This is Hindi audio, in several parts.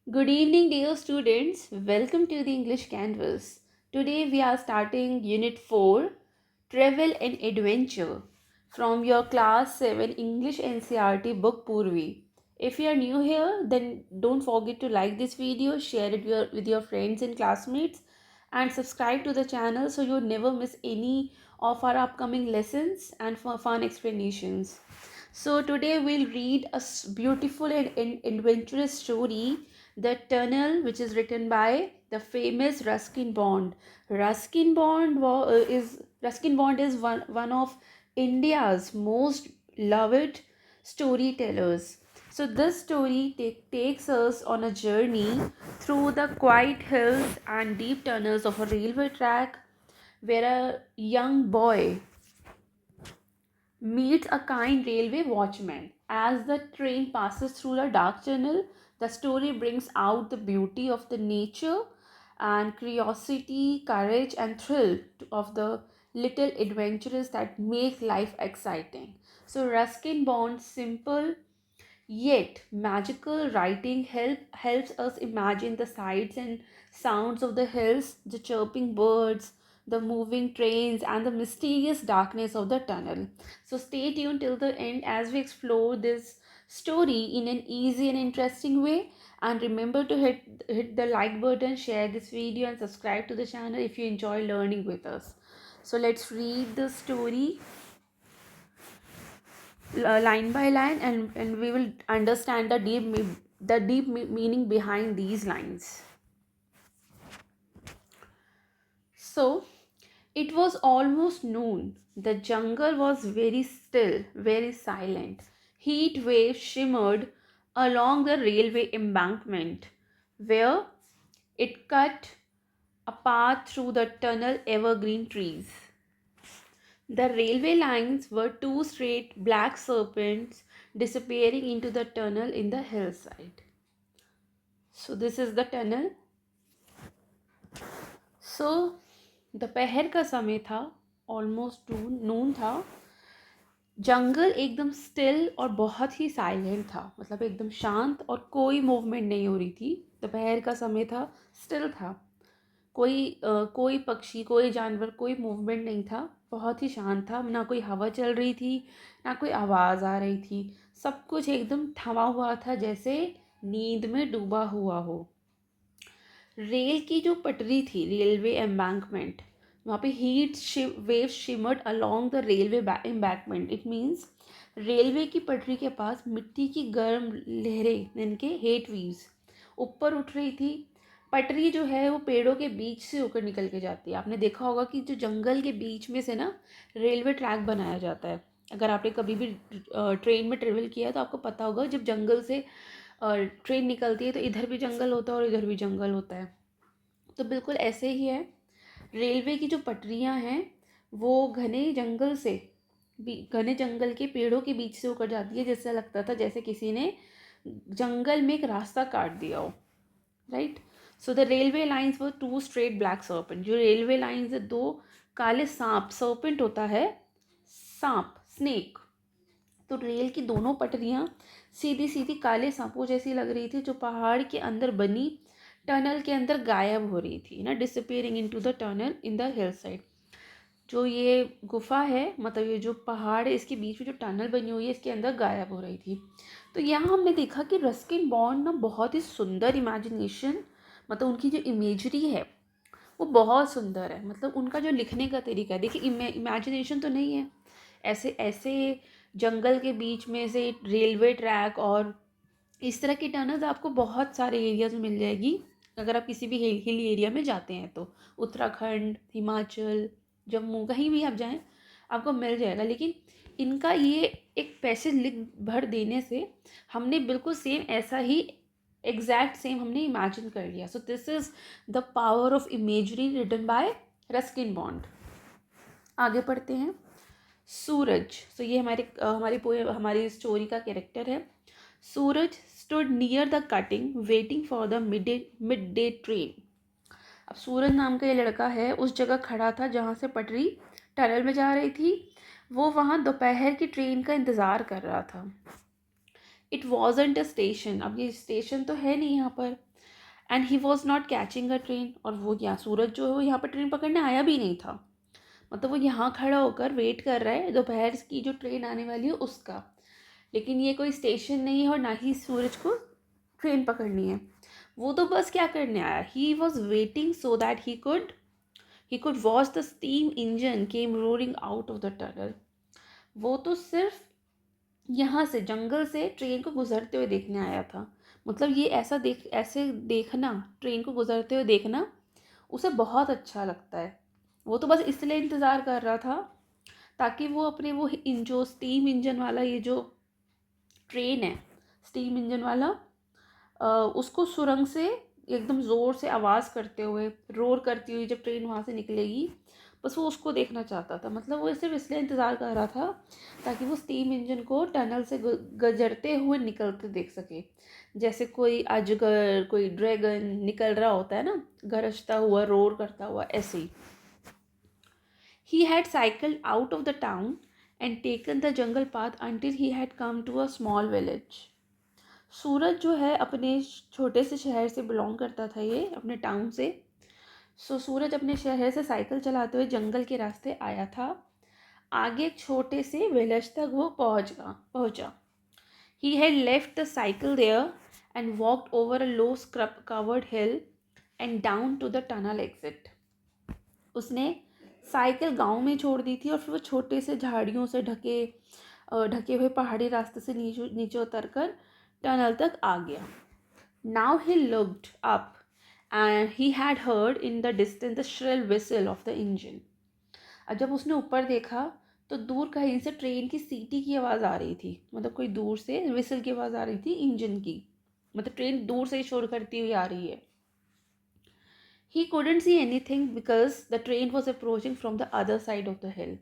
Good evening, dear students. Welcome to the English Canvas. Today we are starting Unit 4 Travel and Adventure from your Class 7 English NCERT book Purvi. If you are new here, then don't forget to like this video, share it with your friends and classmates, and subscribe to the channel so you never miss any of our upcoming lessons and for fun explanations. So today we'll read a beautiful and adventurous story, The Tunnel, which is written by the famous Ruskin Bond. Ruskin Bond is one of India's most loved storytellers. So this story takes us on a journey through the quiet hills and deep tunnels of a railway track where a young boy meets a kind railway watchman. As the train passes through the dark tunnel, the story brings out the beauty of the nature and curiosity, courage, and thrill of the little adventures that make life exciting. So, Ruskin Bond's simple yet magical writing helps us imagine the sights and sounds of the hills, the chirping birds, the moving trains, and the mysterious darkness of the tunnel. So stay tuned till the end as we explore this story in an easy and interesting way. And remember to hit the like button, share this video, and subscribe to the channel if you enjoy learning with us. So let's read the story line by line, and we will understand the deep meaning behind these lines. So it was almost noon. The jungle was very still, very silent. Heat waves shimmered along the railway embankment where it cut a path through the tunnel evergreen trees. The railway lines were two straight black serpents disappearing into the tunnel in the hillside. So this is the tunnel. So दोपहर का समय था, ऑलमोस्ट नून था. जंगल एकदम स्टिल और बहुत ही साइलेंट था, मतलब एकदम शांत और कोई मूवमेंट नहीं हो रही थी. दोपहर का समय था, स्टिल था. कोई पक्षी, कोई जानवर, कोई मूवमेंट नहीं था. बहुत ही शांत था. ना कोई हवा चल रही थी, ना कोई आवाज़ आ रही थी. सब कुछ एकदम थमा हुआ था, जैसे नींद में डूबा हुआ हो. रेल की जो पटरी थी, रेलवे एम्बैंकमेंट, वहाँ पे wave shimmered along the railway embankment. It means railway की पटरी के पास मिट्टी की गर्म लहरें, इनके हेट वीव्स ऊपर उठ रही थी. पटरी जो है वो पेड़ों के बीच से होकर निकल के जाती है. आपने देखा होगा कि जो जंगल के बीच में से ना रेलवे ट्रैक बनाया जाता है. अगर आपने कभी भी ट्रेन में ट्रेवल किया है तो आपको पता होगा, जब जंगल से ट्रेन निकलती है तो इधर भी जंगल होता है और इधर भी जंगल होता है. तो बिल्कुल ऐसे ही है. रेलवे की जो पटरियां हैं वो घने जंगल के पेड़ों के बीच से होकर जाती है. जैसे लगता था जैसे किसी ने जंगल में एक रास्ता काट दिया हो. Right. So the railway lines were two straight black serpent. जो रेलवे लाइंस है, दो काले सांप. सर्पेंट होता है सांप, स्नेक. तो रेल की दोनों पटरियां सीधी सीधी काले सांपों जैसी लग रही थी, जो पहाड़ के अंदर बनी टनल के अंदर गायब हो रही थी ना. Disappearing into the tunnel in the hill side. जो ये गुफा है, मतलब ये जो पहाड़ है, इसके बीच में जो टनल बनी हुई है, इसके अंदर गायब हो रही थी. तो यहाँ हमने देखा कि रस्किन बॉन्ड ना बहुत ही सुंदर इमेजिनेशन, मतलब उनकी जो इमेजरी है वो बहुत सुंदर है. मतलब उनका जो लिखने का तरीका है, देखिए इमेजिनेशन तो नहीं है. ऐसे ऐसे जंगल के बीच में से रेलवे ट्रैक और इस तरह की टनल्स आपको बहुत सारे एरियाज में मिल जाएगी. अगर आप किसी भी हिल एरिया में जाते हैं तो उत्तराखंड, हिमाचल, जम्मू, कहीं भी आप जाएं आपको मिल जाएगा. लेकिन इनका ये एक पैसेज लिख भर देने से हमने बिल्कुल सेम ऐसा ही, एग्जैक्ट सेम हमने इमेजिन कर लिया. So this is the power of imagery written by Ruskin Bond. आगे पढ़ते हैं. सूरज. सो ये हमारी स्टोरी का कैरेक्टर है. सूरज stood near the cutting waiting for the midday train. अब सूरज नाम का ये लड़का है उस जगह खड़ा था जहाँ से पटरी टनल में जा रही थी. वो वहाँ दोपहर की ट्रेन का इंतज़ार कर रहा था. It wasn't a station. अब ये स्टेशन तो है नहीं यहाँ पर. And he was not catching a train, और वो यहाँ सूरज जो है वो यहाँ पर ट्रेन पकड़ने आया भी नहीं था। मतलब वो यहाँ खड़ा होकर वेट कर रहा है दोपहर की जो ट्रेन आने वाली है उसका, लेकिन ये कोई स्टेशन नहीं है और ना ही सूरज को ट्रेन पकड़नी है। वो तो बस क्या करने आया, he was waiting so that he could watch the steam engine came roaring out of the tunnel. वो तो सिर्फ यहाँ से जंगल से ट्रेन को गुजरते हुए देखने आया था। मतलब ये ऐसे देखना, ट्रेन को गुजरते हुए देखना उसे बहुत अच्छा लगता है। वो तो बस इसलिए इंतज़ार कर रहा था ताकि वो अपने वो जो स्टीम इंजन वाला ये जो ट्रेन है स्टीम इंजन वाला, उसको सुरंग से एकदम ज़ोर से आवाज़ करते हुए रोर करती हुई जब ट्रेन वहाँ से निकलेगी, बस वो उसको देखना चाहता था। मतलब वो सिर्फ इसलिए इंतज़ार कर रहा था ताकि वो स्टीम इंजन को टनल से गुजरते हुए निकलते देख सके, जैसे कोई अजगर कोई ड्रैगन निकल रहा होता है ना, गरजता हुआ रोर करता हुआ, ऐसे ही। He had cycled out of the town and taken the jungle path until he had come to a small village. सूरज जो है अपने छोटे से शहर से बिलोंग करता था, ये अपने टाउन से। सूरज अपने शहर से साइकिल चलाते हुए जंगल के रास्ते आया था। आगे एक छोटे से विलेज तक वो पहुंचा। He had left the cycle there and walked over a low scrub covered hill and down to the tunnel exit. उसने साइकिल गांव में छोड़ दी थी और फिर वो छोटे से झाड़ियों से ढके हुए पहाड़ी रास्ते से नीचे नीचे उतर कर टनल तक आ गया। Now he looked up and he had heard in the distance the shrill whistle of the engine. और जब उसने ऊपर देखा तो दूर कहीं से ट्रेन की सीटी की आवाज़ आ रही थी। मतलब कोई दूर से विसल की आवाज़ आ रही थी इंजन की, मतलब ट्रेन दूर से ही शोर करती हुई आ रही है। He couldn't see anything because the train was approaching from the other side of the hill.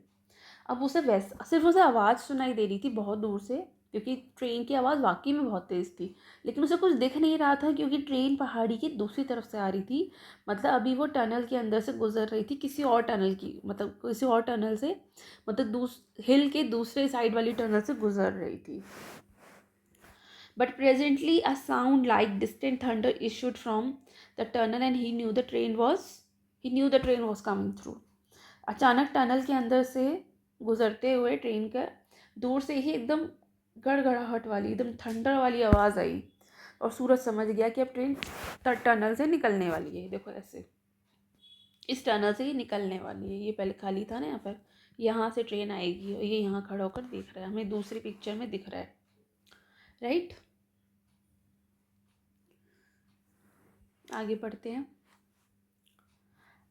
अब उसे सिर्फ उसे आवाज़ सुनाई दे रही थी बहुत दूर से, क्योंकि ट्रेन की आवाज़ वाकई में बहुत तेज़ थी, लेकिन उसे कुछ दिख नहीं रहा था क्योंकि ट्रेन पहाड़ी की दूसरी तरफ से आ रही थी। मतलब अभी वो टनल के अंदर से गुजर रही थी किसी और टनल की, मतलब किसी और टनल से, मतलब हिल के दूसरे साइड वाली टनल से गुजर रही थी। But presently a sound like distant thunder issued from the tunnel and he knew the train was coming through. अचानक टनल के अंदर से गुजरते हुए ट्रेन का दूर से ही एकदम गड़गड़ाहट वाली एकदम थंडर वाली आवाज़ आई और सूरज समझ गया कि अब ट्रेन टनल से निकलने वाली है। देखो ऐसे इस टनल से ही निकलने वाली है। ये पहले खाली था ना, यहाँ पर यहाँ से ट्रेन आएगी और ये यहाँ खड़ा होकर देख रहा है, हमें दूसरी पिक्चर में दिख रहा है, राइट। आगे बढ़ते हैं।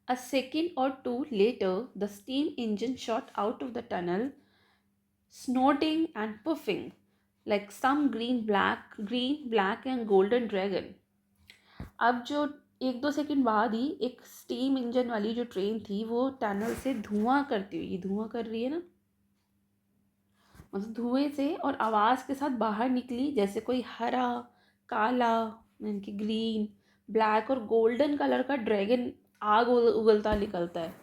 A second or two later, the steam engine shot out of the tunnel, snorting and puffing like some green, black and golden dragon. अब जो 1-2 सेकंड बाद ही एक स्टीम इंजन वाली जो ट्रेन थी वो टनल से धुआं करती हुई, धुआं कर रही है ना, मतलब धुएं से और आवाज़ के साथ बाहर निकली, जैसे कोई हरा, काला, यानी कि ग्रीन, ब्लैक और गोल्डन कलर का ड्रैगन आग उगलता निकलता है।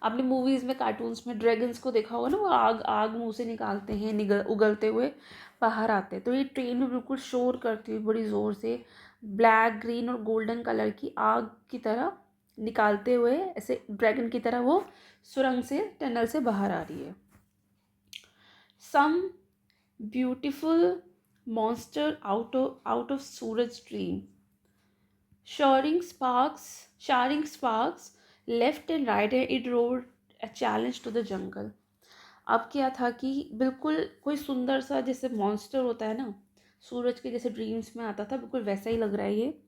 आपने मूवीज़ में कार्टून्स में ड्रैगन्स को देखा होगा ना, वो आग मुंह से निकालते हैं, उगलते हुए बाहर आते हैं। तो ये ट्रेन में बिल्कुल शोर करती हुई बड़ी ज़ोर से ब्लैक, ग्रीन और गोल्डन कलर की आग की तरह निकालते हुए, ऐसे ड्रैगन की तरह वो सुरंग से टनल से बाहर आ रही है। Some beautiful monster out of Suraj's dream, showering sparks left and right, and it roared a challenge to the jungle. अब क्या था कि बिल्कुल कोई सुंदर सा जैसे मॉन्स्टर होता है ना, सूरज के जैसे ड्रीम्स में आता था, बिल्कुल वैसा ही लग रहा है ये।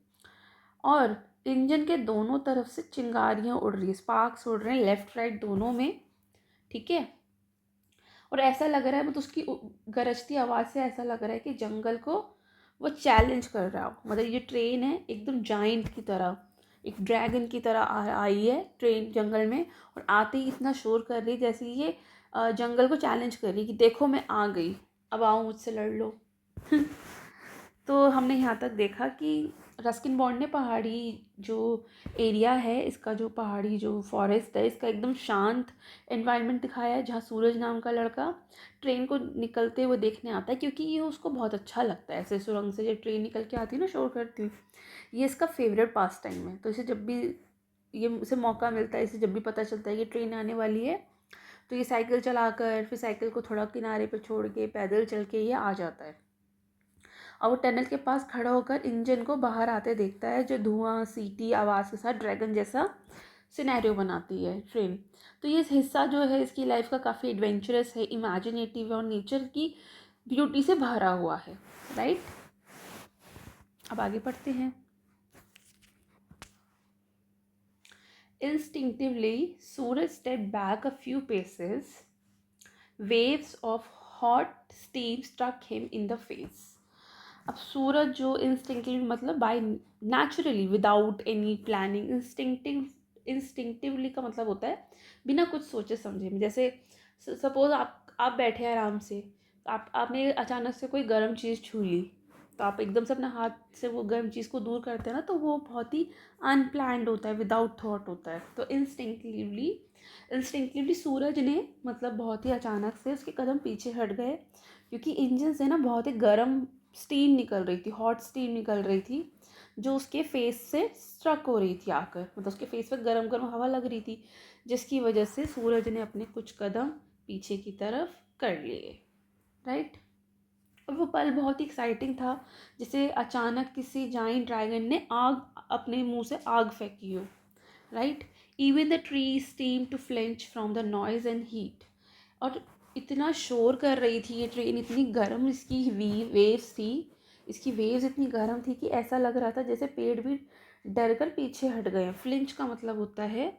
और इंजन के दोनों तरफ से चिंगारियाँ उड़ रही है, स्पार्क्स उड़ रहे हैं लेफ्ट राइट दोनों में, ठीक है। और ऐसा लग रहा है, मतलब उसकी गरजती आवाज़ से ऐसा लग रहा है कि जंगल को वो चैलेंज कर रहा हो। मतलब ये ट्रेन है एकदम जाइंट की तरह, एक ड्रैगन की तरह आई है ट्रेन जंगल में, और आते ही इतना शोर कर रही जैसे ये जंगल को चैलेंज कर रही कि देखो मैं आ गई, अब आओ मुझसे लड़ लो। तो हमने यहाँ तक देखा कि रस्किन बॉन्ड ने पहाड़ी जो एरिया है, इसका जो पहाड़ी जो फॉरेस्ट है, इसका एकदम शांत एनवायरनमेंट दिखाया है, जहाँ सूरज नाम का लड़का ट्रेन को निकलते हुए देखने आता है, क्योंकि ये उसको बहुत अच्छा लगता है ऐसे सुरंग से जब ट्रेन निकल के आती है ना, शोर करती हुई। ये इसका फेवरेट पास टाइम है। तो इसे जब भी ये उसे मौका मिलता है, इसे जब भी पता चलता है कि ट्रेन आने वाली है, तो ये साइकिल चलाकर, फिर साइकिल को थोड़ा किनारे पर छोड़ के पैदल चल के ये आ जाता है, और वो टनल के पास खड़ा होकर इंजन को बाहर आते देखता है, जो धुआं सीटी आवाज़ के साथ ड्रैगन जैसा सिनेरियो बनाती है ट्रेन। तो ये हिस्सा जो है इसकी लाइफ का काफ़ी एडवेंचरस है, इमेजिनेटिव है, और नेचर की ब्यूटी से भरा हुआ है, राइट। अब आगे पढ़ते हैं। Instinctively, Suraj stepped back a few paces. Waves of hot steam struck him in the face. अब सूरज जो इंस्टिंक्टिवली मतलब by naturally without any planning, instinctively का मतलब होता है बिना कुछ सोचे समझे में। जैसे सपोज आप बैठे हैं आराम से, आपने अचानक से कोई गर्म चीज़ छू ली, तो आप एकदम से अपना हाथ से वो गर्म चीज़ को दूर करते हैं ना, तो वो बहुत ही अनप्लान्ड होता है, विदाउट थॉट होता है। तो इंस्टिंक्टिवली सूरज ने मतलब बहुत ही अचानक से उसके कदम पीछे हट गए, क्योंकि इंजन से ना बहुत ही गर्म स्टीम निकल रही थी, हॉट स्टीम निकल रही थी, जो उसके फेस से स्ट्रक हो रही थी आकर, मतलब उसके फेस पर गरम गरम हवा लग रही थी, जिसकी वजह से सूरज ने अपने कुछ कदम पीछे की तरफ कर लिए, राइट। और वो पल बहुत ही एक्साइटिंग था, जैसे अचानक किसी जाइंट ड्रैगन ने आग अपने मुंह से आग फेंकी हो, राइट। इवन द ट्री स्टीम to flinch from the noise and heat. और इतना शोर कर रही थी ये ट्रेन, इतनी गर्म इसकी वेव्स थी, इसकी वेव्स इतनी गर्म थी कि ऐसा लग रहा था जैसे पेड़ भी डर कर पीछे हट गए। फ्लिंच का मतलब होता है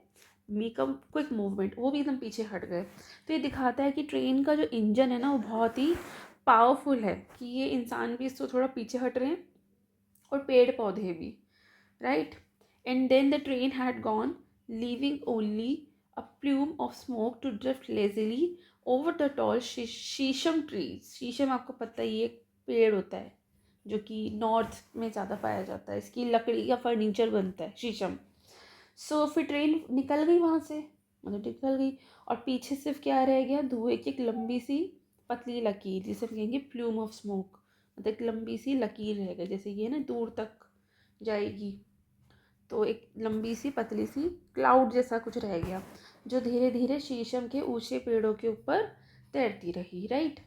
मेक अ क्विक मूवमेंट, वो भी एकदम पीछे हट गए। तो ये दिखाता है कि ट्रेन का जो इंजन है ना, वो बहुत ही पावरफुल है, कि ये इंसान भी इसको थोड़ा पीछे हट रहे हैं, और पेड़ पौधे भी, right. And then the train had gone, leaving only a plume of smoke to drift lazily over the tall sheesham trees. शीशम आपको पता ही एक पेड़ होता है जो कि नॉर्थ में ज़्यादा पाया जाता है, इसकी लकड़ी का फर्नीचर बनता है शीशम। सो फिर ट्रेन निकल गई वहाँ से, मतलब निकल गई, और पीछे सिर्फ क्या रह गया, धुएं की एक लंबी सी पतली लकीर, जिसे हम कहेंगे प्लूम ऑफ स्मोक, मतलब एक लंबी सी लकीर रह गई, जैसे ये ना दूर तक जाएगी, तो एक लंबी सी पतली सी क्लाउड जैसा कुछ रह गया, जो धीरे धीरे शीशम के ऊंचे पेड़ों के ऊपर तैरती रही, right.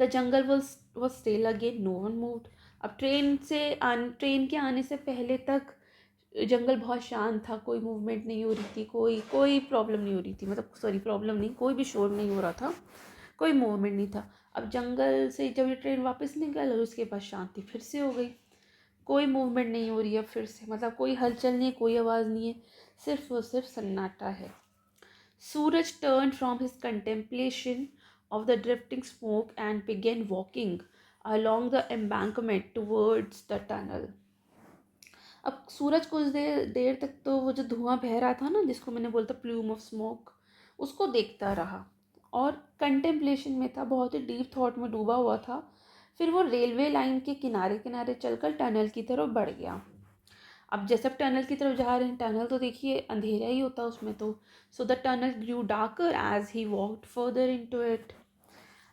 The jungle was still again, no one moved. अब ट्रेन के आने से पहले तक जंगल बहुत शांत था, कोई मूवमेंट नहीं हो रही थी, कोई प्रॉब्लम नहीं हो रही थी, मतलब सॉरी प्रॉब्लम नहीं, कोई भी शोर नहीं हो रहा था, कोई मूवमेंट नहीं था। अब जंगल से जब ये ट्रेन वापस निकल, और उसके बाद शांति फिर से हो गई, कोई मूवमेंट नहीं हो रही है फिर से, मतलब कोई हलचल नहीं है, कोई आवाज़ नहीं है, सिर्फ और सिर्फ सन्नाटा है। Suraj turn from his contemplation of the drifting smoke and began walking along the embankment towards the tunnel. अब सूरज कुछ देर देर तक तो वो जो धुआं बह रहा था ना, जिसको मैंने बोलता प्लूम ऑफ स्मोक, उसको देखता रहा, और कंटेम्पलेशन में था, बहुत ही डीप थॉट में डूबा हुआ था। फिर वो रेलवे लाइन के किनारे किनारे चलकर टनल की तरफ बढ़ गया। अब जैसे अब टनल की तरफ जा रहे हैं, टनल तो देखिए अंधेरा ही होता है उसमें, तो so the tunnel grew darker as he walked further into it,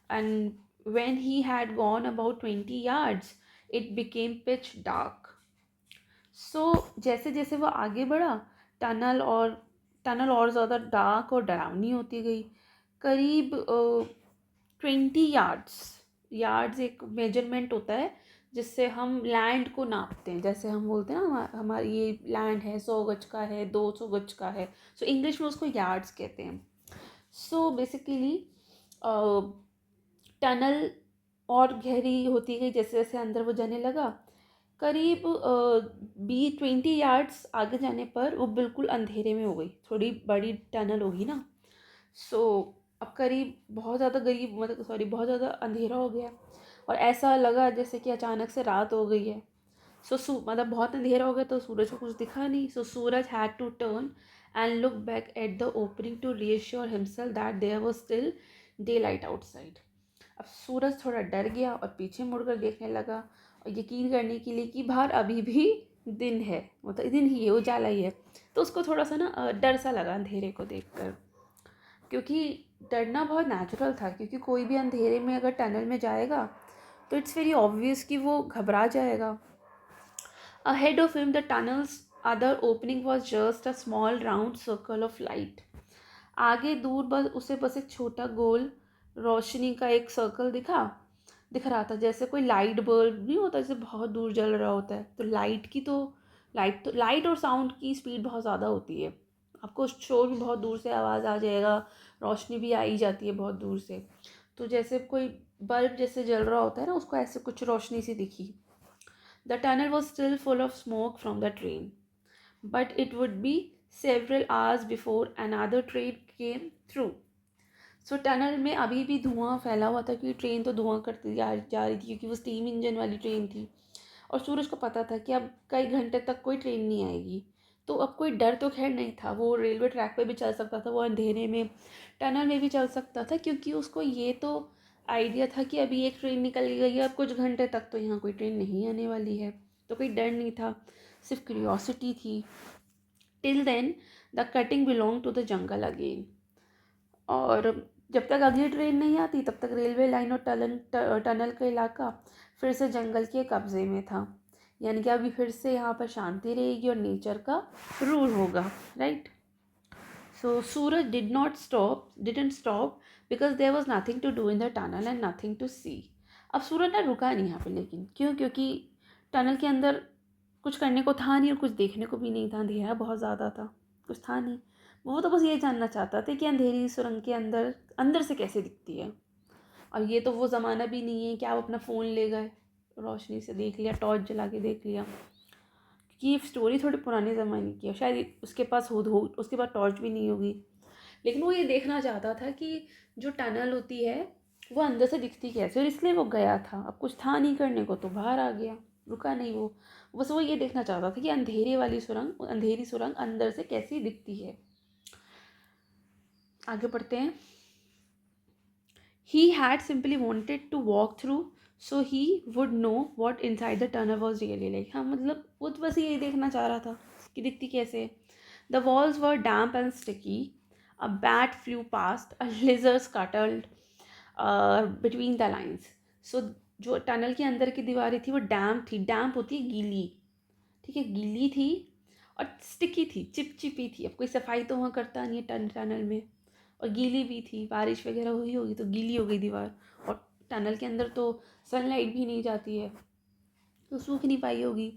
and when he had gone about 20 yards it became pitch dark. So जैसे जैसे वो आगे बढ़ा, टनल और ज़्यादा डार्क और डरावनी होती गई। करीब 20 यार्ड्स, यार्ड्स एक मेजरमेंट होता है जिससे हम लैंड को नापते हैं, जैसे हम बोलते हैं ना हमारी ये लैंड है 100 गज का है, 200 गज का है, सो इंग्लिश में उसको यार्ड्स कहते हैं। सो बेसिकली टनल और गहरी होती गई जैसे जैसे अंदर वो जाने लगा। करीब 20 यार्ड्स आगे जाने पर वो बिल्कुल अंधेरे में हो गई, थोड़ी बड़ी टनल होगी ना, सो अब करीब बहुत ज़्यादा गरीब मतलब सॉरी बहुत ज़्यादा अंधेरा हो गया, और ऐसा लगा जैसे कि अचानक से रात हो गई है। मतलब बहुत अंधेरा हो गया, तो सूरज को कुछ दिखा नहीं, so Suraj had to turn and look back at the opening to reassure himself that there was still daylight outside. अब सूरज थोड़ा डर गया और पीछे मुड़कर देखने लगा, और यकीन करने के लिए कि बाहर अभी भी दिन है, मतलब दिन ही है, उजाला ही है। तो उसको थोड़ा सा ना डर सा लगा अंधेरे को देखकर, क्योंकि डरना बहुत नेचुरल था, क्योंकि कोई भी अंधेरे में अगर टनल में जाएगा तो इट्स वेरी ऑब्वियस कि वो घबरा जाएगा। Ahead of him the tunnels other opening was just a small round circle of light. आगे दूर बस एक छोटा गोल रोशनी का एक सर्कल दिख रहा था, जैसे कोई लाइट बल्ब नहीं होता जैसे बहुत दूर जल रहा होता है। तो लाइट और साउंड की स्पीड बहुत ज़्यादा होती है, आपको शोर भी बहुत दूर से आवाज़ आ जाएगा, रोशनी भी आ ही जाती है बहुत दूर से। तो जैसे कोई बल्ब जैसे जल रहा होता है ना, उसको ऐसे कुछ रोशनी सी दिखी। The tunnel was still full of smoke from the train, but it would be several hours before another train came through. So tunnel में अभी भी धुआं फैला हुआ था, क्योंकि ट्रेन तो धुआं करती जा रही थी, क्योंकि वो स्टीम इंजन वाली ट्रेन थी। और सूरज को पता था कि अब कई घंटे तक कोई ट्रेन नहीं आएगी। तो अब कोई डर तो खैर नहीं था, वो रेलवे ट्रैक पे भी चल सकता था, वो अंधेरे में टनल में भी चल सकता था, क्योंकि उसको ये तो आइडिया था कि अभी एक ट्रेन निकल गई है, अब कुछ घंटे तक तो यहाँ कोई ट्रेन नहीं आने वाली है। तो कोई डर नहीं था, सिर्फ क्यूरियोसिटी थी। Till then the cutting belong to the jungle again. और जब तक अगली ट्रेन नहीं आती तब तक रेलवे लाइन और टनल का इलाका फिर से जंगल के कब्जे में था। यानी कि अभी फिर से यहाँ पर शांति रहेगी और नेचर का रूल होगा, right. So Suraj didn't stop because there was nothing to do in the tunnel and nothing to see. अब सूरज ना रुका नहीं यहाँ पे, लेकिन क्योंकि टनल के अंदर कुछ करने को था नहीं और कुछ देखने को भी नहीं था, अंधेरा बहुत ज़्यादा था, कुछ था नहीं। वो तो बस ये जानना चाहता था कि अंधेरी सुरंग के अंदर अंदर से कैसे दिखती है। और ये तो वो ज़माना भी नहीं है कि आप अपना फ़ोन ले गए, रोशनी से देख लिया, टॉर्च जला के देख लिया, क्योंकि ये स्टोरी थोड़ी पुराने ज़माने की है, शायद उसके पास हो उसके पास टॉर्च भी नहीं होगी। लेकिन वो ये देखना चाहता था कि जो टनल होती है वो अंदर से दिखती कैसे, और इसलिए वो गया था। अब कुछ था नहीं करने को तो बाहर आ गया, रुका नहीं वो। बस वो ये देखना चाहता था कि अंधेरी सुरंग अंदर से कैसी दिखती है। आगे बढ़ते हैं। He had simply wanted to walk through so he would know what inside the tunnel was really like. हाँ, मतलब वो तो बस यही देखना चाह रहा था कि दिखती कैसे है। The walls were damp and sticky. A bat flew past. A lizard scuttled between the lines. So जो टनल के अंदर की दीवारें थी वो डैम्प थी। डैम्प होती है गीली, ठीक है, गीली थी और स्टिकी थी, चिपचिपी थी। अब कोई सफाई तो वहाँ करता नहीं है टनल में, और गीली भी थी, बारिश वगैरह हुई होगी तो गीली हो गई दीवार। और टनल के अंदर तो सनलाइट भी नहीं जाती है तो सूख नहीं पाई होगी।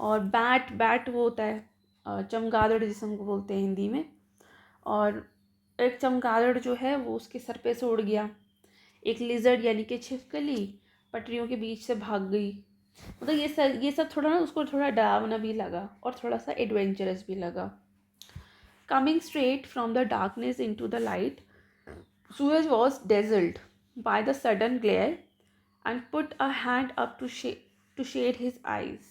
और बैट वो होता है चमगादड़ जिसे हमको बोलते हैं हिंदी में। और एक चमगादड़ जो है वो उसके सर पे से उड़ गया। एक लिजर्ड यानी कि छिपकली पटरियों के बीच से भाग गई। मतलब ये सब थोड़ा ना उसको थोड़ा डरावना भी लगा और थोड़ा सा एडवेंचरस भी लगा। Coming straight from the darkness into the light, Suraj was dazzled by the sudden glare and put a hand up to shade his eyes.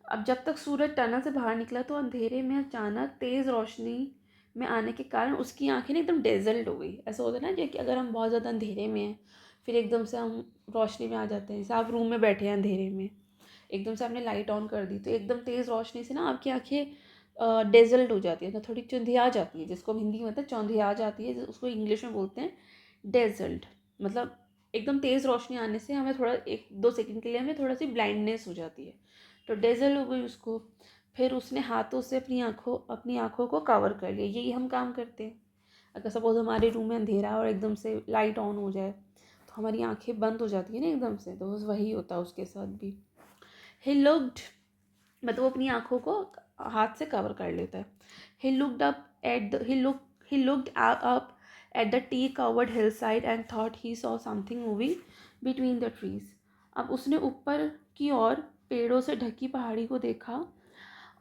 अब जब तक सूरज टनल से बाहर निकला तो अंधेरे में अचानक तेज़ रोशनी में आने के कारण उसकी आंखें ना एकदम डेजल्ट हो गई। ऐसा होता है ना, जैसे कि अगर हम बहुत ज़्यादा अंधेरे में हैं फिर एकदम से हम रोशनी में आ जाते हैं। जैसे आप रूम में बैठे हैं अंधेरे में, एकदम से आपने लाइट ऑन कर दी तो एकदम तेज़ रोशनी से ना आपकी आंखें डेजल्ट हो जाती है, तो थोड़ी चौंधिया जाती है, जिसको हम हिंदी में मतलब चौंधिया जाती है, उसको इंग्लिश में बोलते हैं डेजल्ट। मतलब एकदम तेज़ रोशनी आने से हमें थोड़ा 1-2 सेकंड के लिए हमें थोड़ा सी ब्लाइंडनेस हो जाती है, तो डेजल हो गई उसको। फिर उसने हाथों से अपनी आँखों को कवर कर लिया। यही हम काम करते हैं। अगर सपोज हमारे रूम में अंधेरा और एकदम से लाइट ऑन हो जाए तो हमारी आंखें बंद हो जाती है ना एकदम से, तो बस वही होता है उसके साथ भी। ही लुक्ड, मतलब वो अपनी आँखों को हाथ से कवर कर लेता है। He looked up at the he looked up at the tea covered hillside and thought he saw something moving between the trees. अब उसने ऊपर की ओर पेड़ों से ढकी पहाड़ी को देखा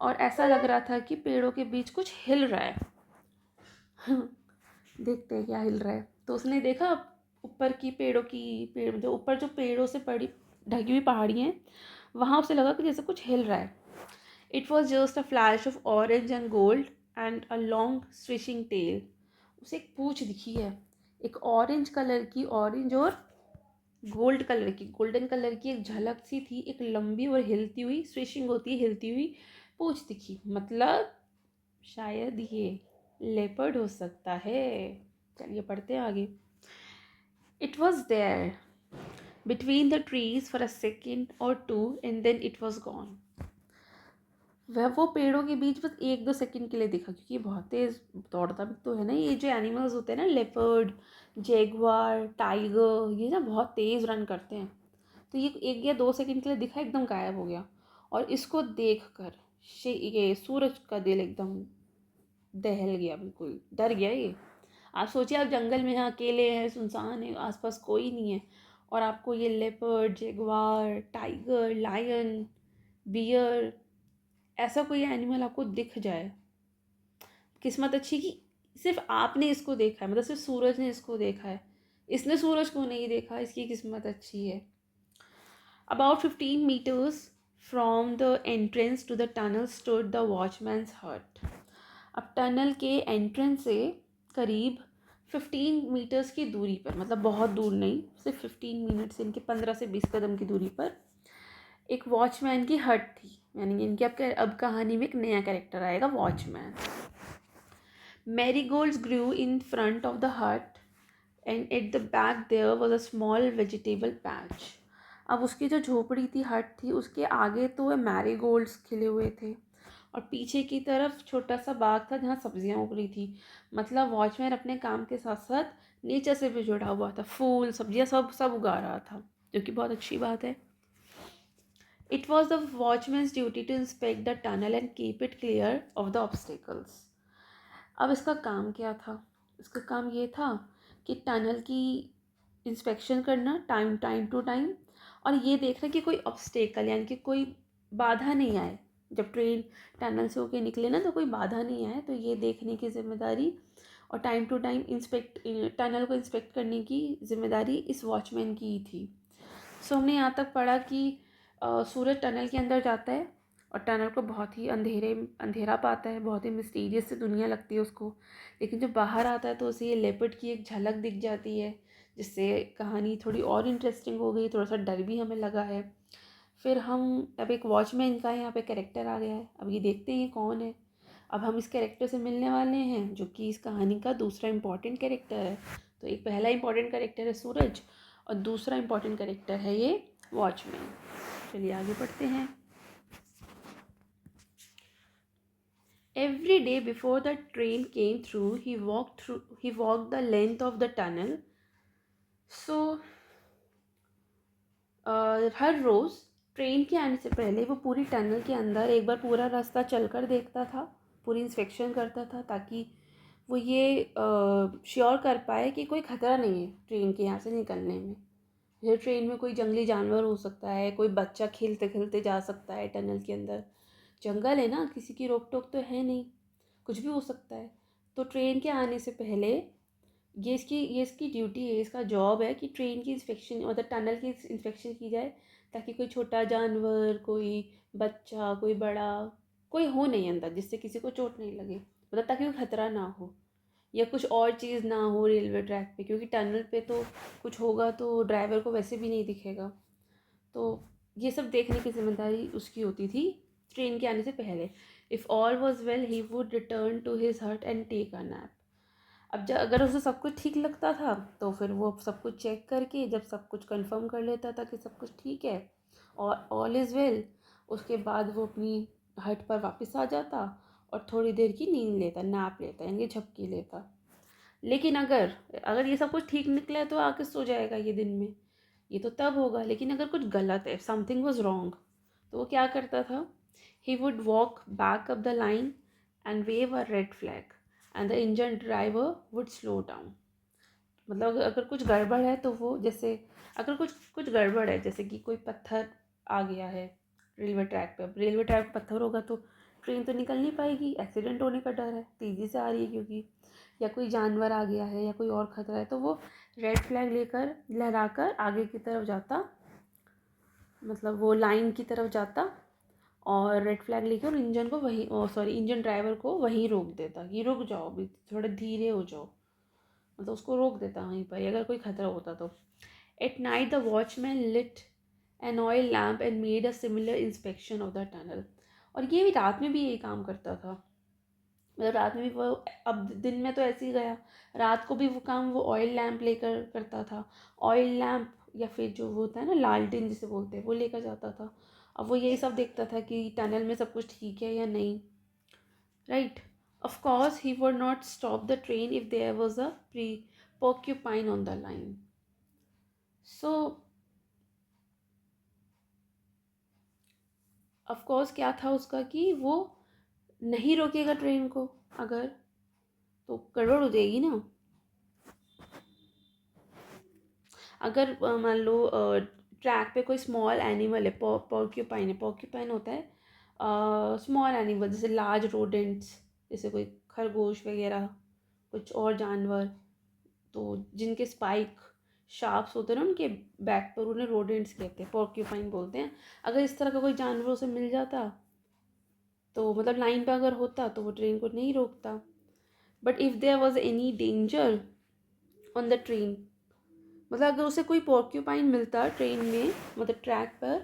और ऐसा लग रहा था कि पेड़ों के बीच कुछ हिल रहा है। देखते हैं क्या हिल रहा है। तो उसने देखा ऊपर पेड़ मतलब ऊपर जो पेड़ों से पड़ी ढकी हुई पहाड़ी हैं वहाँ उसे लगा कि जैसे कुछ हिल रहा है। It was just a flash of orange and gold and a long swishing tail. उसे एक पूंछ दिखी है, एक ऑरेंज कलर की, ऑरेंज और गोल्ड कलर की, गोल्डन कलर की एक झलक सी थी, एक लंबी और हिलती हुई, स्विशिंग होती है हिलती हुई पूंछ दिखी। मतलब शायद ये लेपर्ड हो सकता है। चलिए पढ़ते हैं आगे। It was there between the trees for a second or two and then it was gone. वह वो पेड़ों के बीच बस 1-2 सेकंड के लिए दिखा, क्योंकि बहुत तेज़ दौड़ता भी तो है ना, ये जो एनिमल्स होते हैं ना, लेपर्ड, जैगुआर, टाइगर, ये ना बहुत तेज़ रन करते हैं। तो ये 1 या 2 सेकंड के लिए दिखा, एकदम गायब हो गया। और इसको देख कर ये सूरज का दिल एकदम दहल गया, बिल्कुल डर गया ये। आप सोचिए, आप जंगल में हैं, अकेले हैं, सुनसान है, आसपास कोई नहीं है, और आपको ये leopard, jaguar, tiger, lion, bear, ऐसा कोई एनिमल आपको दिख जाए। किस्मत अच्छी कि सिर्फ आपने इसको देखा है, मतलब सिर्फ सूरज ने इसको देखा है, इसने सूरज को नहीं देखा, इसकी किस्मत अच्छी है। About 15 meters from the entrance to the tunnel stood the watchman's hut. अब टनल के एंट्रेंस से करीब 15 मीटर्स की दूरी पर, मतलब बहुत दूर नहीं, सिर्फ 15 मिनट से, इनके 15 से 20 कदम की दूरी पर एक वॉचमैन की हट थी। यानी इनकी अब कहानी में एक नया कैरेक्टर आएगा, watchman. Marigolds grew in front of the hut and at the back there was a small vegetable patch. अब उसकी जो झोपड़ी थी, हट थी, उसके आगे तो मैरीगोल्ड्स खिले हुए थे और पीछे की तरफ छोटा सा बाग था जहाँ सब्जियाँ उग रही थी। मतलब वॉचमैन अपने काम के साथ साथ नेचर से भी जुड़ा हुआ था, फूल सब्जियाँ सब सब उगा रहा था, जो कि बहुत अच्छी बात है। It was the watchman's duty to inspect the tunnel and keep it clear of the obstacles. अब इसका काम क्या था? इसका काम ये था कि टनल की इंस्पेक्शन करना टाइम टू टाइम, और ये देखना कि कोई ऑब्स्टेकल यानी कि कोई बाधा नहीं आए। जब ट्रेन टनल से होके निकले ना, तो कोई बाधा नहीं आए, तो ये देखने की जिम्मेदारी और टाइम टू टाइम टनल को इंस्पेक्ट करने की जिम्मेदारी इस वॉचमैन की ही थी। सो हमने यहाँ तक पढ़ा कि सूरज टनल के अंदर जाता है और टनल को बहुत ही अंधेरा पाता है, बहुत ही मिस्टीरियस सी दुनिया लगती है उसको। लेकिन जब बाहर आता है तो उसे ये लेपर्ड की एक झलक दिख जाती है, जिससे कहानी थोड़ी और इंटरेस्टिंग हो गई, थोड़ा सा डर भी हमें लगा है। फिर हम अब एक वॉचमैन का यहाँ पे कैरेक्टर आ गया है, अब ये देखते हैं कौन है। अब हम इस कैरेक्टर से मिलने वाले हैं, जो कि इस कहानी का दूसरा इम्पॉर्टेंट कैरेक्टर है। तो एक पहला इम्पॉर्टेंट कैरेक्टर है सूरज, और दूसरा इम्पॉर्टेंट कैरेक्टर है ये वॉचमैन। चलिए आगे बढ़ते हैं। Every day before the train came through, he walked the length of the tunnel. So हर रोज़ ट्रेन के आने से पहले वो पूरी टनल के अंदर एक बार पूरा रास्ता चलकर देखता था, पूरी इंस्पेक्शन करता था, ताकि वो ये श्योर कर पाए कि कोई ख़तरा नहीं है ट्रेन के यहाँ से निकलने में। जैसे ट्रेन में कोई जंगली जानवर हो सकता है, कोई बच्चा खेलते खेलते जा सकता है टनल के अंदर, जंगल है ना, किसी की रोक टोक तो है नहीं, कुछ भी हो सकता है। तो ट्रेन के आने से पहले ये इसकी ड्यूटी है, इसका जॉब है कि ट्रेन की इंस्पेक्शन, मतलब टनल की इंस्पेक्शन की जाए, ताकि कोई छोटा जानवर, कोई बच्चा, कोई बड़ा, कोई हो नहीं अंदर, जिससे किसी को चोट नहीं लगे, मतलब ताकि कोई खतरा ना हो या कुछ और चीज़ ना हो रेलवे ट्रैक पे, क्योंकि टनल पे तो कुछ होगा तो ड्राइवर को वैसे भी नहीं दिखेगा। तो ये सब देखने की जिम्मेदारी उसकी होती थी ट्रेन के आने से पहले। If all was well he would return to his hut and take a nap. अब जब अगर उसे सब कुछ ठीक लगता था तो फिर वो सब कुछ चेक करके जब सब कुछ कंफर्म कर लेता था कि सब कुछ ठीक है और ऑल इज़ वेल, उसके बाद वो अपनी हट पर वापस आ जाता और थोड़ी देर की नींद लेता, नैप लेता, यानी झपकी लेता। लेकिन अगर अगर ये सब कुछ ठीक निकला तो आके सो जाएगा ये दिन में, ये तो तब होगा। लेकिन अगर कुछ गलत है, समथिंग वॉज रॉन्ग, तो वो क्या करता था? He would walk back up the line and wave a red flag and the engine driver would slow down. मतलब अगर कुछ गड़बड़ है तो वो, जैसे अगर कुछ कुछ गड़बड़ है, जैसे कि कोई पत्थर आ गया है रेलवे ट्रैक पे, अब रेलवे ट्रैक पर पत्थर होगा तो ट्रेन तो निकल नहीं पाएगी, एक्सीडेंट होने का डर है, तेज़ी से आ रही है क्योंकि, या कोई जानवर आ गया है या कोई और ख़तरा है, तो वो रेड फ्लैग लेकर लहराकर आगे की तरफ जाता, मतलब वो लाइन की तरफ जाता और रेड फ्लैग लेकर और इंजन को वहीं, सॉरी, इंजन ड्राइवर को वहीं रोक देता कि रुक जाओ अभी, थोड़ा धीरे हो जाओ, मतलब उसको रोक देता वहीं पर अगर कोई ख़तरा होता तो। At night, the watchman lit an oil lamp and made a similar inspection of the tunnel. और ये भी रात में भी यही काम करता था, मतलब रात में भी वो, अब दिन में तो ऐसे ही गया, रात को भी वो काम वो ऑयल लैम्प लेकर करता था। ऑयल लैम्प या फिर जो वो होता है ना लालटेन जिसे बोलते हैं, वो लेकर जाता था। अब वो यही सब देखता था कि टनल में सब कुछ ठीक है या नहीं, right. Of course he would not stop the train if there was a pre porcupine on the line. So of course क्या था उसका कि वो नहीं रोकेगा ट्रेन को, अगर तो गड़बड़ हो जाएगी ना। अगर मान लो ट्रैक पे कोई स्मॉल एनिमल है, पोर्क्यूपाइन है, पोर्क्यूपाइन होता है स्मॉल एनिमल, जैसे लार्ज रोडेंट्स, जैसे कोई खरगोश वगैरह, कुछ और जानवर, तो जिनके स्पाइक शार्प्स होते हैं ना उनके बैक पर, उन्हें रोडेंट्स कहते हैं, पोर्क्यूपाइन बोलते हैं। अगर इस तरह का कोई जानवर उसे मिल जाता तो मतलब लाइन पे अगर होता तो वो ट्रेन को नहीं रोकता। But if there was any danger on the train, मतलब अगर उसे कोई पोर्क्यूपाइन मिलता ट्रेन में, मतलब ट्रैक पर,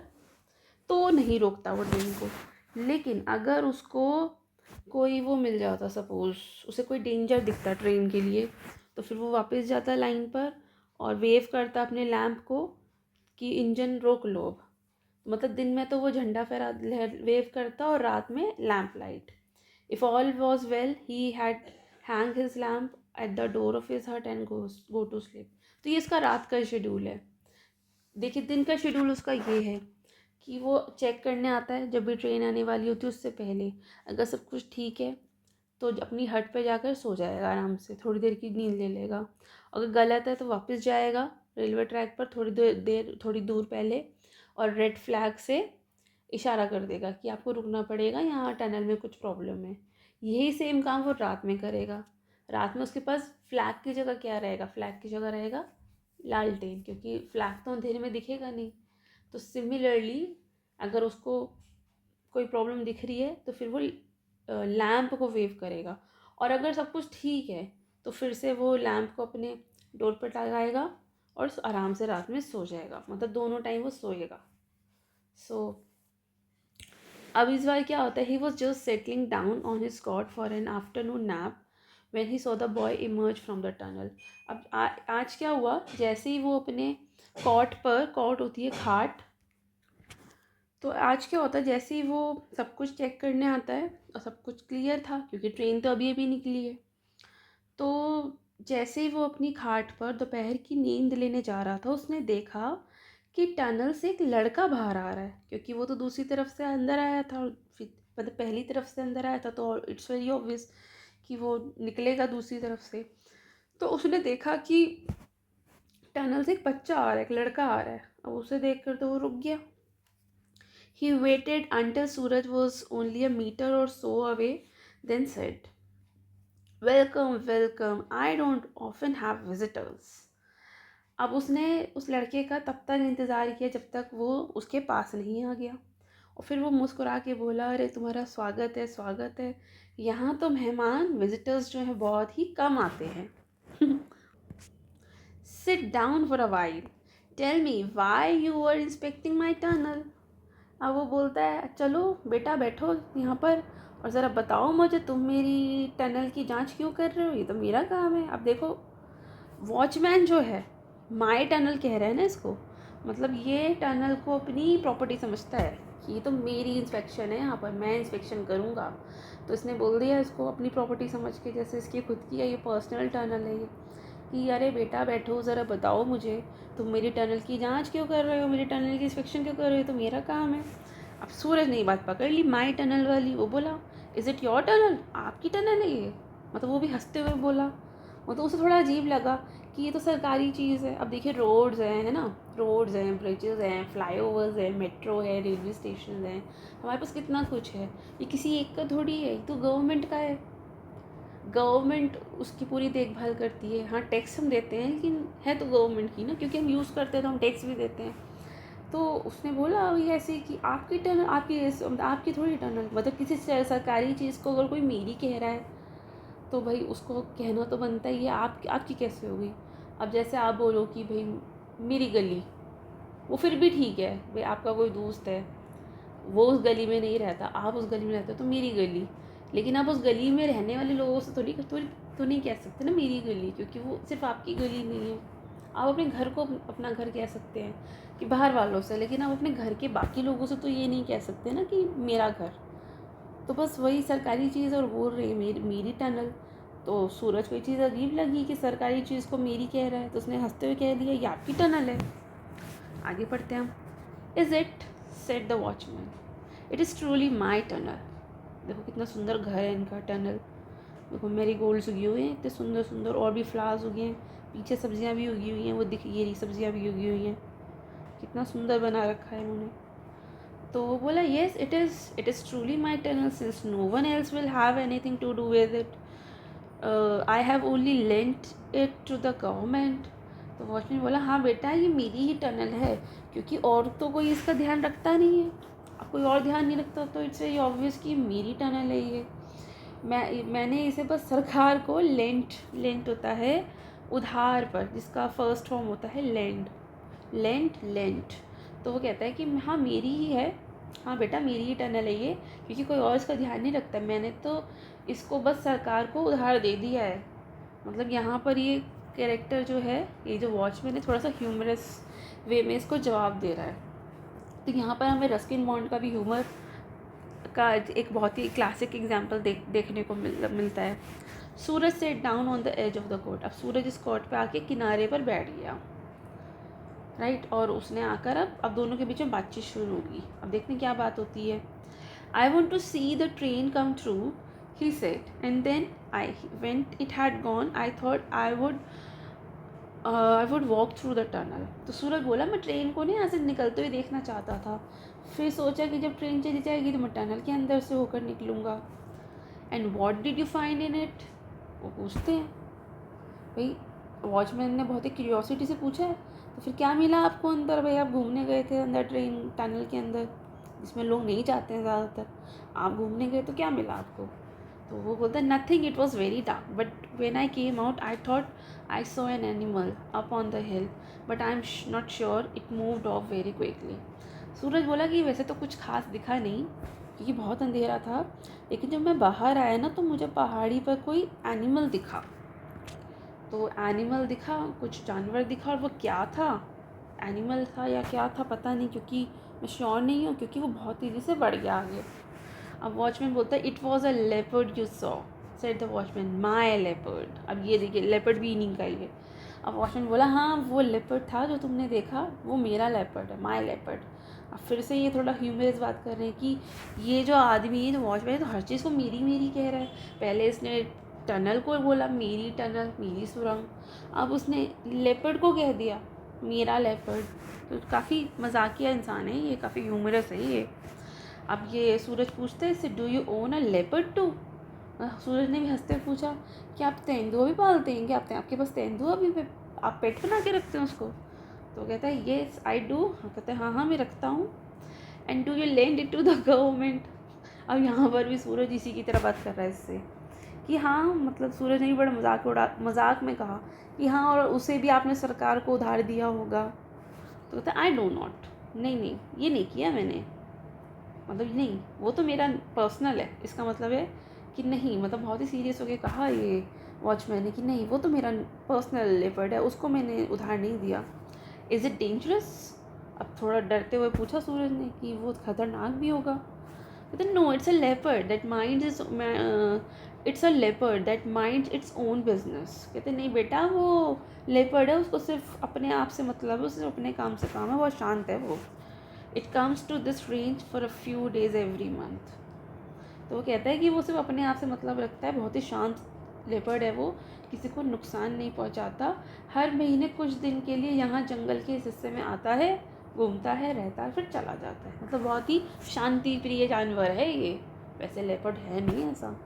तो नहीं रोकता वो ट्रेन को। लेकिन अगर उसको कोई वो मिल जाता, सपोज उसे कोई डेंजर दिखता ट्रेन के लिए, तो फिर वो वापस जाता लाइन पर और वेव करता अपने लैंप को कि इंजन रोक लो अब। मतलब दिन में तो वो झंडा फहरा वेव करता और रात में lamp light. If all was well he had hang his lamp at the door of his hut and go to sleep. तो ये इसका रात का शेड्यूल है। देखिए दिन का शेड्यूल उसका ये है कि वो चेक करने आता है जब भी ट्रेन आने वाली होती है उससे पहले, अगर सब कुछ ठीक है तो अपनी हट पे जाकर सो जाएगा आराम से, थोड़ी देर की नींद ले लेगा। अगर गलत है तो वापस जाएगा रेलवे ट्रैक पर थोड़ी दूर पहले, और रेड फ्लैग से इशारा कर देगा कि आपको रुकना पड़ेगा, यहाँ टनल में कुछ प्रॉब्लम है। यही सेम काम वो रात में करेगा। रात में उसके पास फ्लैग की जगह क्या रहेगा, फ्लैग की जगह रहेगा लालटेन, क्योंकि फ्लैग तो अंधेरे में दिखेगा नहीं। तो सिमिलरली अगर उसको कोई प्रॉब्लम दिख रही है तो फिर वो लैम्प को वेव करेगा, और अगर सब कुछ ठीक है तो फिर से वो लैम्प को अपने डोर पर लगाएगा और आराम से रात में सो जाएगा, मतलब दोनों टाइम वो सोएगा। सो अब इस बार क्या होता है, he was just settling down on his cot for an afternoon nap when he saw the boy emerge from the tunnel. अब आज क्या हुआ, जैसे ही वो अपने कॉट पर, कॉट होती है खाट, तो आज क्या होता है जैसे ही वो सब कुछ चेक करने आता है और सब कुछ क्लियर था क्योंकि ट्रेन तो अभी अभी निकली है, तो जैसे ही वो अपनी खाट पर दोपहर की नींद लेने जा रहा था उसने देखा कि टनल से एक लड़का बाहर आ रहा है, क्योंकि वो तो दूसरी तरफ से अंदर आया था, मतलब पहली तरफ से अंदर आया था, तो इट्स वेरी ऑब्वियस कि वो निकलेगा दूसरी तरफ से। तो उसने देखा कि टनल से एक बच्चा आ रहा है, एक लड़का आ रहा है। अब उसे देख कर तो वो रुक गया। He waited until Suraj was only a meter or so away, then said, "Welcome, welcome. I don't often have visitors." अब उसने उस लड़के का तब तक इंतज़ार किया जब तक वो उसके पास नहीं आ गया, और फिर वो मुस्कुरा के बोला, अरे तुम्हारा स्वागत है, स्वागत है। यहाँ तो मेहमान, विजिटर्स जो हैं बहुत ही कम आते हैं। Sit down for a while. Tell me why you were inspecting my tunnel. अब वो बोलता है, चलो बेटा बैठो यहाँ पर और ज़रा बताओ मुझे तुम मेरी टनल की जांच क्यों कर रहे हो, ये तो मेरा काम है। अब देखो वॉचमैन जो है, माय टनल कह रहे हैं ना इसको, मतलब ये टनल को अपनी प्रॉपर्टी समझता है कि ये तो मेरी इंस्पेक्शन है, यहाँ पर मैं इंस्पेक्शन करूँगा। तो इसने बोल दिया इसको अपनी प्रॉपर्टी समझ के, जैसे इसकी खुद की है, ये पर्सनल टनल है ये, कि अरे बेटा बैठो ज़रा बताओ मुझे तुम मेरी टनल की जांच क्यों कर रहे हो, मेरी टनल की इंस्पेक्शन क्यों कर रहे हो, तो मेरा काम है। अब सूरज ने बात पकड़ ली, माई टनल वाली। वो बोला, इज़ इट योर टनल, आपकी टनल है ये, मतलब वो भी हंसते हुए बोला। वो तो उसे थोड़ा अजीब लगा कि ये तो सरकारी चीज़ है। अब देखिए रोड्स हैं, है ना, रोड्स हैं, ब्रिजेस हैं, फ्लाईओवर्स हैं, मेट्रो है, रेलवे स्टेशन हैं, हमारे पास कितना कुछ है। ये किसी एक का थोड़ी है, ये तो गवर्नमेंट का है, गवर्नमेंट उसकी पूरी देखभाल करती है। हाँ टैक्स हम देते हैं, लेकिन है तो गवर्नमेंट की ना, क्योंकि हम यूज़ करते हैं तो हम टैक्स भी देते हैं। तो उसने बोला ये ऐसे कि आपकी टनल, आपकी थोड़ी टनल, मतलब किसी सरकारी चीज़ को अगर कोई मेरी कह रहा है तो भाई उसको कहना तो बनता ही है, आपकी कैसे होगी। अब जैसे आप बोलो कि भाई मेरी गली, वो फिर भी ठीक है भाई, आपका कोई दोस्त है, वो उस गली में नहीं रहता, आप उस गली में रहते हो तो मेरी गली। लेकिन आप उस गली में रहने वाले लोगों से तो नहीं कह सकते ना मेरी गली, क्योंकि वो सिर्फ आपकी गली नहीं है। आप अपने घर को अपना घर कह सकते हैं कि बाहर वालों से, लेकिन आप अपने घर के बाकी लोगों से तो ये नहीं कह सकते ना कि मेरा घर। तो बस वही सरकारी चीज़ और बोल रही है मेरी टनल। तो सूरज को ये चीज़ अजीब लगी कि सरकारी चीज़ को मेरी कह रहा है, तो उसने हंसते हुए कह दिया ये आपकी टनल है। आगे पढ़ते हैं हम। Is it, said the watchman, it is truly my tunnel. देखो कितना सुंदर घर है इनका, टनल। देखो मेरी गोल्ड्स उगी हुई हैं इतने सुंदर सुंदर, और भी फ्लावर्स उगे हैं, पीछे सब्जियां भी उगी हुई हैं, वो दिख ये रही सब्जियां भी उगी हुई हैं, कितना सुंदर बना रखा है इन्होंने। तो वो बोला yes it is truly my tunnel since no one else will have anything to do with it, I have only lent it to the government. तो वॉचमैन बोला हाँ बेटा ये मेरी ही टनल है, क्योंकि और तो कोई इसका ध्यान रखता नहीं है, अब कोई और ध्यान नहीं रखता तो इट्स वेरी ऑब्वियस कि मेरी टनल है ये। मैंने इसे बस सरकार को लेंट होता है उधार पर, जिसका फर्स्ट फॉर्म होता है लेंट। तो वो कहता है कि हाँ मेरी ही है, हाँ बेटा मेरी ही टनल है ये, क्योंकि कोई और इसका ध्यान नहीं रखता, मैंने तो इसको बस सरकार को उधार दे दिया है। मतलब यहाँ पर ये कैरेक्टर जो है, ये जो वॉचमैन है, थोड़ा सा ह्यूमरस वे में इसको जवाब दे रहा है। तो यहाँ पर हमें रस्किन बॉन्ड का भी ह्यूमर का एक बहुत ही क्लासिक एग्जाम्पल देखने को मिलता है। Suraj sat down on the as of the cot. अब सूरज इस कोर्ट पे आके किनारे पर बैठ गया, राइट। और उसने आकर अब दोनों के बीच में बातचीत शुरू होगी। अब देखते हैं क्या बात होती है। I want to see the train come through, he said, and then I went it had gone I thought I would walk through the tunnel. तो सूरज बोला मैं ट्रेन को नहीं यहाँ से निकलते हुए देखना चाहता था, फिर सोचा कि जब ट्रेन चली जाएगी तो मैं टनल के अंदर से होकर निकलूँगा। And what did you find in it, वो पूछते हैं। भाई वॉचमैन ने बहुत ही क्यूरियोसिटी से पूछा है, तो फिर क्या मिला आपको अंदर, भाई आप घूमने गए थे अंदर ट्रेन टनल के अंदर, जिसमें लोग नहीं जाते हैं ज़्यादातर, आप घूमने गए तो क्या मिला आपको। तो वो बोलता है nothing, it was very dark, but when I came out I thought I saw an animal up on the hill, but I am not sure it moved off very quickly. Suraj बोला कि वैसे तो कुछ खास दिखा नहीं क्योंकि बहुत अंधेरा था, लेकिन जब मैं बाहर आया ना तो मुझे पहाड़ी पर कोई एनिमल दिखा। तो एनिमल दिखा, कुछ जानवर दिखा, और वो क्या था, एनिमल था या क्या था पता नहीं, क्योंकि मैं श्योर नहीं हूँ, क्योंकि वो बहुत तेज़ी से बढ़ गया आगे। अब वॉचमैन बोलता है it was a leopard you saw, said the watchman, my leopard. अब ये देखिए लेपर्ड भी इन्हीं का ही है। अब वॉचमैन बोला हाँ वो लेपर्ड था जो तुमने देखा, वो मेरा लेपर्ड है, माई लेपर्ड। अब फिर से ये थोड़ा ह्यूमरस बात कर रहे हैं कि ये जो आदमी है, जो वॉचमैन है, तो हर चीज़ को मेरी कह रहा है। पहले इसने टनल को बोला मेरी टनल, मेरी सुरंग, अब उसने लेपर्ड को कह दिया मेरा लेपर्ड। तो काफ़ी मजाकिया इंसान है ये, काफ़ी ह्यूमरस है ये। अब ये सूरज पूछते हैं इससे, do you own a leopard too. Suraj ने भी हंसते हुए पूछा कि आप तेंदुआ भी पालते हैं क्या, आपके पास तेंदुआ भी आप पेट बना के रखते हैं उसको। तो कहता है येस आई डू, कहते हैं हाँ मैं रखता हूँ। And do you lend it to the government. अब यहाँ पर भी सूरज इसी की तरह बात कर रहा है इससे कि हाँ, मतलब सूरज ने भी बड़ा मजाक में कहा कि हाँ, और उसे भी आपने सरकार को उधार दिया होगा। तो कहता है आई डो नॉट, नहीं ये नहीं किया मैंने, मतलब नहीं वो तो मेरा पर्सनल है। इसका मतलब है कि नहीं, मतलब बहुत ही सीरियस होकर कहा ये वॉचमैन ने कि नहीं वो तो मेरा पर्सनल लेपर्ड है, उसको मैंने उधार नहीं दिया। Is it dangerous. अब थोड़ा डरते हुए पूछा सूरज ने कि वो खतरनाक भी होगा। कहते no it's a leopard that minds its own business. कहते नहीं बेटा वो लेपर्ड है, उसको सिर्फ अपने आप से मतलब है, उसे अपने काम से काम है, बहुत शांत है वो। It comes to this range for a few days every month. तो वो कहता है कि वो सिर्फ अपने आप से मतलब रखता है, बहुत ही शांत लेपर्ड है वो, किसी को नुकसान नहीं पहुंचाता। हर महीने कुछ दिन के लिए यहाँ जंगल के इस हिस्से में आता है, घूमता है, रहता है, फिर चला जाता है। मतलब बहुत ही शांति प्रिय जानवर है ये। वैसे लेपर्ड है नहीं ऐसा।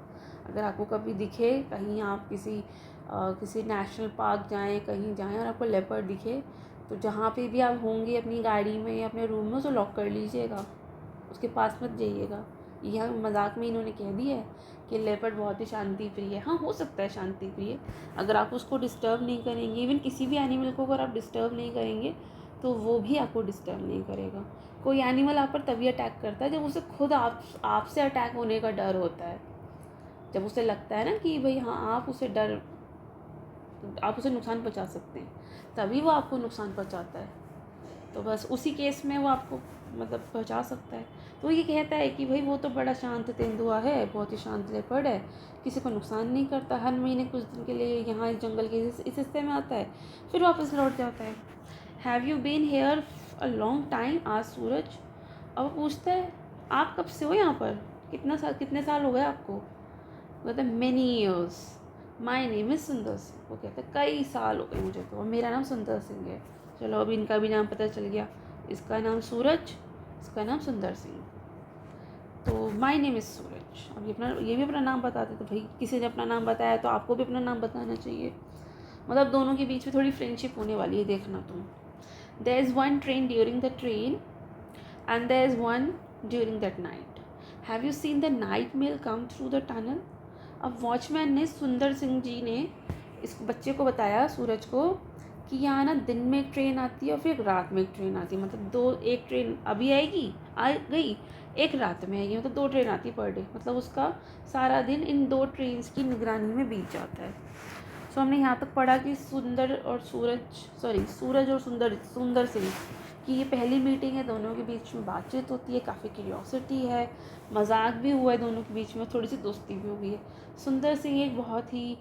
अगर आपको कभी दिखे कहीं, आप किसी नेशनल पार्क जाएं, कहीं जाएं और आपको लेपर्ड दिखे, तो जहाँ पे भी आप होंगे अपनी गाड़ी में या अपने रूम में, उसे लॉक कर लीजिएगा, उसके पास मत जाइएगा, यह मजाक में इन्होंने कह दिया है कि लेपर्ड बहुत ही शांति प्रिय है। हाँ, हो सकता है शांति प्रिय, अगर आप उसको डिस्टर्ब नहीं करेंगे, इवन किसी भी एनिमल को अगर आप डिस्टर्ब नहीं करेंगे तो वो भी आपको डिस्टर्ब नहीं करेगा। कोई एनिमल आप पर तभी अटैक करता है जब उसे खुद आपसे अटैक होने का डर होता है, जब उसे लगता है ना कि भाई हाँ आप उसे नुकसान पहुंचा सकते हैं, तभी वो आपको नुकसान पहुंचाता है। तो बस उसी केस में वो आपको मतलब पहुंचा सकता है। तो ये कहता है कि भाई वो तो बड़ा शांत तेंदुआ है, बहुत ही शांत लेपर्ड है, किसी को नुकसान नहीं करता, हर महीने कुछ दिन के लिए यहाँ इस जंगल के इस हिस्से में आता है, फिर वापस लौट जाता है। Have you been here a long time? आज सूरज। अब वो पूछता है आप कब से हो यहाँ पर, कितने साल हो गए आपको? कहता है many years, my name is सुंदर सिंह। वो कहता है कई साल हो गए मुझे तो, और मेरा नाम सुंदर सिंह है। चलो अब इनका भी नाम पता चल गया, इसका नाम सूरज, इसका नाम सुंदर सिंह। तो माई नेम इज़ सूरज। अब ये भी अपना नाम बताते, तो भाई किसी ने अपना नाम बताया तो आपको भी अपना नाम बताना चाहिए। मतलब दोनों के बीच में थोड़ी फ्रेंडशिप होने वाली है, देखना तुम। There is one train during the train and there is one during that night. Have you seen the night mail come through the tunnel? अब वॉचमैन ने, सुंदर सिंह जी ने इस बच्चे को बताया, सूरज को, कि यहाँ ना दिन में एक ट्रेन आती है और फिर रात में एक ट्रेन आती है, मतलब एक ट्रेन अभी आएगी, आ गई, एक रात में आएगी, मतलब 2 ट्रेन आती पर डे। मतलब उसका सारा दिन इन 2 ट्रेन की निगरानी में बीत जाता है। सो हमने यहाँ तक पढ़ा कि सूरज और सुंदर सिंह की ये पहली मीटिंग है, दोनों के बीच में बातचीत होती है, काफ़ी क्यूरियोसिटी है, मजाक भी हुआ है दोनों के बीच में, थोड़ी सी दोस्ती भी हो गई है। सुंदर सिंह एक बहुत ही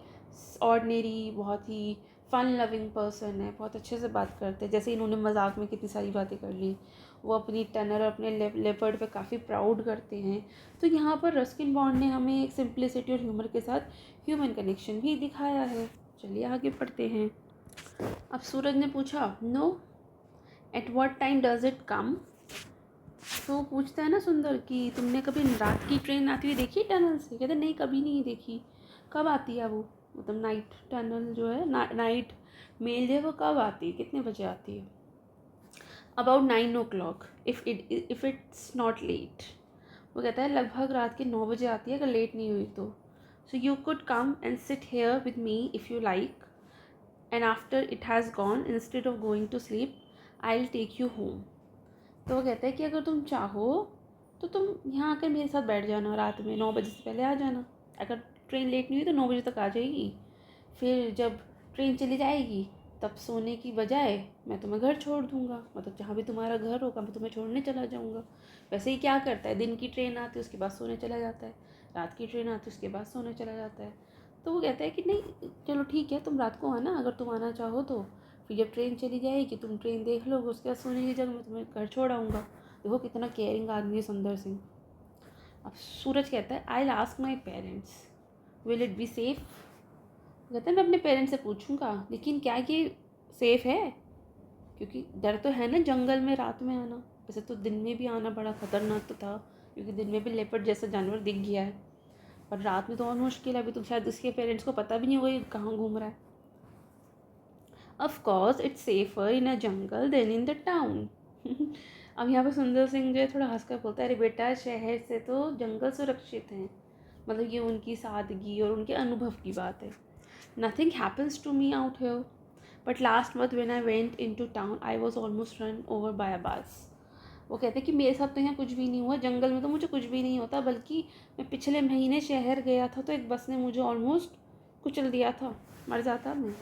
ऑर्डिनरी, बहुत ही फन लविंग पर्सन है, बहुत अच्छे से बात करते हैं, जैसे इन्होंने मजाक में कितनी सारी बातें कर ली। वो अपनी टनर और अपने लेपर्ड पे काफ़ी प्राउड करते हैं। तो यहाँ पर रस्किन बॉन्ड ने हमें एक सिंप्लिसिटी और ह्यूमर के साथ ह्यूमन कनेक्शन भी दिखाया है। चलिए आगे पढ़ते हैं। अब सूरज ने पूछा no, at what time does it come? तो पूछता है ना सुंदर कि तुमने कभी रात की ट्रेन आती हुई देखी टनल से? कहते नहीं, कभी नहीं देखी। कब आती है वो, मतलब नाइट टनल जो है, नाइट मेल जो है वो कब आती है, कितने बजे आती है? About 9 o'clock if it's not let. वो कहता है लगभग रात के 9 बजे आती है, अगर लेट नहीं हुई तो। So you could come and sit here with me if you like, and after it has gone instead of going to sleep I will take you home. तो वो कहता है कि अगर तुम चाहो तो तुम यहाँ आकर मेरे साथ बैठ जाना, रात में 9 बजे से पहले आ जाना। अगर ट्रेन लेट नहीं हुई तो 9 बजे तक आ जाएगी, फिर जब ट्रेन चली जाएगी तब सोने की बजाय मैं तुम्हें घर छोड़ दूँगा, मतलब जहाँ भी तुम्हारा घर होगा मैं तुम्हें छोड़ने चला जाऊँगा। वैसे ही क्या करता है, दिन की ट्रेन आती है उसके बाद सोने चला जाता है, रात की ट्रेन आती है उसके बाद सोने चला जाता है। तो वो कहता है कि नहीं चलो ठीक है, तुम रात को आना अगर तुम आना चाहो तो, फिर जब ट्रेन चली जाएगी तुम ट्रेन देख लोगे, उसके बाद सोने की जगह मैं तुम्हें घर छोड़ आऊँगा। देखो कितना केयरिंग आदमी है सुंदर सिंह। अब सूरज कहता है I will ask my parents, will it be safe? कहता है मैं अपने पेरेंट्स से पूछूंगा, लेकिन क्या ये सेफ़ है? क्योंकि डर तो है ना जंगल में रात में आना। वैसे तो दिन में भी आना बड़ा ख़तरनाक तो था, क्योंकि दिन में भी लेपर्ड जैसा जानवर दिख गया है, पर रात में तो और मुश्किल है। अभी तो शायद उसके पेरेंट्स को पता भी नहीं होगा ये कहाँ घूम रहा है। Of course it's safer in a jungle than in the town. अब यहाँ पर सुंदर सिंह जो है थोड़ा हंसकर बोलता है अरे बेटा, शहर से तो जंगल सुरक्षित हैं। मतलब ये उनकी सादगी और उनके अनुभव की बात है। Nothing happens to me out here, but last month when I went into town I was almost run over by a bus. वो कहते हैं कि मेरे साथ तो यहाँ कुछ भी नहीं हुआ, जंगल में तो मुझे कुछ भी नहीं होता, बल्कि मैं पिछले महीने शहर गया था तो एक बस ने मुझे ऑलमोस्ट कुचल दिया था, मर जाता मैं।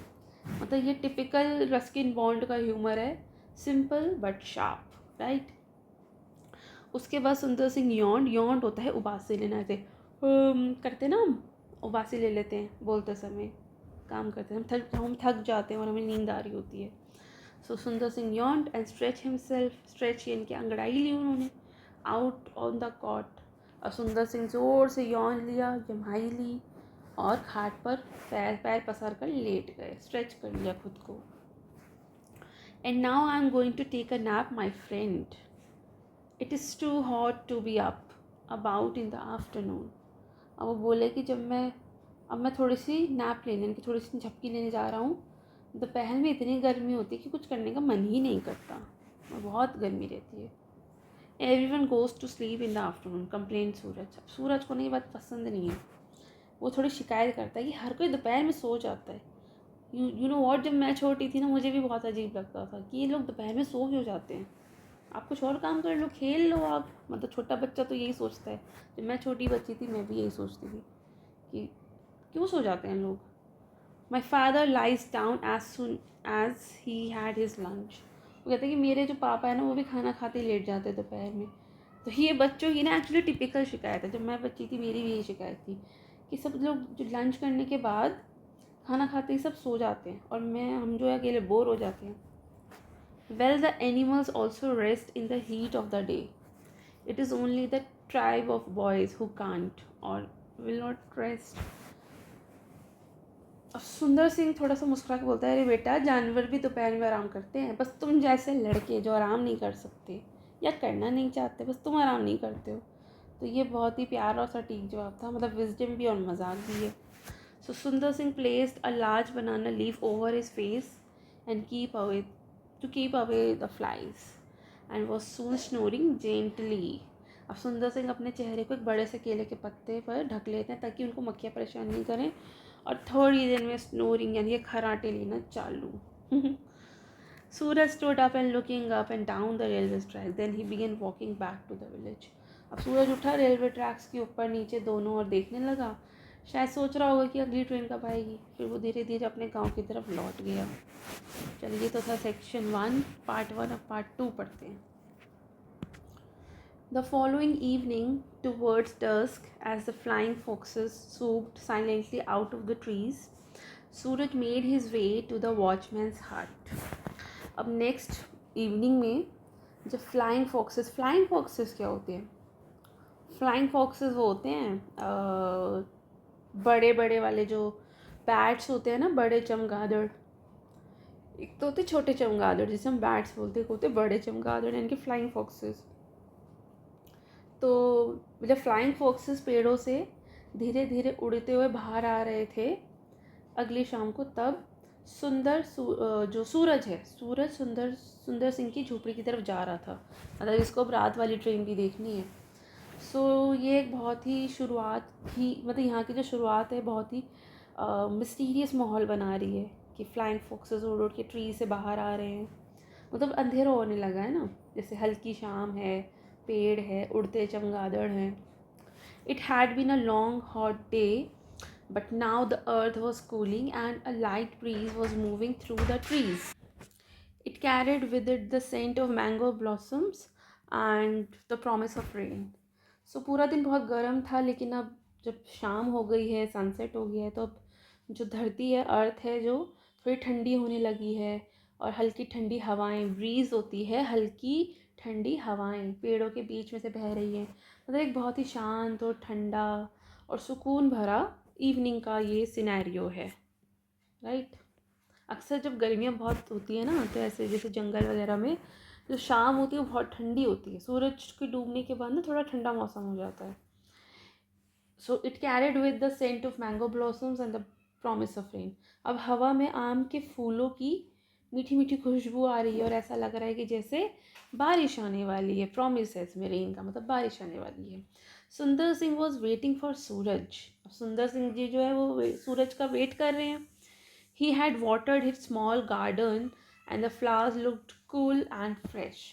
मतलब ये टिपिकल रस्किन बॉन्ड का ह्यूमर है, सिंपल बट शार्प, राइट। उसके बाद सुंदर सिंह यॉन्ड होता है उबासी लेना, ऐसे करते ना हम, उबासी ले लेते हैं बोलते समय, काम करते हैं हम थक जाते हैं और हमें नींद आ रही होती है। सो सुंदर Singh yawned and stretch himself, stretch यानी कि अंगड़ाई ली उन्होंने, आउट ऑन द कॉट। और सुंदर सिंह जोर से यौन लिया, जम्हाई ली, और खाट पर पैर पसार कर लेट गए, स्ट्रेच कर लिया खुद को। And now I am going to take a nap my friend, it is too hot to be up about in the afternoon. अब वो बोले कि अब मैं थोड़ी सी नैप लेने, यानी कि थोड़ी सी झपकी लेने जा रहा हूँ। दोपहर में इतनी गर्मी होती है कि कुछ करने का मन ही नहीं करता, बहुत गर्मी रहती है। Everyone goes to sleep in the afternoon, complain Suraj. अब सूरज को नहीं बात पसंद नहीं है, वो थोड़ी शिकायत करता है कि हर कोई दोपहर में सो जाता है। यू नो वॉट, जब मैं छोटी थी ना मुझे भी बहुत अजीब लगता था कि ये लोग दोपहर में सो क्यों जाते हैं, आप कुछ और काम कर लो, खेल लो आप। मतलब छोटा बच्चा तो यही सोचता है। जब मैं छोटी बच्ची थी मैं भी यही सोचती थी कि क्यों सो जाते हैं लोग। My father lies down as soon as he had his lunch. वो कहते हैं कि मेरे जो पापा है ना वो भी खाना खाते ही लेट जाते दोपहर में। तो ये बच्चों की ना एक्चुअली टिपिकल शिकायत है। जब मैं बच्ची थी मेरी भी यही शिकायत थी कि सब लोग जो लंच करने के बाद खाना खाते ही सब सो जाते हैं और हम जो है अकेले बोर हो जाते हैं। Well the animals also rest in the heat of the day, it is only the tribe of boys who can't और विल नॉट रेस्ट। अब सुंदर सिंह थोड़ा सा मुस्कुरा के बोलता है, अरे बेटा जानवर भी दोपहर में आराम करते हैं, बस तुम जैसे लड़के जो आराम नहीं कर सकते या करना नहीं चाहते, बस तुम आराम नहीं करते हो। तो ये बहुत ही प्यारा और सटीक जवाब था, मतलब विजडम भी और मजाक भी है। सो सुंदर Singh placed a large banana leaf over his face and keep away the flies and was soon snoring gently. अब सुंदर सिंह अपने चेहरे को एक बड़े से केले के पत्ते पर ढक लेते हैं ताकि उनको मक्खियाँ परेशान नहीं करें, और थोड़ी देर में स्नोरिंग यानी खराटे लेना चालू। सूरज stood up and looking up and down the railway track. Then he began walking back to the village. अब सूरज उठा रेलवे ट्रैक्स के ऊपर नीचे दोनों और देखने लगा। शायद सोच रहा होगा कि अगली ट्रेन कब आएगी। फिर वो धीरे धीरे अपने गांव की तरफ लौट गया। चलिए, तो था सेक्शन 1 पार्ट 1। अब पार्ट 2 पढ़ते हैं। The following evening, towards dusk, as the flying foxes swooped silently out of the trees, Suraj made his way to the watchman's hut. अब नेक्स्ट इवनिंग में जब फ्लाइंग फॉक्सेस क्या होते हैं? फ्लाइंग फॉक्सेस वो होते हैं बड़े बड़े वाले जो बैट्स होते हैं ना, बड़े चमगादड़। एक तो होते छोटे चमगादड़ जिसे हम बैट्स बोलते हैं, होते बड़े चमगादड़ यानी कि फ्लाइंग फॉक्सेस। तो जब फ्लाइंग फॉक्सेस पेड़ों से धीरे धीरे उड़ते हुए बाहर आ रहे थे अगली शाम को, तब जो सूरज है, सूरज सुंदर सिंह की झोपड़ी की तरफ जा रहा था। मतलब इसको अब रात वाली ट्रेन भी देखनी है। ये एक बहुत ही शुरुआत ही, मतलब यहाँ की जो शुरुआत है बहुत ही मिस्टीरियस माहौल बना रही है कि फ्लाइंग फॉक्सेस उड़ उड़ के ट्री से बाहर आ रहे हैं। मतलब अंधेरा होने लगा है ना, जैसे हल्की शाम है, पेड़ है, उड़ते चमगादड़ हैं। It had been a long hot day, but now the earth was cooling and a light breeze was moving through the trees. It carried with it the scent of mango blossoms and the promise of rain. So पूरा दिन बहुत गर्म था, लेकिन अब जब शाम हो गई है, सनसेट हो गया है, तो अब जो धरती है, अर्थ है, जो थोड़ी ठंडी होने लगी है और हल्की ठंडी हवाएं, ब्रीज होती है, हल्की ठंडी हवाएं पेड़ों के बीच में से बह रही हैं। मतलब एक बहुत ही शांत और ठंडा और सुकून भरा इवनिंग का ये सिनेरियो है, राइट। अक्सर जब गर्मियाँ बहुत होती है ना, तो ऐसे जैसे जंगल वगैरह में जो शाम होती है वो बहुत ठंडी होती है, सूरज के डूबने के बाद ना थोड़ा ठंडा मौसम हो जाता है। So it carried with the scent of mango blossoms and the promise of rain. अब हवा में आम के फूलों की मीठी मीठी खुशबू आ रही है और ऐसा लग रहा है कि जैसे बारिश आने वाली है। प्रॉमिस है इसमें, रेन का मतलब बारिश आने वाली है। सुंदर सिंह वॉज वेटिंग फॉर सूरज। अब सुंदर सिंह जी जो है वो सूरज का वेट कर रहे हैं। He had watered his small garden and the flowers looked cool and fresh.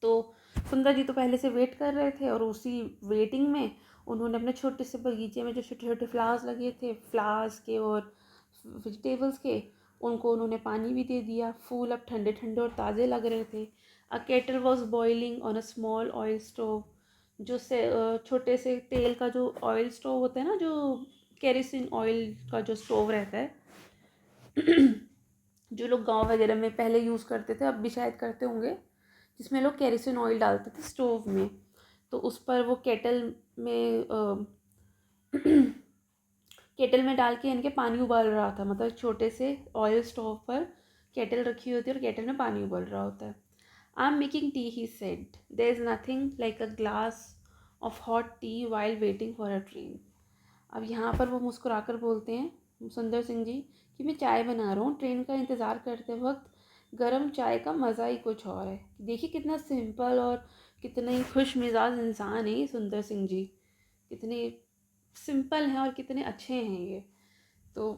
तो सुंदर जी तो पहले से वेट कर रहे थे और उसी वेटिंग में उन्होंने अपने छोटे से बगीचे में जो छोटे छोटे फ्लावर्स लगे थे, फ्लावर्स के और वेजिटेबल्स के, उनको उन्होंने पानी भी दे दिया। फूल अब ठंडे ठंडे और ताज़े लग रहे थे। A kettle was boiling on a small oil stove. जो से छोटे से तेल का जो ऑयल स्टोव होता है ना, जो केरोसिन ऑयल का जो स्टोव रहता है जो लोग गांव वगैरह में पहले यूज़ करते थे, अब भी शायद करते होंगे, जिसमें लोग केरोसिन ऑयल डालते थे स्टोव में। तो उस पर वो केटल में केटल में डाल के इनके पानी उबाल रहा था। मतलब छोटे से ऑयल स्टोव पर केटल रखी होती है और केटल में पानी उबल रहा होता है। I am making tea, he said, there is nothing like a glass of hot tea while waiting for a train. अब यहाँ पर वो मुस्कुराकर बोलते हैं सुंदर सिंह जी कि मैं चाय बना रहा हूँ ट्रेन का इंतज़ार करते वक्त। गरम चाय का मज़ा ही कुछ और है। देखिए कितना सिंपल और कितने ही खुश मिजाज इंसान है ये सुंदर सिंह जी, कितने सिंपल हैं और कितने अच्छे हैं ये। तो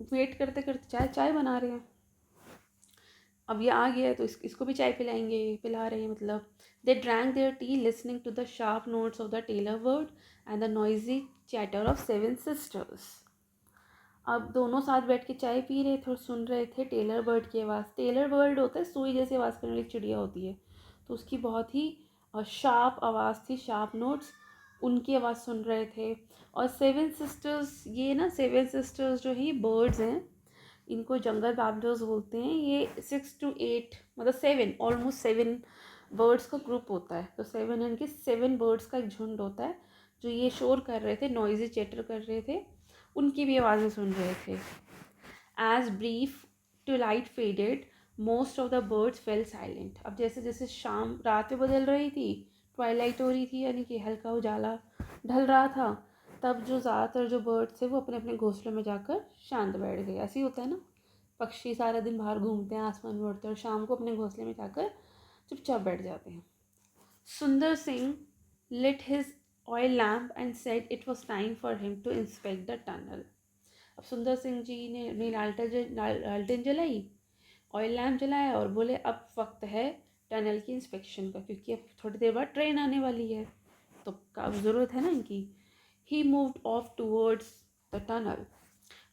वेट करते करते चाय चाय बना रहे हैं। अब ये आ गया है तो इसको भी चाय पिलाएंगे, पिला रहे हैं मतलब। They drank their tea listening to the sharp notes of the tailor bird and the noisy chatter of seven sisters. अब दोनों साथ बैठ के चाय पी रहे थे और सुन रहे थे टेलर बर्ड की आवाज़। टेलर बर्ड होता है सुई जैसी आवाज़ करने वाली चिड़िया होती है, तो उसकी बहुत ही शार्प आवाज़ थी, शार्प नोट्स, उनकी आवाज़ सुन रहे थे। और सेवन सिस्टर्स, ये ना सेवन सिस्टर्स जो है बर्ड्स हैं, इनको जंगल बैबलर्स बोलते हैं। ये 6 to 8 मतलब 7, ऑलमोस्ट 7 बर्ड्स का ग्रुप होता है। तो 7 यानी कि 7 बर्ड्स का एक झुंड होता है जो ये शोर कर रहे थे, नॉइजी चैटर कर रहे थे, उनकी भी आवाज़ें सुन रहे थे। As brief twilight faded most of the birds fell silent. अब जैसे जैसे शाम रात में बदल रही थी, ट्वाइलाइट हो रही थी यानी कि हल्का उजाला ढल रहा था, तब जो ज़्यादातर जो बर्ड्स थे वो अपने अपने घोंसलों में जाकर शांत बैठ गए। ऐसे ही होता है ना, पक्षी सारा दिन बाहर घूमते हैं, आसमान में उड़ते हैं और शाम को अपने घोंसले में जाकर चुपचाप बैठ जाते हैं। सुंदर Singh lit his oil lamp and said it was time for him to inspect the tunnel. अब सुंदर सिंह जी ने अपनी लालटेन जलाई, ऑयल लैम्प जलाया और बोले अब वक्त है टनल की इंस्पेक्शन का, क्योंकि अब थोड़ी देर बाद ट्रेन आने वाली है तो काफ़ी ज़रूरत है ना इनकी। He moved off towards the tunnel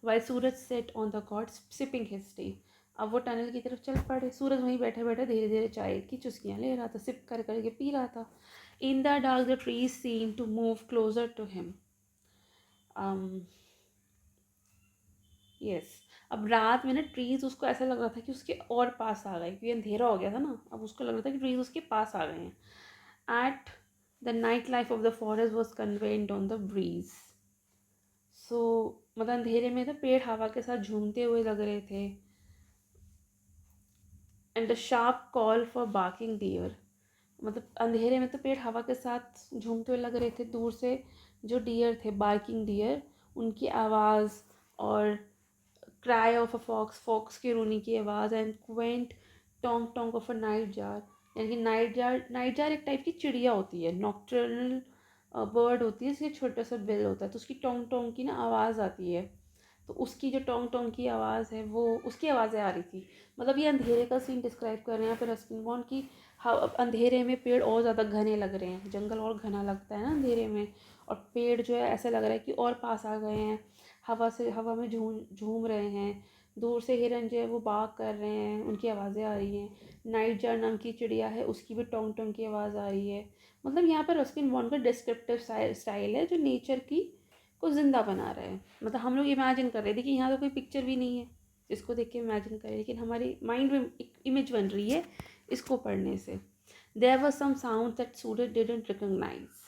while Suraj sat on the cot sipping his tea. अब वो टनल की तरफ चल पड़े। सूरज वहीं बैठे बैठे धीरे धीरे चाय की चुस्कियाँ ले रहा था, सिप कर करके पी रहा था। In the dark the trees seem to move closer to him. Yes, अब रात में ना ट्रीज उसको ऐसा लग रहा था कि उसके और पास आ गए, क्योंकि अंधेरा हो गया था ना, अब उसको लग रहा था कि ट्रीज उसके पास आ गए हैं। At the night life of the forest was conveyed on the breeze. So मतलब अंधेरे में तो पेड़ हवा के साथ झूमते हुए लग रहे थे। And the sharp call for barking deer, मतलब अंधेरे में तो पेड़ हवा के साथ झूमते हुए लग रहे थे। दूर से जो डियर थे, बार्किंग डियर, उनकी आवाज़, और cry of a fox, fox की रोने की आवाज़, and quaint tonk tonk of a nightjar. यानी कि नाइट जार एक टाइप की चिड़िया होती है, नॉक्टर्नल बर्ड होती है, इसके छोटा सा बिल होता है, तो उसकी टोंग टोंग की ना आवाज़ आती है। तो उसकी जो टोंग टोंग की आवाज़ है वो उसकी आवाज़ें आ रही थी। मतलब ये अंधेरे का सीन डिस्क्राइब कर रहे हैं यहाँ पे रस्किन बॉन्ड की। अंधेरे में पेड़ और ज़्यादा घने लग रहे हैं, जंगल और घना लगता है ना अंधेरे में, और पेड़ जो है ऐसा लग रहा है कि और पास आ गए हैं, हवा में झूम झूम रहे हैं। दूर से हिरन जो है वो बाग कर रहे हैं, उनकी आवाज़ें आ रही हैं। नाइट जार नाम की चिड़िया है, उसकी भी टोंग टोंग की आवाज़ आ रही है। मतलब यहाँ पर रस्किन बॉन्ड का डिस्क्रिप्टिव स्टाइल है जो नेचर की को ज़िंदा बना रहा है। मतलब हम लोग इमेजिन कर रहे थे कि यहाँ तो कोई पिक्चर भी नहीं है जिसको देख के इमेजिन करें, लेकिन हमारी माइंड में एक इमेज बन रही है इसको पढ़ने से। There were some sound that Suraj didn't recognise.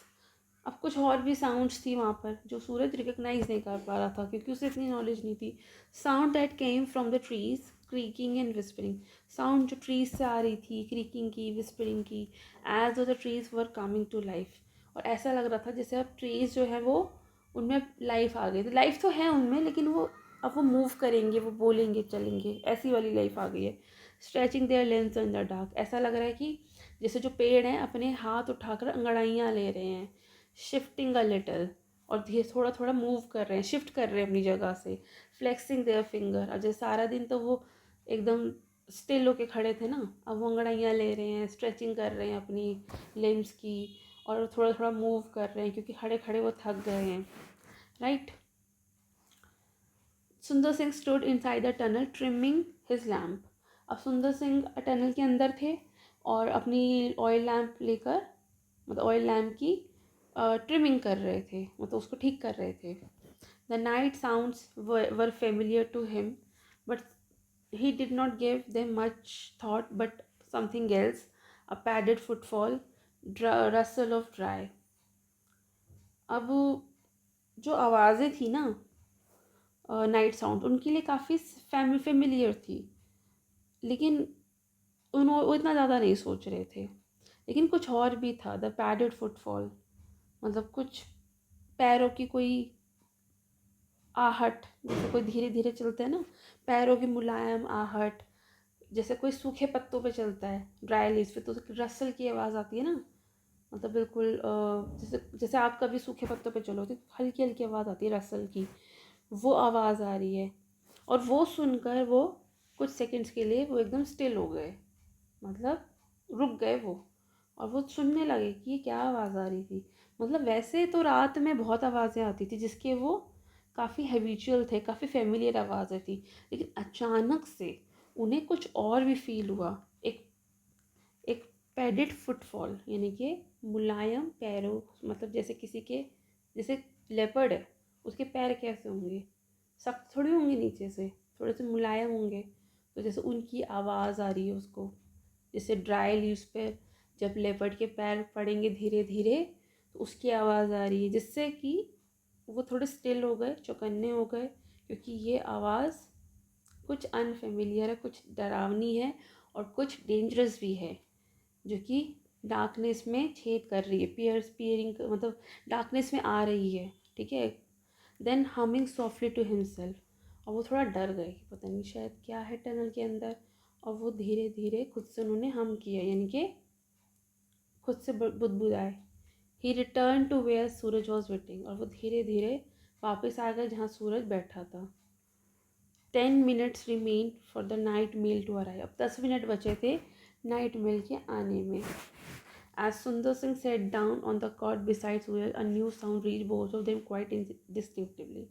अब कुछ और भी साउंड्स थी वहाँ पर जो सूरज रिकॉग्नाइज नहीं कर पा रहा था क्योंकि उसे इतनी नॉलेज नहीं थी। Sound that came from the trees creaking and whispering. Sound जो ट्रीज से आ रही थी, क्रीकिंग की, विस्परिंग की, as the trees were coming to life. और ऐसा लग रहा था जैसे अब ट्रीज जो है वो, उनमें लाइफ आ गई थी। लाइफ तो है उनमें, लेकिन वो अब वो मूव करेंगे, वो बोलेंगे, चलेंगे, ऐसी वाली लाइफ आ गई है। Stretching their limbs in the dark, ऐसा लग रहा है कि जैसे जो पेड़ हैं अपने हाथ उठाकर अंगड़ाइयाँ ले रहे हैं। शिफ्टिंग अ लिटल, और धीरे थोड़ा थोड़ा मूव कर रहे हैं, शिफ्ट कर रहे हैं अपनी जगह से। फ्लेक्सिंग देयर फिंगर, अब जैसे सारा दिन तो वो एकदम स्टिल होके खड़े थे ना, अब वो अंगड़ाइयाँ ले रहे हैं, स्ट्रेचिंग कर रहे हैं अपनी लिम्स की, और थोड़ा थोड़ा मूव कर रहे हैं क्योंकि खड़े खड़े वो थक गए हैं, राइट। सुंदर Singh stood inside the tunnel trimming his lamp. अब सुंदर सिंह टनल के अंदर थे और अपनी ऑयल लैम्प लेकर, मतलब ऑयल लैम्प की ट्रिमिंग कर रहे थे, मतलब उसको ठीक कर रहे थे। The night sounds were familiar to him but he did not give them much thought but something else, a padded footfall, rustle of dry। अब जो आवाज़ें थी ना, नाइट साउंड, उनके लिए काफ़ी फेमिलियर थी, लेकिन वो इतना ज़्यादा नहीं सोच रहे थे। लेकिन कुछ और भी था, द पैडेड फुटफॉल, मतलब कुछ पैरों की कोई आहट, जैसे कोई धीरे धीरे चलते हैं ना, पैरों की मुलायम आहट, जैसे कोई सूखे पत्तों पे चलता है, ड्राई लीव्स पे, तो रसल की आवाज़ आती है ना, मतलब बिल्कुल जैसे जैसे आप कभी सूखे पत्तों पे चलो तो हल्की हल्की आवाज़ आती है रसल की, वो आवाज़ आ रही है। और वो सुनकर वो कुछ सेकंड्स के लिए वो एकदम स्टिल हो गए, मतलब रुक गए वो, और वो सुनने लगे कि ये क्या आवाज़ आ रही थी। मतलब वैसे तो रात में बहुत आवाज़ें आती थी जिसके वो काफ़ी हैबिचुअल थे, काफ़ी फेमिलियर आवाज़ें थी, लेकिन अचानक से उन्हें कुछ और भी फील हुआ। एक एक पैडेड फुटफॉल, यानी कि मुलायम पैरों, मतलब जैसे किसी के, जैसे लेपर्ड है उसके पैर कैसे होंगे, सख्त थोड़ी होंगे नीचे से, थोड़े से मुलायम होंगे। तो जैसे उनकी आवाज़ आ रही है उसको, जैसे ड्राई लीव्स पे जब लेपर्ड के पैर पड़ेंगे धीरे धीरे तो उसकी आवाज़ आ रही है, जिससे कि वो थोड़े स्टिल हो गए, चौकन्ने हो गए, क्योंकि ये आवाज़ कुछ अनफेमिलियर है, कुछ डरावनी है और कुछ डेंजरस भी है, जो कि डार्कनेस में छेद कर रही है, पियरिंग, मतलब डार्कनेस में आ रही है, ठीक है। Then humming softly to himself, और वो थोड़ा डर गए कि पता नहीं शायद क्या है टनल के अंदर, और वो धीरे धीरे खुद से उन्होंने हम किया, यानी कि खुद से बुदबुदाए। He return to where Suraj was waiting, और वो धीरे धीरे वापस आ गए जहाँ सूरज बैठा था। 10 minutes remain for the night mail to arrive, अब 10 मिनट बचे थे नाइट मील के आने में। As Sundar Singh sat down on the cot beside Suraj, a new sound reached both of them quite distinctively.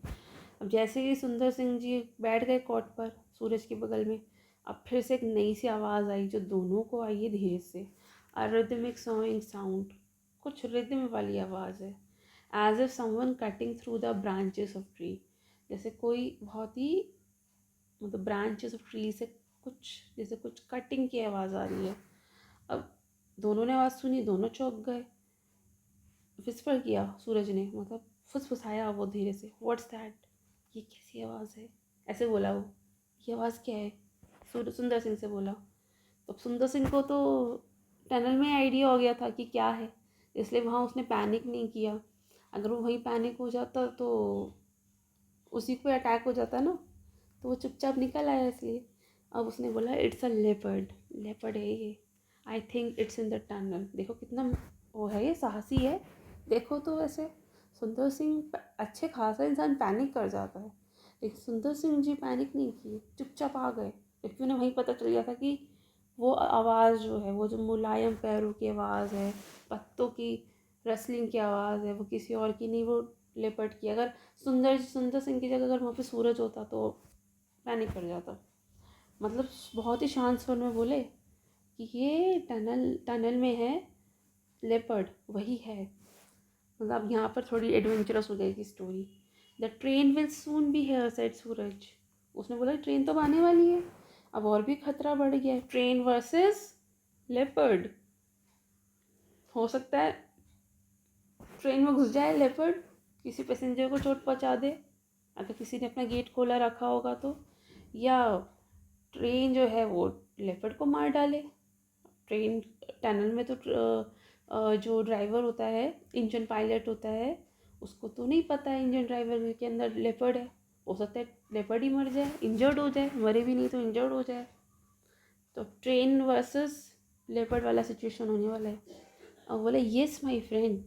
अब जैसे ही सुंदर सिंह जी बैठ गए कॉट पर सूरज के बगल में, अब फिर से एक नई सी आवाज़ आई जो दोनों को आई है धीरे से। A rhythmic sawing sound, कुछ रिदम वाली आवाज़ है। As if someone cutting through the branches of tree, जैसे कोई बहुत ही, मतलब ब्रांचेस ऑफ ट्री से कुछ, जैसे कुछ कटिंग की आवाज़ आ रही है। अब दोनों ने आवाज़ सुनी, दोनों चौंक गए। विस्पर किया सूरज ने, मतलब फुसफुसाया वो धीरे से, व्हाट्स दैट, ये कैसी आवाज़ है, ऐसे बोला वो, ये आवाज़ क्या है, सुंदर सिंह से बोला। तो सुंदर सिंह को तो टनल में आइडिया हो गया था कि क्या है, इसलिए वहाँ उसने पैनिक नहीं किया। अगर वो वहीं पैनिक हो जाता तो उसी को अटैक हो जाता ना, तो वो चुपचाप निकल आया इसलिए। अब उसने बोला इट्स अ लेपर्ड, लेपर्ड है ये, I think it's in the tunnel. देखो कितना वो है, ये साहसी है, देखो तो वैसे सुंदर सिंह अच्छे खासा इंसान पैनिक कर जाता है, लेकिन सुंदर सिंह जी पैनिक नहीं किए, चुपचाप आ गए, क्योंकि उन्हें वहीं पता चल गया था कि वो आवाज़ जो है, वो जो मुलायम पैरों की आवाज़ है, पत्तों की रसलिंग की आवाज़ है, वो किसी और की नहीं, वो लेपर्ड की। अगर सुंदर सिंह की जगह अगर वहाँ पे सूरज होता तो पैनिक कर जाता। मतलब बहुत ही शांत स्वर में बोले कि ये टनल में है लेपर्ड, वही है। मतलब यहाँ पर थोड़ी एडवेंचरस हो जाएगी story. The train will soon be here said Suraj, उसने बोला ट्रेन तो आने वाली है। अब और भी खतरा बढ़ गया है, ट्रेन वर्सेस लेपर्ड। हो सकता है ट्रेन में घुस जाए लेपर्ड, किसी पैसेंजर को चोट पहुँचा दे, अगर किसी ने अपना गेट खोला रखा होगा तो, या ट्रेन जो है वो लेपर्ड को मार डाले। ट्रेन टनल में तो जो ड्राइवर होता है, इंजन पायलट होता है, उसको तो नहीं पता है इंजन ड्राइवर के अंदर लेपर्ड है। हो सकता है लेपर्ड ही मर जाए, इंजर्ड हो जाए, मरे भी नहीं तो इंजर्ड हो जाए। तो ट्रेन वर्सेस लेपर्ड वाला सिचुएशन होने वाला है। और बोले yes my friend,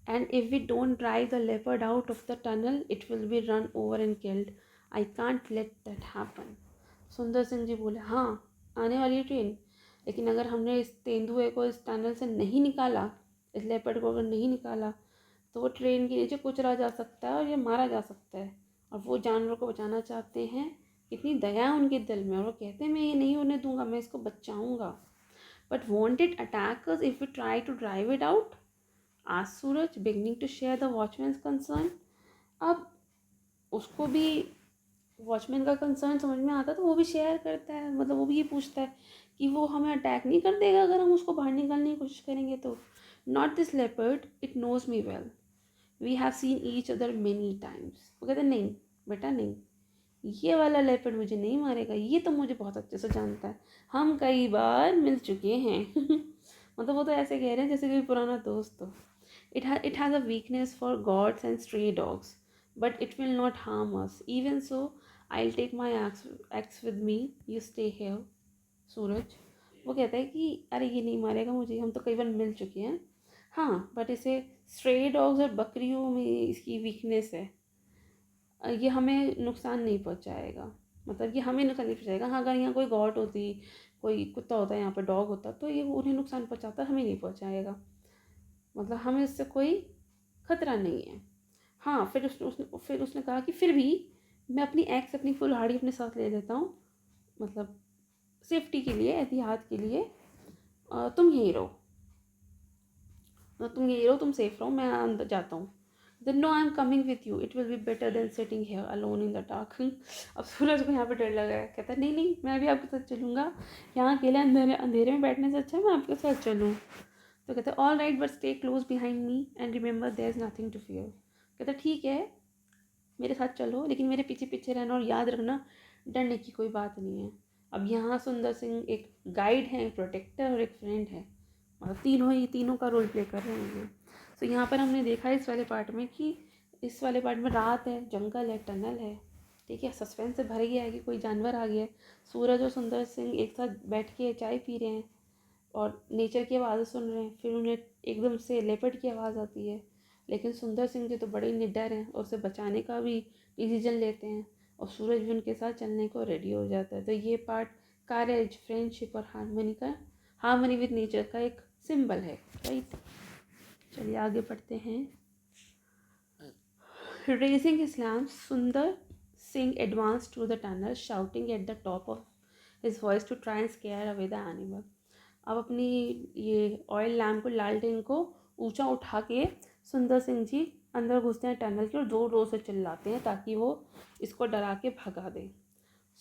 and if we don't drive the leopard out of the tunnel it will be run over and killed, I can't let that happen. Sundar Singh जी बोले हाँ, आने वाली है ट्रेन, लेकिन अगर हमने इस तेंदुए को इस टनल से नहीं निकाला, इस लेपर्ड को अगर नहीं निकाला, तो वो ट्रेन के नीचे कुचला जा सकता है और ये मारा जा सकता है। और वो जानवर को बचाना चाहते हैं, कितनी दया है उनके दिल में, और वो कहते हैं मैं ये नहीं होने दूंगा, मैं इसको बचाऊंगा। But won't it attack us if we try to drive it out, आज Suraj beginning to share the watchman's concern. अब उसको भी वॉचमैन का कंसर्न समझ में आता है, तो वो भी शेयर करता है, मतलब वो भी ये पूछता है कि वो हमें अटैक नहीं कर देगा अगर हम उसको बाहर निकालने की कोशिश करेंगे तो। Not this leopard, it knows me well, we have seen each other many times. वो कहते नहीं बेटा नहीं, ये वाला लेपर्ड मुझे नहीं मारेगा, ये तो मुझे बहुत अच्छे से जानता है, हम कई बार मिल चुके हैं। मतलब वो तो ऐसे कह रहे हैं जैसे कोई पुराना दोस्त हो। It has a weakness for goats and stray dogs, but it will not harm us. Even so, I'll take my axe with me. You stay here. सूरज। वो कहता है कि अरे ये नहीं मारेगा मुझे, हम तो कई बार मिल चुके हैं। हाँ बट इसे स्ट्रे डॉग्स और बकरियों में इसकी वीकनेस है। ये हमें नुकसान नहीं पहुंचाएगा, मतलब ये हमें नुकसान नहीं पहुंचाएगा। हाँ अगर यहाँ कोई गॉट होती, कोई कुत्ता होता है यहाँ पर, डॉग होता, तो ये उन्हें नुकसान पहुंचाता, हमें नहीं पहुंचाएगा। मतलब हमें इससे कोई खतरा नहीं है। हाँ फिर उसने कहा कि फिर भी मैं अपनी एक्स, अपनी फुलहाड़ी अपने साथ ले लेता हूँ, मतलब सेफ्टी के लिए, एहतियात के लिए। तुम यहीं रहो, तुम सेफ रहो, मैं अंदर जाता हूँ। Then no, I'm coming with you. It will be better than sitting here alone in the dark. अब सूरज को यहाँ पे डर लगा है, कहता है नहीं नहीं मैं भी आपके साथ चलूँगा, यहाँ अकेले अंधेरे अंधेरे में बैठने से अच्छा है मैं आपके साथ चलूँ। तो कहता है all right but stay close behind me and remember there is nothing to fear. कहता है ठीक है मेरे साथ चलो, लेकिन मेरे पीछे पीछे रहना, और याद रखना डरने की कोई बात नहीं है। अब यहाँ सुंदर सिंह एक गाइड है, एक प्रोटेक्टर और एक फ्रेंड है, मतलब तीनों का रोल प्ले कर रहे हैं। तो यहाँ पर हमने देखा इस वाले पार्ट में कि इस वाले पार्ट में रात है, जंगल है, टनल है, ठीक है, सस्पेंस से भर गया है कि कोई जानवर आ गया है। सूरज और सुंदर सिंह एक साथ बैठ के चाय पी रहे हैं और नेचर की आवाज़ें सुन रहे हैं। फिर उन्हें एकदम से लेपर्ड की आवाज़ आती है, लेकिन सुंदर सिंह जी तो बड़े निडर हैं और उसे बचाने का भी डिसीजन लेते हैं, और सूरज भी उनके साथ चलने को रेडी हो जाता है। तो ये पार्ट करेज, फ्रेंडशिप और हार्मनी विद नेचर का एक सिंबल है, राइट। चलिए आगे पढ़ते हैं। Raising his lamp, Sundar Singh advance to the tunnel shouting at the top of his voice to try and scare away the animal. अब अपनी ये ऑयल लैम्प को, लालटेन को ऊंचा उठा के सुंदर सिंह जी अंदर घुसते हैं टनल के और जोर जोर से चिल्लाते हैं ताकि वो इसको डरा के भगा दे।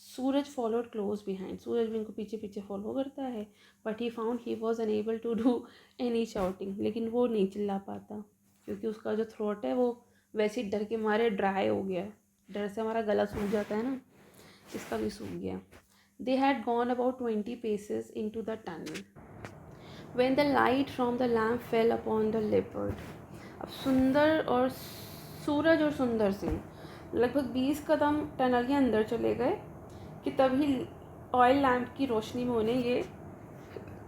Suraj followed close behind, Suraj भी इनको पीछे पीछे फॉलो करता है, but he found he was unable to do any shouting, लेकिन वो नहीं चिल्ला पाता क्योंकि उसका जो थ्रोट है वो वैसे ही डर के मारे ड्राई हो गया है। डर से हमारा गला सूख जाता है ना, इसका भी सूख गया। They had gone about 20 paces into the tunnel when the light from the lamp fell upon the leopard. अब सूरज और सुंदर सिंह लगभग 20 कदम टनल के अंदर चले गए कि तभी ऑयल लैम्प की रोशनी में उन्हें ये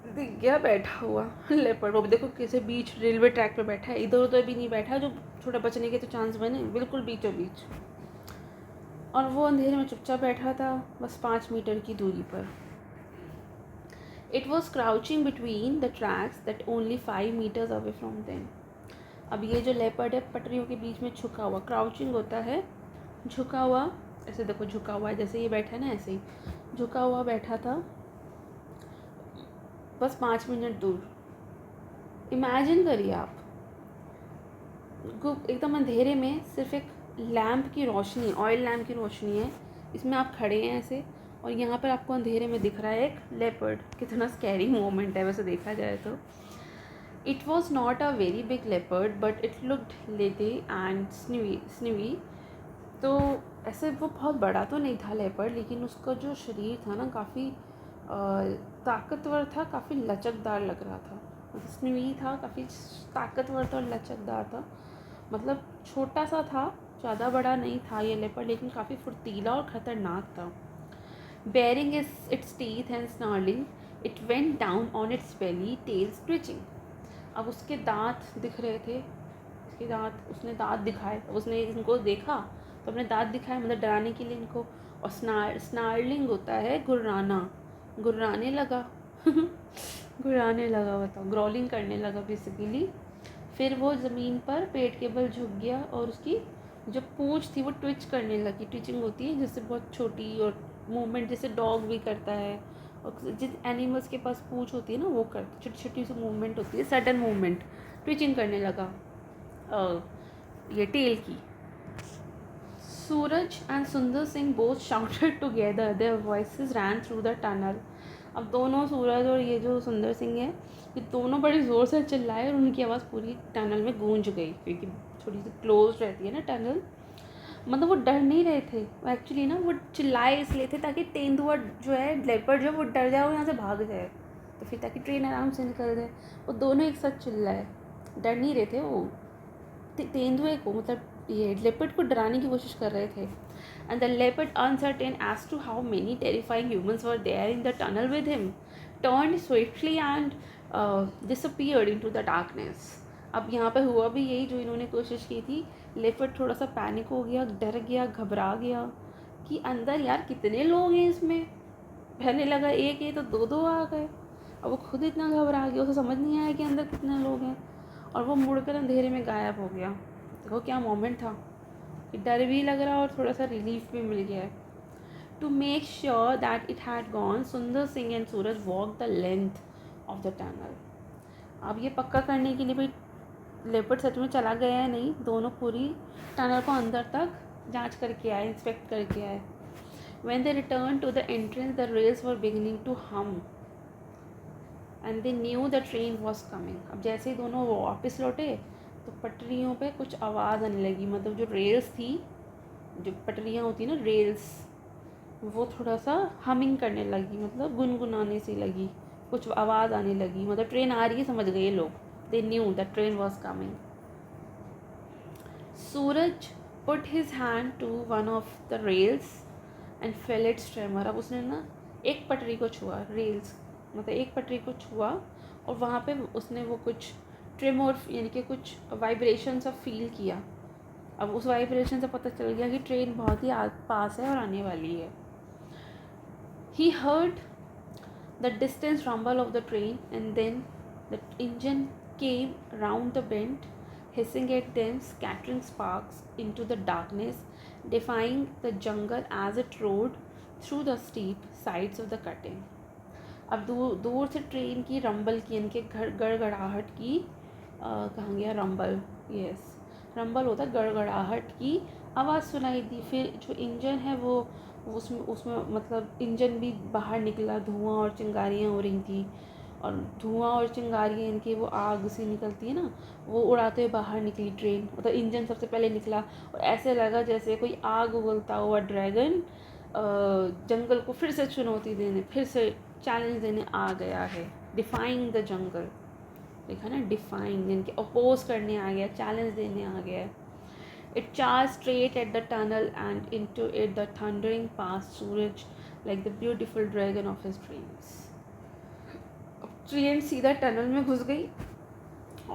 दिख गया बैठा हुआ लेपर्ड। वो देखो कैसे बीच रेलवे ट्रैक पे बैठा है, इधर उधर भी नहीं बैठा है जो छोटा बचने के तो चांस बने, बिल्कुल बीचों बीच। और वो अंधेरे में चुपचाप बैठा था, बस 5 मीटर की दूरी पर। It was crouching between the tracks that only 5 metres away from them. अब ये जो लेपर्ड है पटरियों के बीच में झुका हुआ, क्राउचिंग होता है झुका हुआ, ऐसे देखो झुका हुआ है, जैसे ये बैठा है ना ऐसे ही झुका हुआ बैठा था, बस 5 मिनट दूर। इमेजिन करिए आप एकदम अंधेरे में सिर्फ एक लैम्प की रोशनी, ऑयल लैम्प की रोशनी है, इसमें आप खड़े हैं ऐसे, और यहाँ पर आपको अंधेरे में दिख रहा है एक लेपर्ड। कितना स्कैरी मोमेंट है वैसे देखा जाए तो। It was not a very big leopard but it looked lithe and sinewy. तो ऐसे वो बहुत बड़ा तो नहीं था लेपर्ड, लेकिन उसका जो शरीर था ना काफ़ी ताकतवर था, काफ़ी लचकदार लग रहा था। मतलब स्निवी था, काफ़ी ताकतवर था और लचकदार था। मतलब छोटा सा था, ज़्यादा बड़ा नहीं था ये लेपर्ड, लेकिन काफ़ी फुर्तीला और ख़तरनाक था। Baring its teeth and snarling it went down on its belly, tails twitching. अब उसके दांत दिख रहे थे, उसके दांत, उसने दांत दिखाए, उसने इनको देखा तो अपने दांत दिखाए, मतलब डराने के लिए इनको। और स्नार्लिंग होता है गुर्राना, गुर्राने लगा गुर्राने लगा, बताओ, ग्रॉलिंग करने लगा बेसिकली। फिर वो ज़मीन पर पेट के बल झुक गया और उसकी जो पूँछ थी वो ट्विच करने लगी। ट्विचिंग होती है जिससे बहुत छोटी और मूवमेंट जैसे डॉग भी करता है, और जिस एनिमल्स के पास पूँछ होती है ना वो करते, छोटी छोटी सी मूवमेंट होती है, सडन मूवमेंट, ट्विचिंग करने लगा ये टेल की। Suraj and Sundar Singh both shouted together, their voices ran through the tunnel. अब दोनों, सूरज और ये जो सुंदर सिंह है, ये दोनों बड़ी ज़ोर से चिल्लाए और उनकी आवाज़ पूरी टनल में गूंज गई, क्योंकि थोड़ी सी क्लोज रहती है ना टनल। मतलब वो डर नहीं रहे थे, वो एक्चुअली ना वो चिल्लाए इसलिए थे ताकि तेंदुआ जो है, लेपर्ड जो, वो डर जाए और यहाँ से भाग जाए, तो फिर ताकि ट्रेन आराम से निकल जाए। वो दोनों एक साथ चिल्लाए, डर नहीं रहे थे वो। तेंदुए को, मतलब ये लेपर्ड को डराने की कोशिश कर रहे थे. And the leopard, uncertain as to how many terrifying humans were there in the tunnel with him, turned swiftly and disappeared into the darkness. अब यहाँ पे हुआ भी यही जो इन्होंने कोशिश की थी. लेपर्ड थोड़ा सा पैनिक हो गया, डर गया, घबरा गया कि अंदर यार कितने लोग हैं इसमें. पहले लगा एक है तो दो दो आ गए. अब वो खुद इतना घबरा गया, उसे समझ नहीं आया कि अंदर कितने लोग हैं, और वो मुड़कर अंधेरे में गायब हो गया. देखो क्या मोमेंट था. डर भी लग रहा और थोड़ा सा रिलीफ भी मिल गया है. To make sure that it had gone, Sunder Singh and Suraj walk the length of the tunnel. अब ये पक्का करने के लिए भाई लेपर्ड सच में चला गया है नहीं, दोनों पूरी टनल को अंदर तक जांच करके आए, इंस्पेक्ट करके आए. When they returned to the entrance, the rails were beginning to hum and they knew the train was coming. अब जैसे ही दोनों वापस लौटे तो पटरियों पे कुछ आवाज़ आने लगी. मतलब जो रेल्स थी, जो पटरियाँ होती ना रेल्स, वो थोड़ा सा हमिंग करने लगी, मतलब गुनगुनाने सी लगी, कुछ आवाज़ आने लगी. मतलब ट्रेन आ रही है, समझ गए लोग. They knew the train was coming. Suraj put his hand to one of the rails and felt it tremor. अब उसने ना एक पटरी को छुआ, रेल्स मतलब एक पटरी को छुआ, और वहाँ पे उसने वो कुछ ट्रेमोर यानी कि कुछ वाइब्रेशन सा फील किया. अब उस वाइब्रेशन से पता चल गया कि ट्रेन बहुत ही पास है और आने वाली है. He heard the distance rumble of the train and then the engine came round the bend, hissing at them, scattering sparks into the darkness, defying the jungle as it rode through the steep sides of the cutting. अब दूर से ट्रेन की रंबल की, इनके गड़गड़ाहट की, कहाँ गया रंबल, यस रंबल होता है, गड़गड़ाहट की आवाज़ सुनाई दी. फिर जो इंजन है वो उसमें मतलब इंजन भी बाहर निकला, धुआं और चिंगारियाँ हो रही थी, और धुआं और चिंगारियाँ इनकी वो आग से निकलती है ना, वो उड़ाते हुए बाहर निकली ट्रेन. मतलब इंजन सबसे पहले निकला और ऐसे लगा जैसे कोई आग उगलता हुआ ड्रैगन जंगल को फिर से चुनौती देने, फिर से चैलेंज देने आ गया है. डिफाइंग द जंगल, देखा ना, डिफाइंग इनके अपोज करने आ गया, चैलेंज देने आ गया है. It charged straight at the tunnel, and into it the thundering passed Suraj like the beautiful dragon of his dreams. Train सीधा टनल में घुस गई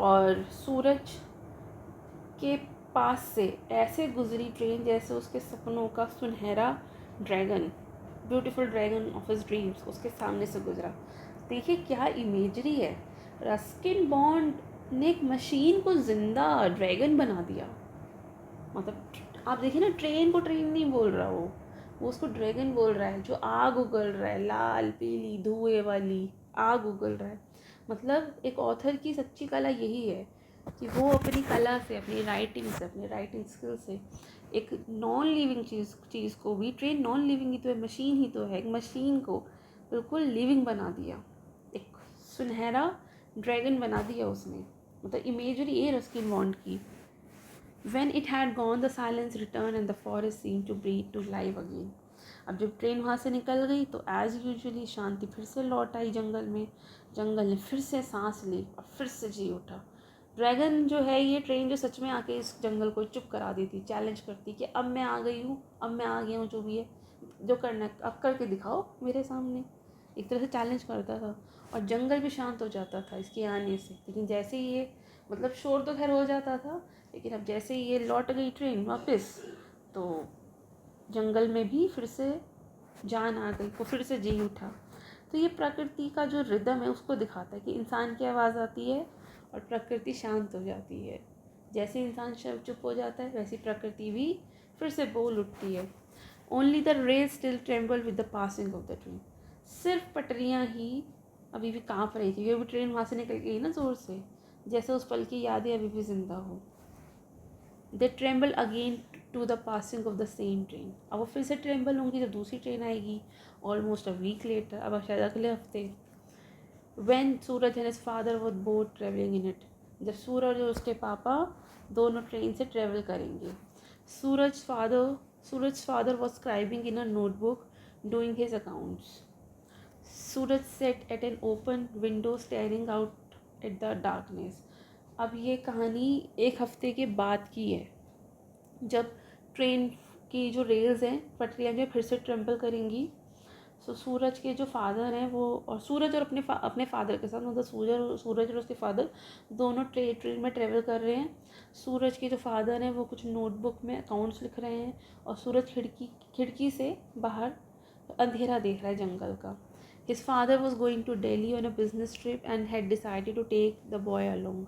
और सूरज के पास से ऐसे गुजरी ट्रेन जैसे उसके सपनों का सुनहरा dragon, beautiful dragon of his dreams उसके सामने से गुजरा. देखिए क्या इमेजरी है. रस्किन बॉन्ड ने एक मशीन को जिंदा ड्रैगन बना दिया. मतलब आप देखिए ना, ट्रेन को ट्रेन नहीं बोल रहा, वो उसको ड्रैगन बोल रहा है, जो आग उगल रहा है, लाल पीली धुएं वाली आग उगल रहा है. मतलब एक ऑथर की सच्ची कला यही है कि वो अपनी कला से, अपनी राइटिंग से, अपनी राइटिंग स्किल से एक नॉन लिविंग चीज़ को भी, ट्रेन नॉन लिविंग ही तो है, मशीन ही तो है, एक मशीन को बिल्कुल लिविंग बना दिया, एक सुनहरा ड्रैगन बना दिया उसने. मतलब इमेजरी है रस्किन बॉन्ड की. When it had gone, the silence returned and the forest seemed to breathe to life again. अब जब ट्रेन वहाँ से निकल गई तो एज़ यूजुअली शांति फिर से लौट आई जंगल में. जंगल ने फिर से सांस ली और फिर से जी उठा. ड्रैगन जो है ये ट्रेन जो सच में आके इस जंगल को चुप करा देती, चैलेंज करती कि अब मैं आ गई हूँ, अब मैं आ गया हूँ, जो भी है जो करना है अब करके दिखाओ मेरे सामने. एक तरह से चैलेंज करता था और जंगल भी शांत हो जाता था इसके आने से. लेकिन जैसे ही ये मतलब शोर तो खैर हो जाता था, लेकिन अब जैसे ही ये लौट गई ट्रेन वापस तो जंगल में भी फिर से जान आ गई, वो फिर से जी उठा. तो ये प्रकृति का जो रिदम है उसको दिखाता है कि इंसान की आवाज़ आती है और प्रकृति शांत हो जाती है. जैसे इंसान चुप हो जाता है वैसी प्रकृति भी फिर से बोल उठती है. Only the rail still tremble with the passing of the train. सिर्फ पटरियाँ ही अभी भी काँप रही थी, क्योंकि ट्रेन वहाँ से निकल गई ना ज़ोर से, जैसे उस पल की यादें अभी भी ज़िंदा हो. They tremble again to the passing of the same train. अब वो फिर से ट्रेम्बल होंगी जब दूसरी ट्रेन आएगी, ऑलमोस्ट अ वीक लेटर, अब शायद अगले हफ्ते. When Suraj and his father were both travelling in it. जब सूरज और उसके पापा दोनों ट्रेन से ट्रेवल करेंगे. Suraj father was scribbling in a notebook doing his accounts. Suraj sat at an open window staring out at the darkness. अब ये कहानी एक हफ्ते के बाद की है. जब ट्रेन की जो रेल्स हैं, पटरियाँ जो फिर से ट्रेम्बल करेंगी, सो सूरज के जो फादर हैं वो, और सूरज और अपने फादर के साथ, मतलब सूरज और उसके फादर दोनों ट्रेन में ट्रेवल कर रहे हैं। सूरज के जो फादर हैं वो कुछ नोटबुक में अकाउंट्स लिख रहे हैं, और सूरज खिड़की से बाहर अंधेरा देख रहा है जंगल का। His father was going to Delhi on a business trip and had decided to take the boy along.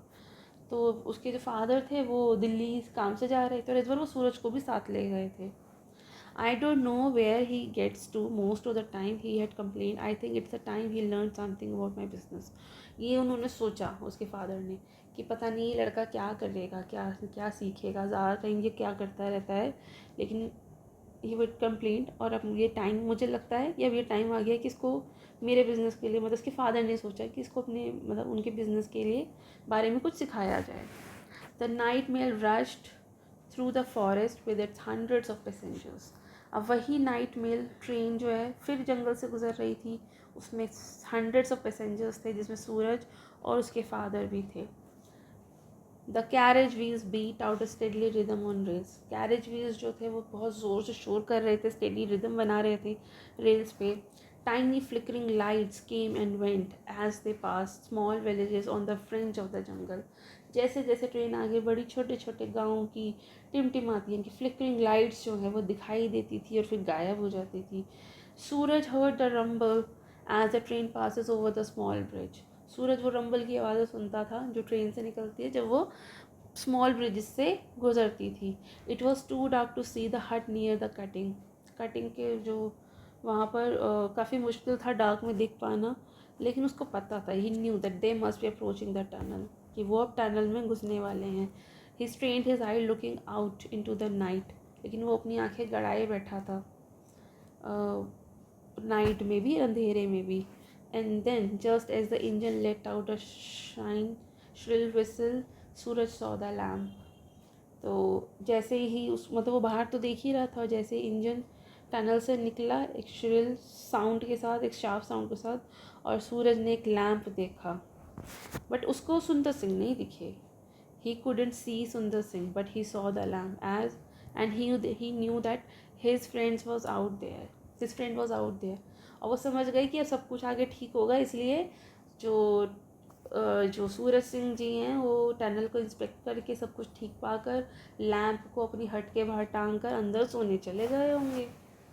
तो उसके जो फादर थे वो दिल्ली काम से जा रहे थे, और इस बार वो सूरज को भी साथ ले गए थे। I don't know where he gets to most of the time, he had complained. I think it's the time he learned something about my business. ये उन्होंने सोचा, उसके फादर ने, कि पता नहीं ये लड़का क्या करेगा, क्या क्या सीखेगा, ज़्यादा टाइम ये क्या करता रहता है। लेकिन ही वुड कंप्लेन, और अब ये टाइम, मुझे लगता है कि अब ये टाइम आ गया कि इसको मेरे बिज़नेस के लिए, मतलब इसके फादर ने सोचा कि इसको अपने, मतलब उनके बिज़नेस के लिए बारे में कुछ सिखाया जाए। The night mail rushed through the forest with its hundreds of passengers. अब वही नाइट मेल ट्रेन जो है फिर जंगल से गुजर रही थी, उसमें हंड्रेड्स ऑफ पैसेंजर्स थे, जिसमें सूरज और उसके फादर भी थे। The carriage wheels beat out a steadily rhythm on rails. Carriage wheels जो थे वो बहुत ज़ोर से शोर कर रहे थे, स्टेडी रिदम बना रहे थे रेल्स पे। Tiny flickering lights came and went as they pass small villages on the fringe of the jungle. जैसे जैसे ट्रेन आगे बढ़ी, छोटे छोटे गाँव की टिमटिमाती, इनकी फ्लिकरिंग लाइट्स जो है वो दिखाई देती थी और फिर गायब हो जाती थी। Suraj heard the rumble as the train passes over the small bridge. Suraj वो रंबल की आवाज़ें सुनता था जो ट्रेन से निकलती है जब वो स्मॉल ब्रिजेस से गुजरती थी। It was too dark to see the hut near the cutting. Cutting के जो वहाँ पर काफ़ी मुश्किल था डार्क में देख पाना, लेकिन उसको पता था, he knew that they must be approaching the tunnel, कि वो अब टनल में घुसने वाले हैं। He strained his eye looking out into the night. लेकिन वो अपनी आंखें गड़ाए बैठा था, नाइट में भी, अंधेरे में भी। And then, just as the engine let out a shrill whistle, Suraj saw the lamp. तो जैसे ही उस, मतलब वो बाहर तो देख ही रहा था, और जैसे इंजन टनल से निकला एक श्रिल साउंड के साथ, एक शार्प साउंड के साथ, और सूरज ने एक लैम्प देखा, बट उसको सुंदर सिंह नहीं दिखे। He couldn't see Sundar Singh, but he saw the lamp and he knew that his friend was out there. His friend was out there. और वो समझ गई कि अब सब कुछ आगे ठीक होगा, इसलिए जो जो सूरज सिंह जी हैं वो टनल को इंस्पेक्ट करके सब कुछ ठीक पाकर लैंप को अपनी हट के बाहर टांग कर अंदर सोने चले गए होंगे।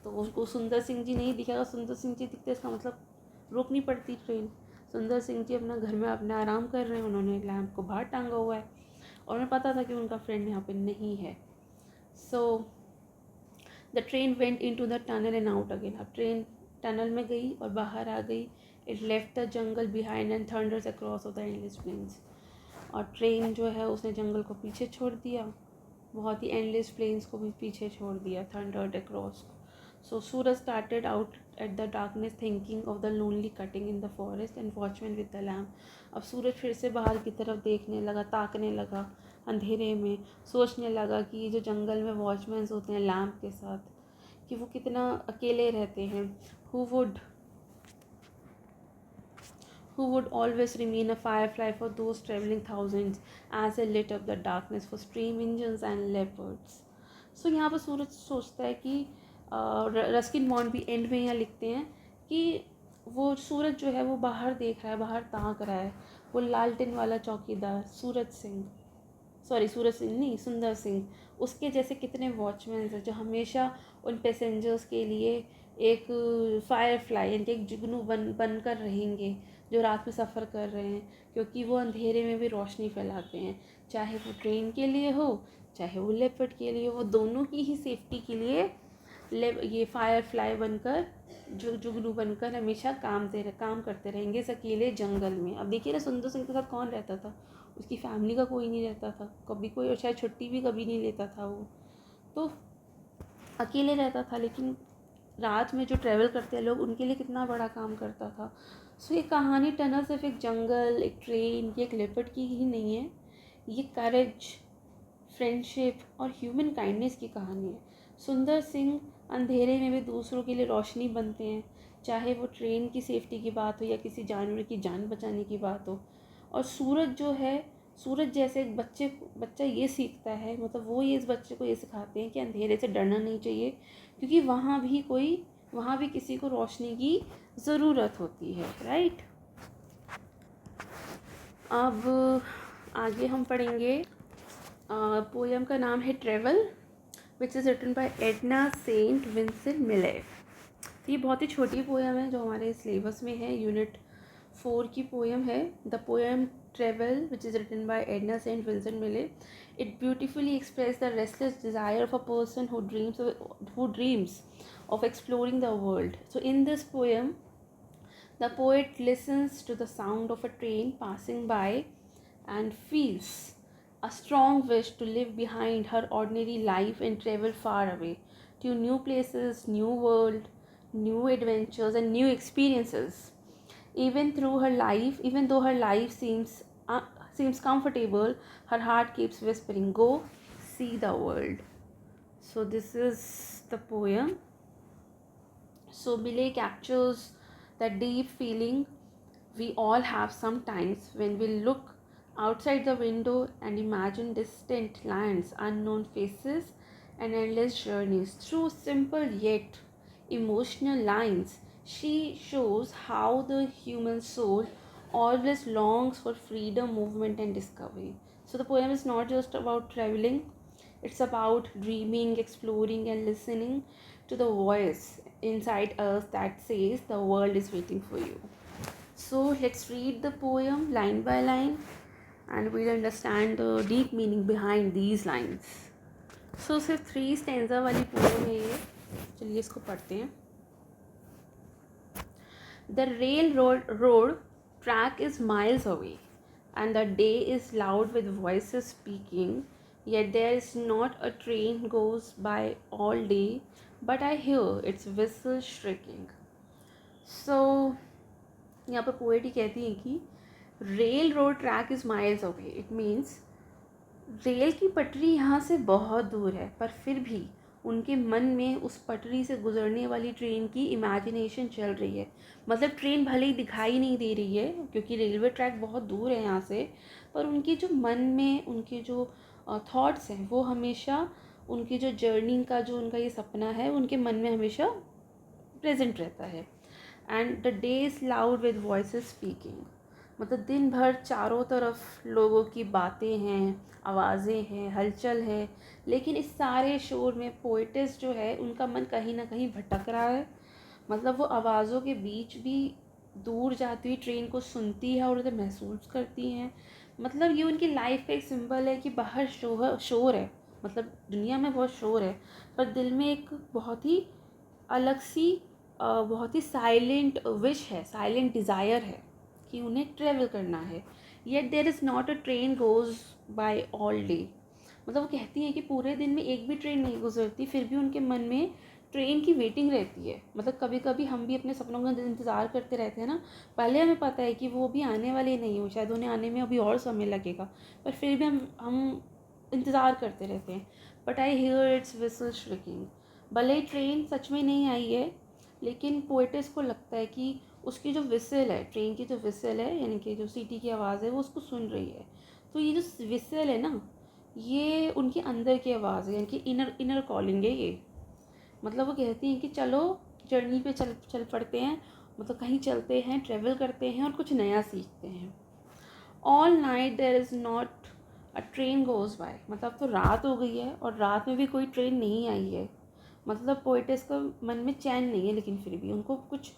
तो उसको सुंदर सिंह जी नहीं दिखेगा, सुंदर सिंह जी दिखते इसका मतलब रोकनी पड़ती ट्रेन। सुंदर सिंह जी अपना घर में अपना आराम कर रहे हैं, उन्होंने लैंप को बाहर टांगा हुआ है, और उन्हें पता था कि उनका फ्रेंड यहाँ पे नहीं है। So the train went into the tunnel and out again. अब ट्रेन टनल में गई और बाहर आ गई। It left the jungle behind and thunders across of the endless plains. और ट्रेन जो है उसने जंगल को पीछे छोड़ दिया, बहुत ही एंडलेस प्लेन्स को भी पीछे छोड़ दिया, thundered across. So Suraj started out at the darkness thinking of the lonely cutting in the forest and watchman with the lamp. अब सूरज फिर से बाहर की तरफ देखने लगा, ताकने लगा अंधेरे में, सोचने लगा कि ये जो जंगल में वॉचमैन होते हैं लैम्प के साथ, कि वो कितना अकेले रहते हैं। Who would always remain a firefly for those travelling thousands as they lit up the darkness for steam engines and leopards. So यहाँ पर सूरज सोचता है कि रस्किन बॉन्ड भी एंड में यहाँ लिखते हैं कि वो सूरज जो है वो बाहर देख रहा है, बाहर ताक रहा है, वो लालटेन वाला चौकीदार सूरज सिंह नहीं, सुंदर सिंह, उसके जैसे कितने वॉचमैन हैं जो हमेशा उन पैसेंजर्स के लिए एक फायर फ्लाई यानी कि एक जुगनू बनकर रहेंगे जो रात में सफ़र कर रहे हैं, क्योंकि वो अंधेरे में भी रोशनी फैलाते हैं, चाहे वो ट्रेन के लिए हो चाहे वो लेपर्ड के लिए हो, दोनों की ही सेफ्टी के लिए ये फायर फ्लाई बनकर जुगनू बनकर हमेशा काम करते रहेंगे इस अकेले जंगल में। अब देखिए ना, सुंदर सिंह के साथ कौन रहता था, उसकी फैमिली का कोई नहीं रहता था कभी, कोई और शायद छुट्टी भी कभी नहीं लेता था, वो तो अकेले रहता था। लेकिन रात में जो ट्रैवल करते हैं लोग, उनके लिए कितना बड़ा काम करता था। सो ये कहानी टनल सिर्फ एक जंगल, एक ट्रेन, एक लेपर्ड की ही नहीं है, ये करेज, फ्रेंडशिप और ह्यूमन काइंडनेस की कहानी है। सुंदर सिंह अंधेरे में भी दूसरों के लिए रोशनी बनते हैं, चाहे वो ट्रेन की सेफ्टी की बात हो या किसी जानवर की जान बचाने की बात हो। और सूरज जो है सूरज जैसे एक बच्चा ये सीखता है, मतलब वो ये इस बच्चे को ये सिखाते हैं कि अंधेरे से डरना नहीं चाहिए, क्योंकि वहाँ भी किसी को रोशनी की ज़रूरत होती है, राइट। अब आगे हम पढ़ेंगे, पोएम का नाम है travel, which is written by Edna Saint Vincent Millay. ये बहुत ही छोटी पोएम है जो हमारे सिलेबस में है, यूनिट 4 की पोएम है। The poem travel which is written by Edna Saint Vincent Millay, it beautifully express the restless desire of a person who dreams of exploring the world. So in this poem, the poet listens to the sound of a train passing by and feels a strong wish to leave behind her ordinary life and travel far away to new places, new world, new adventures and new experiences. Even though her life seems comfortable, her heart keeps whispering, "Go see the world." So this is the poem. So Millet captures that deep feeling we all have sometimes when we look outside the window and imagine distant lands, unknown faces, and endless journeys. Through simple yet emotional lines, she shows how the human soul always longs for freedom, movement, and discovery. So the poem is not just about traveling, it's about dreaming, exploring, and listening to the voice inside us that says the world is waiting for you. So let's read the poem line by line and we'll understand the deep meaning behind these lines. So सिर्फ 3 स्टेंजा वाली पोएम है ये, चलिए इसको पढ़ते हैं. The railroad track is miles away and the day is loud with voices speaking, yet there is not a train goes by all day, but I hear its whistle shrieking. So यहाँ पर पोएट ही कहती हैं कि rail road track is miles away. It means rail की पटरी यहाँ से बहुत दूर है, पर फिर भी उनके मन में उस पटरी से गुजरने वाली ट्रेन की इमेजिनेशन चल रही है. मतलब ट्रेन भले ही दिखाई नहीं दे रही है क्योंकि रेलवे ट्रैक बहुत दूर है यहाँ से, पर उनकी जो मन में उनके जो थॉट्स हैं वो हमेशा उनकी जो जर्नी का जो उनका ये सपना है उनके मन में हमेशा प्रेजेंट रहता है. And the day is loud with voices speaking. मतलब दिन भर चारों तरफ लोगों की बातें हैं, आवाज़ें हैं, हलचल है, लेकिन इस सारे शोर में पोएटिस जो है उनका मन कहीं ना कहीं भटक रहा है. मतलब वो आवाज़ों के बीच भी दूर जाती हुई ट्रेन को सुनती है और उसे महसूस करती हैं. मतलब ये उनकी लाइफ का एक सिंबल है कि बाहर शोर है, मतलब दुनिया में बहुत शोर है, पर दिल में एक बहुत ही अलग सी बहुत ही साइलेंट विश है, साइलेंट डिज़ायर है कि उन्हें ट्रैवल करना है. Yet there is not a train goes by all day. मतलब वो कहती हैं कि पूरे दिन में एक भी ट्रेन नहीं गुजरती, फिर भी उनके मन में ट्रेन की वेटिंग रहती है. मतलब कभी कभी हम भी अपने सपनों का इंतज़ार करते रहते हैं ना, पहले हमें पता है कि वो भी आने वाले नहीं हो, शायद उन्हें आने में अभी और समय लगेगा, पर फिर भी हम इंतज़ार करते रहते हैं. But I hear its whistle shrieking. भले ही ट्रेन सच में नहीं आई है, लेकिन पोएटिस को लगता है कि उसकी जो विसल है, ट्रेन की जो विसल है, यानी कि जो सीटी की आवाज़ है, वो उसको सुन रही है. तो ये जो विसल है ना, ये उनके अंदर की आवाज़ है, यानी कि इनर कॉलिंग है ये. मतलब वो कहती हैं कि चलो जर्नी पे चल पड़ते हैं, मतलब कहीं चलते हैं, ट्रैवल करते हैं और कुछ नया सीखते हैं. All night there is not a train goes by. मतलब तो रात हो गई है और रात में भी कोई ट्रेन नहीं आई है. मतलब पोएटिस को मन में चैन नहीं है, लेकिन फिर भी उनको कुछ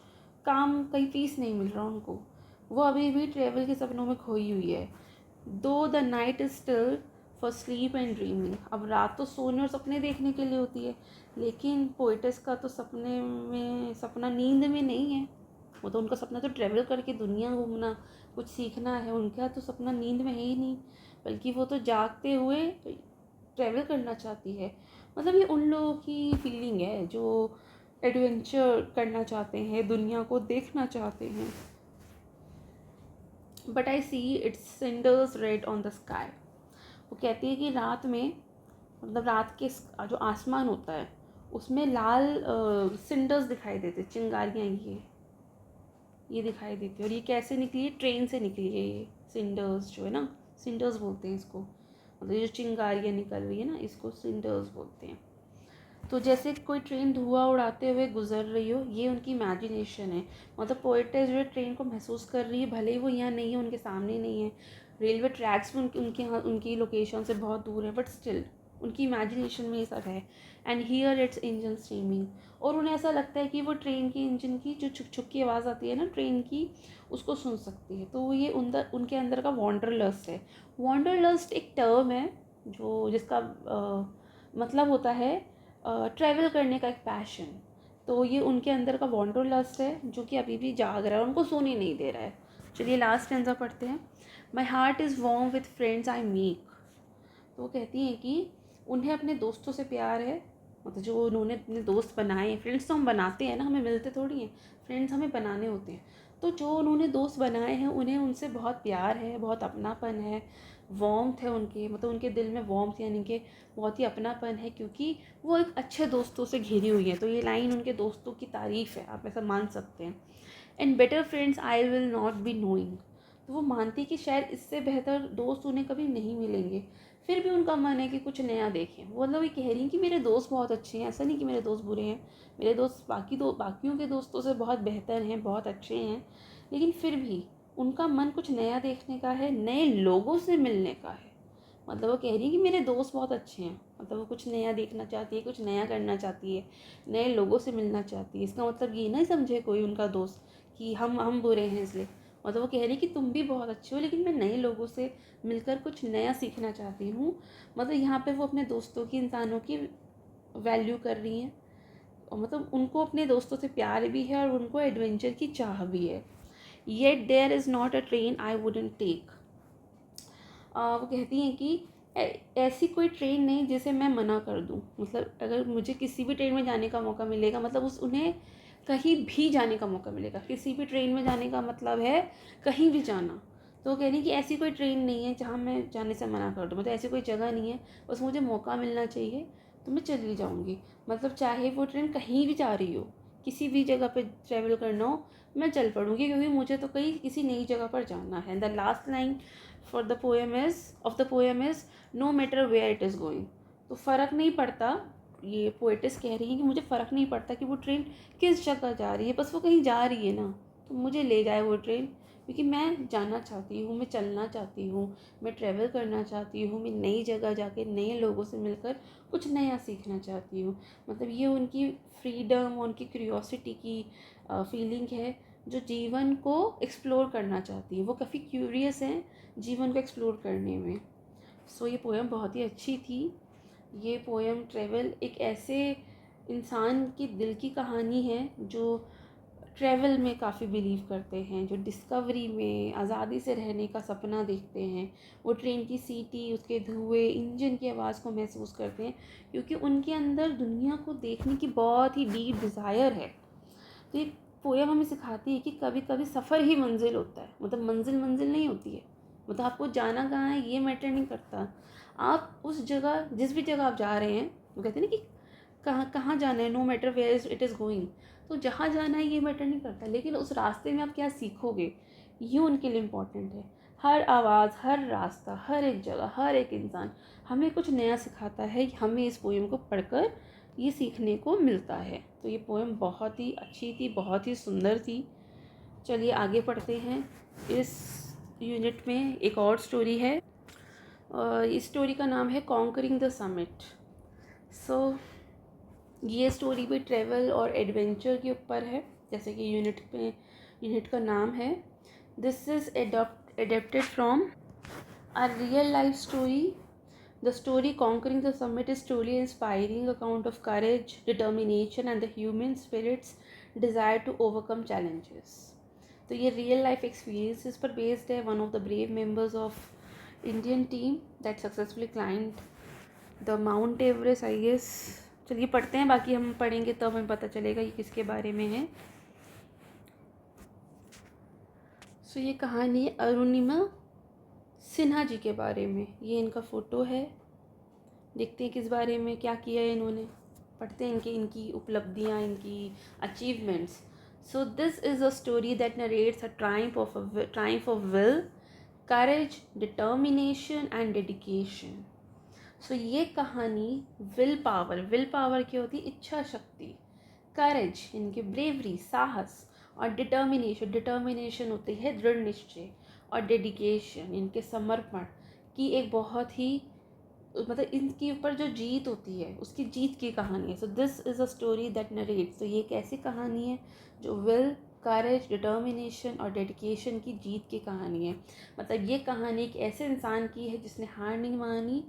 काम, कहीं पीस नहीं मिल रहा उनको. वो अभी भी ट्रैवल के सपनों में खोई हुई है. दो the night is still for sleep and dreaming. अब रात तो सोने और सपने देखने के लिए होती है, लेकिन पोएटिस का तो सपना नींद में नहीं है. वो तो उनका सपना तो ट्रैवल करके दुनिया घूमना, कुछ सीखना है. उनका तो सपना नींद में है ही नहीं, बल्कि वो तो जागते हुए ट्रैवल करना चाहती है. मतलब ये उन लोगों की फीलिंग है जो एडवेंचर करना चाहते हैं, दुनिया को देखना चाहते हैं. But I see it's cinders red on the sky. वो कहती है कि रात में, मतलब रात के जो आसमान होता है उसमें लाल सिंडर्स दिखाई देते, चिंगारियाँ ये दिखाई देती है. और ये कैसे निकली है? ट्रेन से निकली है ये सिंडर्स जो है ना. सिंडर्स बोलते हैं इसको, मतलब जो चिंगारियाँ निकल रही है ना, इसको सिंडर्स बोलते हैं। तो जैसे कोई ट्रेन धुआं उड़ाते हुए गुजर रही हो, ये उनकी इमेजिनेशन है। मतलब पोएटेस जो है ट्रेन को महसूस कर रही है, भले ही वो यहाँ नहीं है, उनके सामने नहीं है, रेलवे ट्रैक्स भी उनके यहाँ उनकी लोकेशन से बहुत दूर है, बट स्टिल उनकी इमेजिनेशन में ये सब है। And here it's engine streaming, और उन्हें ऐसा लगता है कि वो ट्रेन की इंजन की जो छुक छुक की आवाज़ आती है ना ट्रेन की, उसको सुन सकती है। तो ये उनके अंदर का वॉन्डरलस्ट है। वॉन्डरलस्ट एक टर्म है जो जिसका मतलब होता है ट्रैवल करने का एक पैशन। तो ये उनके अंदर का वॉन्डरलस्ट है जो कि अभी भी जाग रहा है, उनको सोने नहीं दे रहा है। चलिए लास्ट स्टैंजा पढ़ते हैं। My heart is warm with friends I make. तो वो कहती हैं कि उन्हें अपने दोस्तों से प्यार है, मतलब जो उन्होंने अपने दोस्त बनाए हैं। फ्रेंड्स तो हम बनाते हैं ना, हमें मिलते थोड़ी हैं, फ्रेंड्स हमें बनाने होते हैं। तो जो उन्होंने दोस्त बनाए हैं उन्हें उनसे बहुत प्यार है, बहुत अपनापन है, वार्मथ है उनके, मतलब उनके दिल में वार्मथ यानी कि बहुत ही अपनापन है, क्योंकि वो एक अच्छे दोस्तों से घिरी हुई है। तो ये लाइन उनके दोस्तों की तारीफ़ है, आप ऐसा मान सकते हैं। And better friends I will not be knowing. तो वो मानती कि शायद इससे बेहतर दोस्त उन्हें कभी नहीं मिलेंगे, फिर भी उनका मन है कि कुछ नया देखें। वो मतलब ये कह रही हैं कि मेरे दोस्त बहुत अच्छे हैं, ऐसा नहीं कि मेरे दोस्त बुरे हैं, मेरे दोस्त बाकियों के दोस्तों से बहुत बेहतर हैं, बहुत अच्छे हैं, लेकिन फिर भी उनका मन कुछ नया देखने का है, नए लोगों से मिलने का है। मतलब वो कह रही है कि मेरे दोस्त बहुत अच्छे हैं, मतलब वो कुछ नया देखना चाहती है, कुछ नया करना चाहती है, नए लोगों से मिलना चाहती है। इसका मतलब ये नहीं समझे कोई उनका दोस्त कि हम बुरे हैं इसलिए। मतलब वो कह रही है कि तुम भी बहुत अच्छे हो, लेकिन मैं नए लोगों से मिलकर कुछ नया सीखना चाहती हूँ। मतलब यहाँ पे वो अपने दोस्तों की, इंसानों की वैल्यू कर रही हैं, और मतलब उनको अपने दोस्तों से प्यार भी है और उनको एडवेंचर की चाह भी है। Yet there is not a train I wouldn't take. वो कहती हैं कि ऐसी कोई ट्रेन नहीं जिसे मैं मना कर दूँ। मतलब अगर मुझे किसी भी ट्रेन में जाने का मौका मिलेगा, मतलब उन्हें कहीं भी जाने का मौका मिलेगा, किसी भी ट्रेन में जाने का मतलब है कहीं भी जाना। तो वो कह रही कि ऐसी कोई ट्रेन नहीं है जहाँ मैं जाने से मना कर दूँ, मतलब ऐसी कोई जगह नहीं है, बस मुझे मौका मिलना चाहिए तो मैं चली जाऊँगी। मतलब चाहे वो ट्रेन कहीं भी जा रही हो, किसी भी जगह पे ट्रैवल करना हो, मैं चल पड़ूँगी, क्योंकि मुझे तो कहीं किसी नई जगह पर जाना है। The last line for the poem is no matter where it is going. तो फ़र्क नहीं पड़ता, ये पोएटिस कह रही है कि मुझे फ़र्क नहीं पड़ता कि वो ट्रेन किस जगह जा रही है, बस वो कहीं जा रही है ना, तो मुझे ले जाए वो ट्रेन, क्योंकि मैं जाना चाहती हूँ, मैं चलना चाहती हूँ, मैं ट्रैवल करना चाहती हूँ, मैं नई जगह जाके नए लोगों से मिलकर कुछ नया सीखना चाहती हूँ। मतलब ये उनकी फ्रीडम, उनकी क्यूरियोसिटी की फीलिंग है, जो जीवन को एक्सप्लोर करना चाहती है। वो काफ़ी क्यूरियस हैं जीवन को एक्सप्लोर करने में। सो ये पोएम बहुत ही अच्छी थी। ये पोएम ट्रैवल, एक ऐसे इंसान की दिल की कहानी है जो ट्रैवल में काफ़ी बिलीव करते हैं, जो डिस्कवरी में आज़ादी से रहने का सपना देखते हैं। वो ट्रेन की सीटी, उसके धुएँ, इंजन की आवाज़ को महसूस करते हैं, क्योंकि उनके अंदर दुनिया को देखने की बहुत ही डीप डिज़ायर है। तो ये पोएम हमें सिखाती है कि कभी कभी सफ़र ही मंजिल होता है, मतलब मंजिल मंजिल नहीं होती है। मतलब आपको जाना कहाँ है ये मैटर नहीं करता, आप उस जगह, जिस भी जगह आप जा रहे हैं, वो कहते हैं ना कि कहाँ कहाँ जाना है, no matter where it is going. तो जहाँ जाना है ये मैटर नहीं करता, लेकिन उस रास्ते में आप क्या सीखोगे ये उनके लिए इम्पोर्टेंट है। हर आवाज़, हर रास्ता, हर एक जगह, हर एक इंसान हमें कुछ नया सिखाता है। हमें इस पोएम को पढ़कर ये सीखने को मिलता है। तो ये पोएम बहुत ही अच्छी थी, बहुत ही सुंदर थी। चलिए आगे पढ़ते हैं। इस यूनिट में एक और स्टोरी है, और इस स्टोरी का नाम है कॉन्करिंग द समिट। सो ये स्टोरी भी ट्रैवल और एडवेंचर के ऊपर है, जैसे कि यूनिट का नाम है। This is adapted from a real life story. The story Conquering the Summit is truly inspiring account of courage, determination and the human spirit's desire to overcome challenges. तो ये रियल लाइफ एक्सपीरियंसेस पर बेस्ड है। One of the brave members of Indian team that successfully climbed the Mount Everest, I guess. चलिए पढ़ते हैं, बाकी हम पढ़ेंगे तब हमें पता चलेगा ये किसके बारे में है। सो ये कहानी अरुणिमा सिन्हा जी के बारे में। ये इनका फ़ोटो है, देखते हैं किस बारे में क्या किया है इन्होंने, पढ़ते हैं इनकी उपलब्धियाँ, इनकी achievements. So this is a story that narrates a triumph of will courage, determination and dedication. सो ये कहानी विल पावर की होती है, इच्छा शक्ति, करेज इनके ब्रेवरी, साहस, और डिटर्मिनेशन होती है दृढ़ निश्चय, और डेडिकेशन इनके समर्पण की एक बहुत ही मतलब इनके ऊपर जो जीत होती है उसकी जीत की कहानी है। सो this is a story that narrates. तो ये एक ऐसी कहानी है जो विल, करेज, डिटर्मिनेशन और डेडिकेशन की जीत की कहानी है। मतलब ये कहानी एक ऐसे इंसान की है जिसने हार नहीं मानी,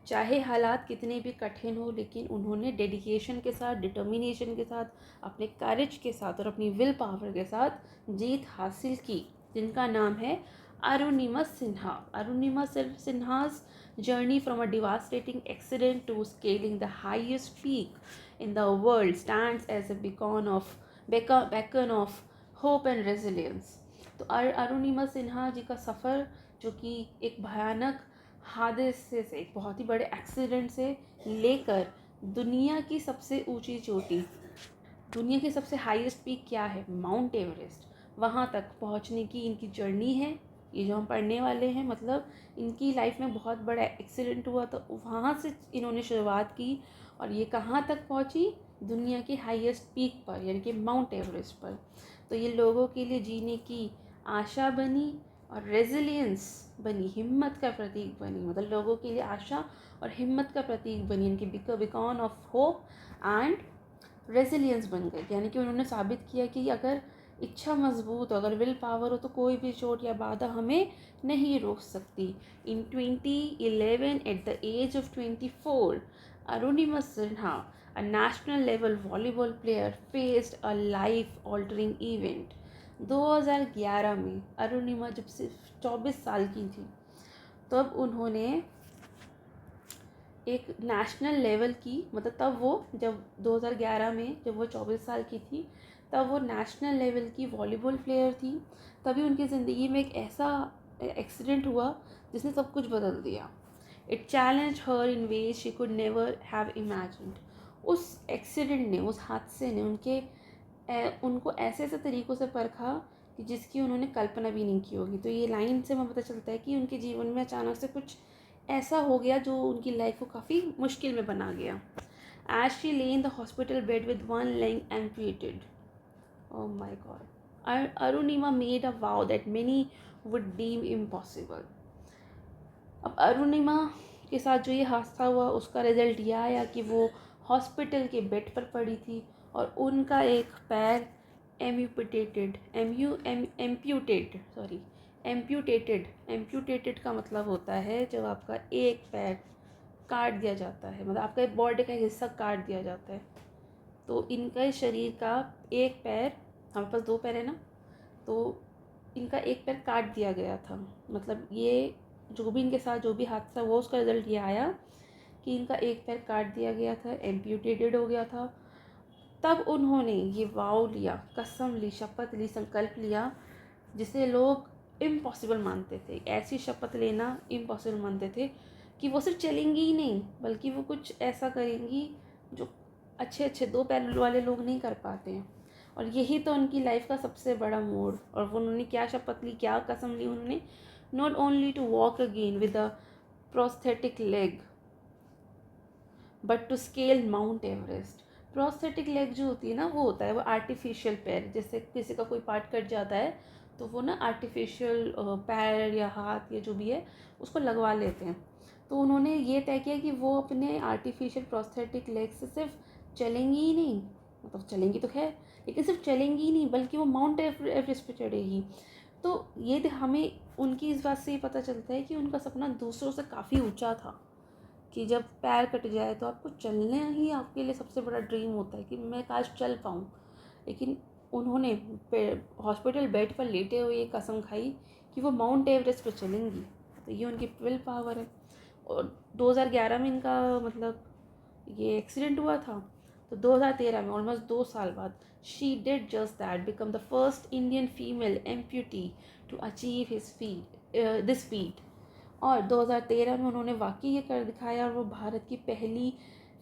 चाहे हालात कितने भी कठिन हो, लेकिन उन्होंने डेडिकेशन के साथ, डिटर्मिनेशन के साथ, अपने करेज के साथ और अपनी विल पावर के साथ जीत हासिल की, जिनका नाम है Arunima Sinha. Arunima सिन्हा's journey from a devastating accident to scaling the highest peak in the world stands as a beacon of hope and resilience। तो अरुणिमा सिन्हा जी का सफ़र, जो कि एक भयानक हादसे से, एक बहुत ही बड़े एक्सीडेंट से लेकर दुनिया की सबसे ऊंची चोटी, दुनिया की सबसे हाईएस्ट पीक क्या है, माउंट एवरेस्ट, वहाँ तक पहुँचने की इनकी जर्नी है। ये जो हम पढ़ने वाले हैं, मतलब इनकी लाइफ में बहुत बड़ा एक्सीडेंट हुआ तो वहाँ से इन्होंने शुरुआत की, और ये कहाँ तक पहुँची, दुनिया की हाईएस्ट पीक पर, यानी कि माउंट एवरेस्ट पर। तो ये लोगों के लिए जीने की आशा बनी और रेजिलियंस बनी, हिम्मत का प्रतीक बनी। मतलब लोगों के लिए आशा और हिम्मत का प्रतीक बनी, इनकी Beacon of hope and resilience बन गई। यानी कि उन्होंने साबित किया कि अगर इच्छा मजबूत हो, अगर विल पावर हो, तो कोई भी चोट या बाधा हमें नहीं रोक सकती। In 2011 at the as of 24, Arunima Sinha, a national level volleyball player, faced a life altering event. 2011 में अरुणिमा जब सिर्फ 24 साल की थी, तब उन्होंने एक नेशनल लेवल की, मतलब तब वो जब 2011 में जब वो 24 साल की थी, तब वो नेशनल लेवल की वॉलीबॉल प्लेयर थी। तभी उनकी ज़िंदगी में एक ऐसा एक्सीडेंट हुआ जिसने सब कुछ बदल दिया। It challenge her in ways she could never have imagined. उस एक्सीडेंट ने, उस हादसे ने उनको ऐसे ऐसे तरीक़ों से परखा कि जिसकी उन्होंने कल्पना भी नहीं की होगी। तो ये लाइन से हमें पता चलता है कि उनके जीवन में अचानक से कुछ ऐसा हो गया जो उनकी लाइफ को काफ़ी मुश्किल में बना गया। As she lay in the hospital bed with one leg amputated, oh my God, Arunima made a vow that many would deem impossible. अब अरुणिमा के साथ जो ये हादसा हुआ, उसका रिजल्ट यह आया कि वो हॉस्पिटल के बेड पर पड़ी थी और उनका एक पैर एम्प्यूटेटेड का मतलब होता है जब आपका एक पैर काट दिया जाता है, मतलब आपका बॉडी का हिस्सा काट दिया जाता है। तो इनका शरीर का एक पैर, हमारे पास दो पैर है ना, तो इनका एक पैर काट दिया गया था। मतलब ये जो भी इनके साथ जो भी हादसा हुआ, उसका रिजल्ट ये आया कि इनका एक पैर काट दिया गया था, एम्प्यूटेटेड हो गया था। तब उन्होंने ये वाव लिया, कसम ली, शपथ ली, संकल्प लिया, जिसे लोग इम्पॉसिबल मानते थे। ऐसी शपथ लेना इम्पॉसिबल मानते थे कि वो सिर्फ चलेंगी ही नहीं, बल्कि वो कुछ ऐसा करेंगी जो अच्छे अच्छे दो पैर वाले लोग नहीं कर पाते हैं। और यही तो उनकी लाइफ का सबसे बड़ा मोड़। और वो उन्होंने क्या शपथ ली, क्या कसम ली उन्होंने, not only to walk again with a prosthetic leg but to scale Mount Everest. Prosthetic leg जो होती है ना, वो होता है वो आर्टिफिशियल पैर। जैसे किसी का कोई पार्ट कट जाता है तो वो ना आर्टिफिशियल पैर या हाथ या जो भी है उसको लगवा लेते हैं। तो उन्होंने ये तय किया कि वो अपने आर्टिफिशियल प्रोस्थेटिक लेग से सिर्फ चलेंगी ही नहीं, मतलब चलेंगी तो है, लेकिन सिर्फ चलेंगी ही नहीं बल्कि वो माउंट एवरेस्ट पे चढ़ेगी। तो ये हमें उनकी इस बात से ये पता चलता है कि उनका सपना दूसरों से काफ़ी ऊंचा था, कि जब पैर कट जाए तो आपको चलना ही आपके लिए सबसे बड़ा ड्रीम होता है कि मैं काश चल पाऊँ। लेकिन उन्होंने हॉस्पिटल बेड पर लेटे हुए ये कसम खाई कि वो माउंट एवरेस्ट पर चलेंगी। तो ये उनकी विल पावर है। और 2011 में इनका मतलब ये एक्सीडेंट हुआ था, तो 2013 में ऑलमोस्ट 2 साल बाद she did just that, become the first Indian female amputee to achieve this feat. और 2013 में उन्होंने वाकई ये कर दिखाया और वो भारत की पहली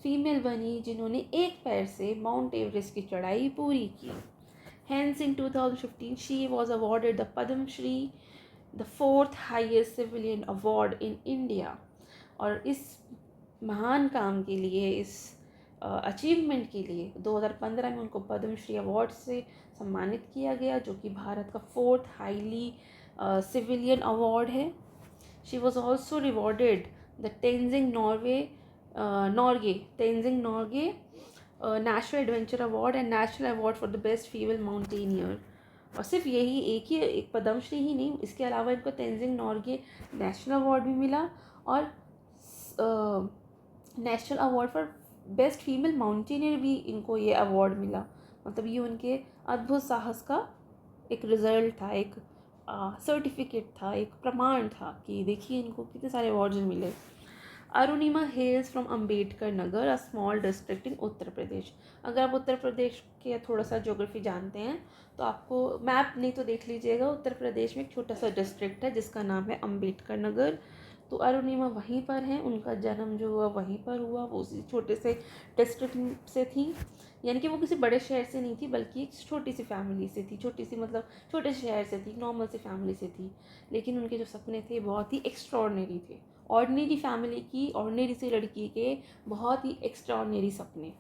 फीमेल बनी जिन्होंने एक पैर से माउंट एवरेस्ट की चढ़ाई पूरी की। Hence, in 2015, she was awarded the Padma Shri the fourth highest civilian award in India. और इस महान काम के लिए, इस अचीवमेंट के लिए 2015 में उनको पद्मश्री अवार्ड से सम्मानित किया गया, जो कि भारत का फोर्थ हाईली सिविलियन अवार्ड है। She was also rewarded the Tenzing Norgay national adventure award and national award for the best female mountaineer. और सिर्फ यही एक पद्मश्री ही नहीं, इसके अलावा इनको तेंजिंग नॉर्गे नेशनल अवार्ड भी मिला और national award for best female mountaineer भी इनको ये अवार्ड मिला। मतलब ये उनके अद्भुत साहस का एक रिज़ल्ट था, एक सर्टिफिकेट था, एक प्रमाण था कि देखिए इनको कितने सारे अवार्ड्स मिले। Arunima hails from Ambedkar Nagar, a small district in Uttar Pradesh. अगर आप उत्तर प्रदेश के थोड़ा सा ज्योग्राफी जानते हैं तो आपको मैप नहीं तो देख लीजिएगा, उत्तर प्रदेश में एक छोटा सा डिस्ट्रिक्ट है जिसका नाम है अम्बेडकर नगर। तो अरुणिमा वहीं पर हैं, उनका जन्म जो हुआ वहीं पर हुआ, वो उसी छोटे से डिस्ट्रिक्ट से थी। यानी कि वो किसी बड़े शहर से नहीं थी, बल्कि एक छोटी सी फैमिली से थी, छोटी सी मतलब छोटे शहर से थी, नॉर्मल सी फैमिली से थी। लेकिन उनके जो सपने थे बहुत ही एक्स्ट्रॉर्डिनरी थे। ऑर्डिनरी फैमिली की, ऑर्डिनरी सी लड़की के बहुत ही एक्स्ट्रॉर्डिनरी सपने।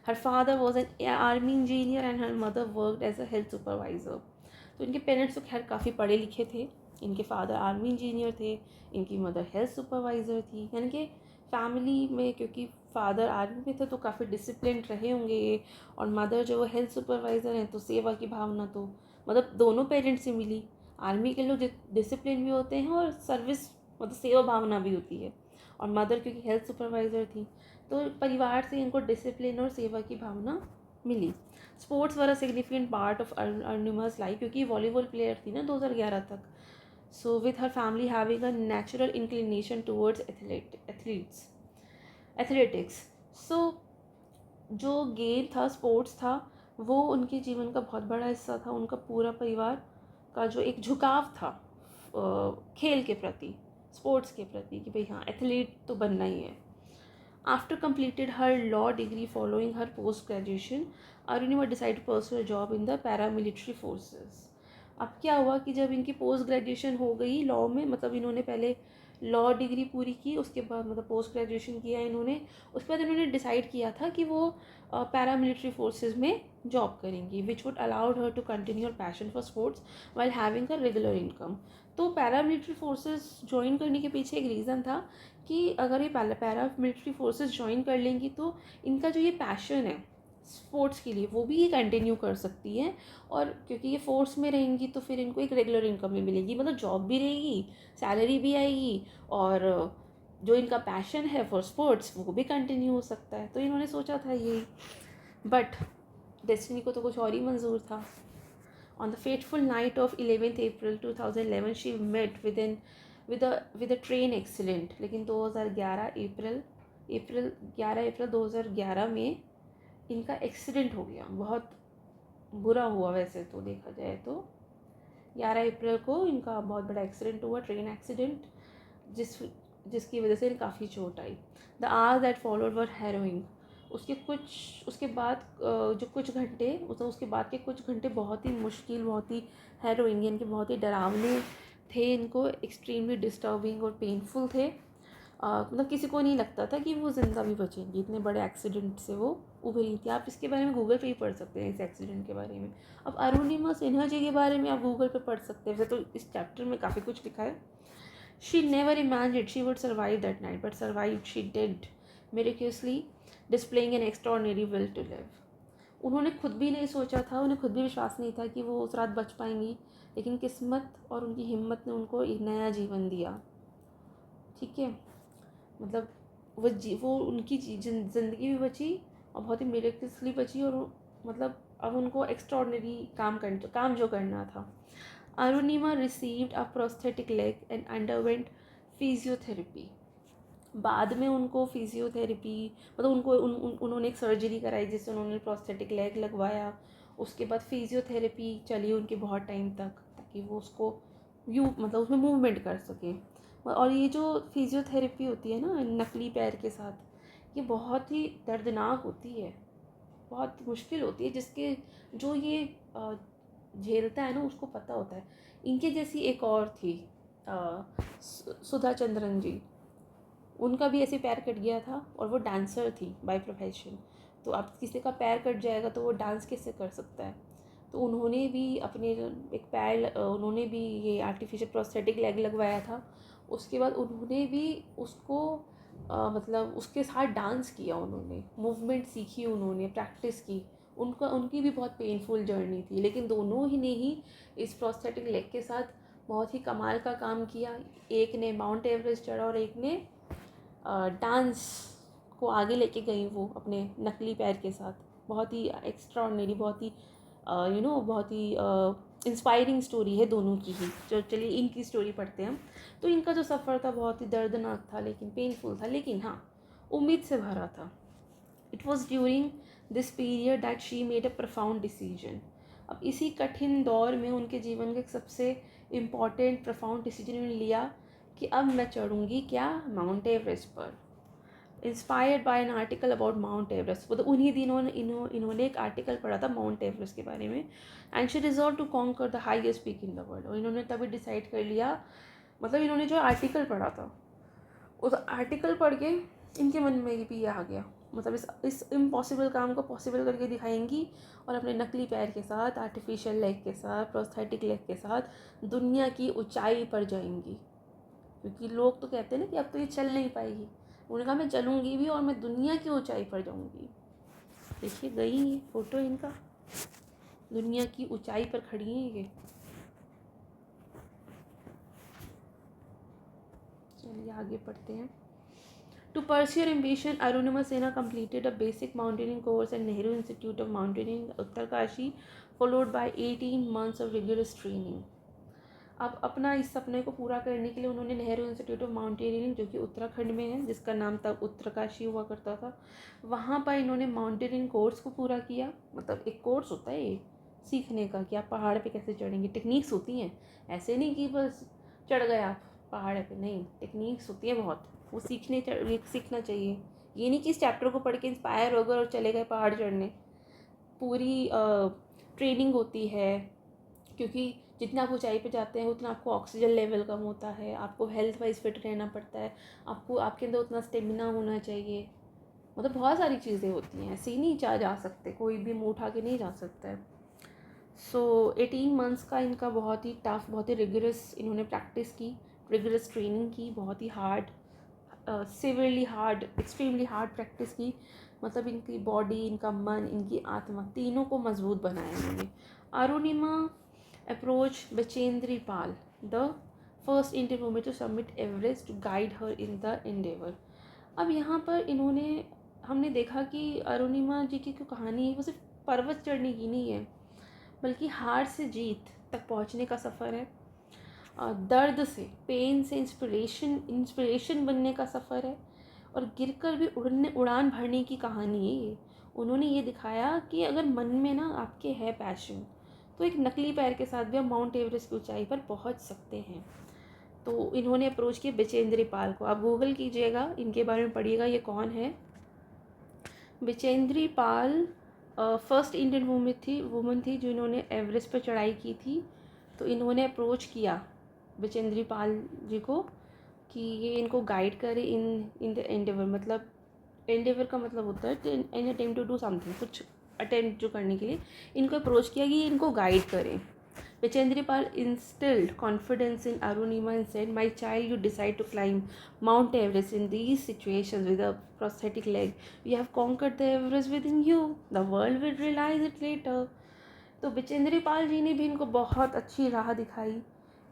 Her father was an army engineer and her mother worked as a health supervisor. तो इनके पेरेंट्स तो खैर काफ़ी पढ़े लिखे थे। इनके फादर आर्मी इंजीनियर थे, इनकी मदर हेल्थ सुपरवाइज़र थी। यानी कि फैमिली में, क्योंकि फादर आर्मी में थे तो काफ़ी डिसिप्लिन रहे होंगे ये, और मदर जो हेल्थ सुपरवाइज़र हैं तो सेवा की भावना तो मतलब दोनों पेरेंट्स से मिली। आर्मी के लोग डिसिप्लिन भी होते हैं और सर्विस मतलब सेवा भावना भी होती है, और मदर क्योंकि हेल्थ सुपरवाइज़र थी तो परिवार से इनको डिसिप्लिन और सेवा की भावना मिली। Sports were a significant part of Arunima's life, क्योंकि वॉलीबॉल प्लेयर थी ना 2011 तक। So with her family having a natural inclination towards athletics. So जो गेम था, स्पोर्ट्स था, वो उनके जीवन का बहुत बड़ा हिस्सा था। उनका पूरा परिवार का जो एक झुकाव था खेल के प्रति, स्पोर्ट्स के प्रति, कि भाई हाँ एथलीट तो बनना ही है। After completed her law degree following her post graduation, Arunima decide to pursue a job in the paramilitary forces। अब क्या हुआ कि जब इनकी पोस्ट ग्रेजुएशन हो गई लॉ में, मतलब इन्होंने पहले लॉ डिग्री पूरी की, उसके बाद मतलब पोस्ट ग्रेजुएशन किया इन्होंने, उसके बाद इन्होंने डिसाइड किया था कि वो पैरामिलिट्री फोर्सेस में जॉब करेंगी, which would allowed her to continue her passion for sports while having a regular income. तो पैरामिलिट्री फोर्सेस ज्वाइन करने के पीछे एक रीज़न था कि अगर ये पैरामिलिट्री फोर्सेस ज्वाइन कर लेंगी तो इनका जो ये पैशन है स्पोर्ट्स के लिए वो भी ये कंटिन्यू कर सकती हैं, और क्योंकि ये फोर्स में रहेंगी तो फिर इनको एक रेगुलर इनकम भी मिलेगी, मतलब जॉब भी रहेगी, सैलरी भी आएगी, और जो इनका पैशन है फॉर स्पोर्ट्स वो भी कंटिन्यू हो सकता है। तो इन्होंने सोचा था यही, बट डेस्टिनी को तो कुछ और ही मंजूर था। On the fateful night of 11 April 2011 she met with a train accident. लेकिन 11 अप्रैल 2011 में इनका एक्सीडेंट हो गया, बहुत बुरा हुआ वैसे तो देखा जाए तो। 11 अप्रैल को इनका बहुत बड़ा एक्सीडेंट हुआ, ट्रेन एक्सीडेंट, जिसकी वजह से काफ़ी चोट आई। The hours that followed were harrowing. उसके बाद जो कुछ घंटे, उसके बाद के कुछ घंटे बहुत ही मुश्किल, बहुत ही हैरोइंग यानी कि बहुत ही डरावने थे इनको, एक्सट्रीमली डिस्टर्बिंग और पेनफुल थे। मतलब किसी को नहीं लगता था कि वो ज़िंदा भी बचेंगी, इतने बड़े एक्सीडेंट से वो उभरी थी। आप इसके बारे में गूगल पे ही पढ़ सकते हैं, इस एक्सीडेंट के बारे में। अब अरुणिमा सिन्हा जी के बारे में आप गूगल पे पढ़ सकते हैं, वैसे तो इस चैप्टर में काफ़ी कुछ लिखा है। She never imagined she would survive that night, but survived she did, miraculously displaying an extraordinary will to live. उन्होंने खुद भी नहीं सोचा था, उन्हें खुद भी विश्वास नहीं था कि वो उस रात बच पाएंगी, लेकिन किस्मत और उनकी हिम्मत ने उनको एक नया जीवन दिया। ठीक है, मतलब वो उनकी ज़िंदगी भी बची और बहुत ही मिरेकल्सली बची, और मतलब अब उनको एक्स्ट्रॉर्डिनरी काम जो करना था। Arunima received a prosthetic leg and underwent physiotherapy. बाद में उनको फिजियोथेरेपी मतलब उन्होंने एक सर्जरी कराई जिससे उन्होंने प्रोस्थेटिक लेग लगवाया। उसके बाद फिजियोथेरेपी चली उनकी बहुत टाइम तक, ताकि वो उसको मतलब उसमें मूवमेंट कर सके। और ये जो फिजियोथेरेपी होती है ना नकली पैर के साथ, ये बहुत ही दर्दनाक होती है, बहुत मुश्किल होती है, जिसके जो ये झेलता है ना उसको पता होता है। इनके जैसी एक और थी सुधा चंद्रन जी, उनका भी ऐसे पैर कट गया था और वो डांसर थी बाय प्रोफेशन। तो अब किसी का पैर कट जाएगा तो वो डांस कैसे कर सकता है। तो उन्होंने भी अपने एक पैर उन्होंने भी ये आर्टिफिशियल प्रोस्थेटिक लेग लगवाया था। उसके बाद उन्होंने भी उसको मतलब उसके साथ डांस किया, उन्होंने मूवमेंट सीखी, उन्होंने प्रैक्टिस की। उनकी भी बहुत पेनफुल जर्नी थी, लेकिन दोनों ही ने ही इस प्रोस्थेटिक लेग के साथ बहुत ही कमाल का काम किया। एक ने माउंट एवरेस्ट चढ़ा और एक ने डांस को आगे लेके गई वो अपने नकली पैर के साथ। बहुत ही एक्स्ट्राऑर्डिनरी, बहुत ही बहुत ही इंस्पायरिंग स्टोरी है दोनों की ही। जो चलिए इनकी स्टोरी पढ़ते हैं हम। तो इनका जो सफ़र था बहुत ही दर्दनाक था, लेकिन पेनफुल था, लेकिन हाँ उम्मीद से भरा था। It was during this period that she made a profound decision. अब इसी कठिन दौर में उनके जीवन का एक सबसे इम्पॉर्टेंट प्रोफाउंड डिसीजन उन्होंने लिया कि अब मैं चढ़ूँगी क्या, माउंट एवरेस्ट पर। Inspired by an article about mount Everest, मतलब उन्हीं दिनों इन्होंने एक आर्टिकल पढ़ा था माउंट एवरेस्ट के बारे में। And she resolve to conquer the highest peak in the world. और इन्होंने तभी डिसाइड कर लिया, मतलब इन्होंने जो आर्टिकल पढ़ा था उस आर्टिकल पढ़ के इनके मन में भी ये आ गया, मतलब इस इम्पॉसिबल काम को पॉसिबल करके दिखाएंगी और अपने नकली पैर के साथ, आर्टिफिशियल लेग के साथ, प्रोस्थेटिक लेग के साथ दुनिया की ऊंचाई पर जाएंगी। क्योंकि लोग तो कहते हैं ना कि अब तो ये चल नहीं पाएगी। उन्होंने कहा मैं चलूँगी भी और मैं दुनिया की ऊंचाई पर जाऊँगी। देखिए गई है फोटो इनका, दुनिया की ऊंचाई पर खड़ी है ये। चलिए आगे पढ़ते हैं। To pursue her ambition, Arunima Sena completed a basic mountaineering course at Nehru Institute of Mountaineering, Uttarkashi, followed by 18 months of rigorous training. अब अपना इस सपने को पूरा करने के लिए उन्होंने नेहरू इंस्टीट्यूट ऑफ माउंटेनियरिंग, जो कि उत्तराखंड में है, जिसका नाम तब उत्तरकाशी हुआ करता था, वहाँ पर इन्होंने माउंटेनियरिंग कोर्स को पूरा किया। मतलब एक कोर्स होता है ये सीखने का कि आप पहाड़ पे कैसे चढ़ेंगे, टेक्निक्स होती हैं। ऐसे नहीं कि बस चढ़ गए आप पहाड़ पे, नहीं, टेक्निक्स होती है बहुत, वो सीखना चाहिए। ये नहीं कि इस चैप्टर को पढ़ के इंस्पायर हो गए और चले गए पहाड़ चढ़ने। पूरी ट्रेनिंग होती है, क्योंकि जितना आप ऊंचाई पे जाते हैं उतना आपको ऑक्सीजन लेवल कम होता है, आपको हेल्थ वाइज फिट रहना पड़ता है, आपको आपके अंदर उतना स्टेमिना होना चाहिए। मतलब बहुत सारी चीज़ें होती हैं, ऐसे ही नहीं जा सकते, कोई भी मुँह उठा के नहीं जा सकता है। सो 18 मंथ्स का इनका बहुत ही टफ, बहुत ही रिगरस इन्होंने प्रैक्टिस की, रिगरस ट्रेनिंग की, बहुत ही hard, severely hard, extremely hard practice की। मतलब इनकी बॉडी, इनका मन, इनकी आत्मा, तीनों को मजबूत बनाया इन्होंने। Arunima approach Bachendri Pal, the first Indian women to submit Everest, to guide her in the endeavour. अब यहाँ पर इन्होंने, हमने देखा कि अरुणिमा जी की जो कहानी है वो सिर्फ पर्वत चढ़ने की नहीं है, बल्कि हार से जीत तक पहुँचने का सफ़र है। दर्द से, पेन से इंस्पिरेशन बनने का सफ़र है। और गिरकर भी उड़ान भरने की कहानी है ये। उन्होंने ये दिखाया कि अगर मन में ना आपके है पैशन, तो एक नकली पैर के साथ भी आप माउंट एवरेस्ट की ऊंचाई पर पहुंच सकते हैं। तो इन्होंने अप्रोच किया बचेंद्री पाल को। आप गूगल कीजिएगा, इनके बारे में पढ़िएगा ये कौन है। Bachendri Pal first Indian woman थी जिन्होंने एवरेस्ट पर चढ़ाई की थी। तो इन्होंने अप्रोच किया बचेंद्री पाल जी को कि ये इनको गाइड करे इन द एंडेवर। मतलब एंडेवर का मतलब होता है an attempt to do something, कुछ अटेम्प्ट जो करने के लिए इनको अप्रोच किया कि ये इनको गाइड करें। Vichendra Pal instilled confidence in Arunima and said, "My child, you decide to climb Mount Everest in these situations with a prosthetic leg. You have conquered the Everest within you. The world will realize it later." तो बिचेंद्री पाल जी ने भी इनको बहुत अच्छी राह दिखाई,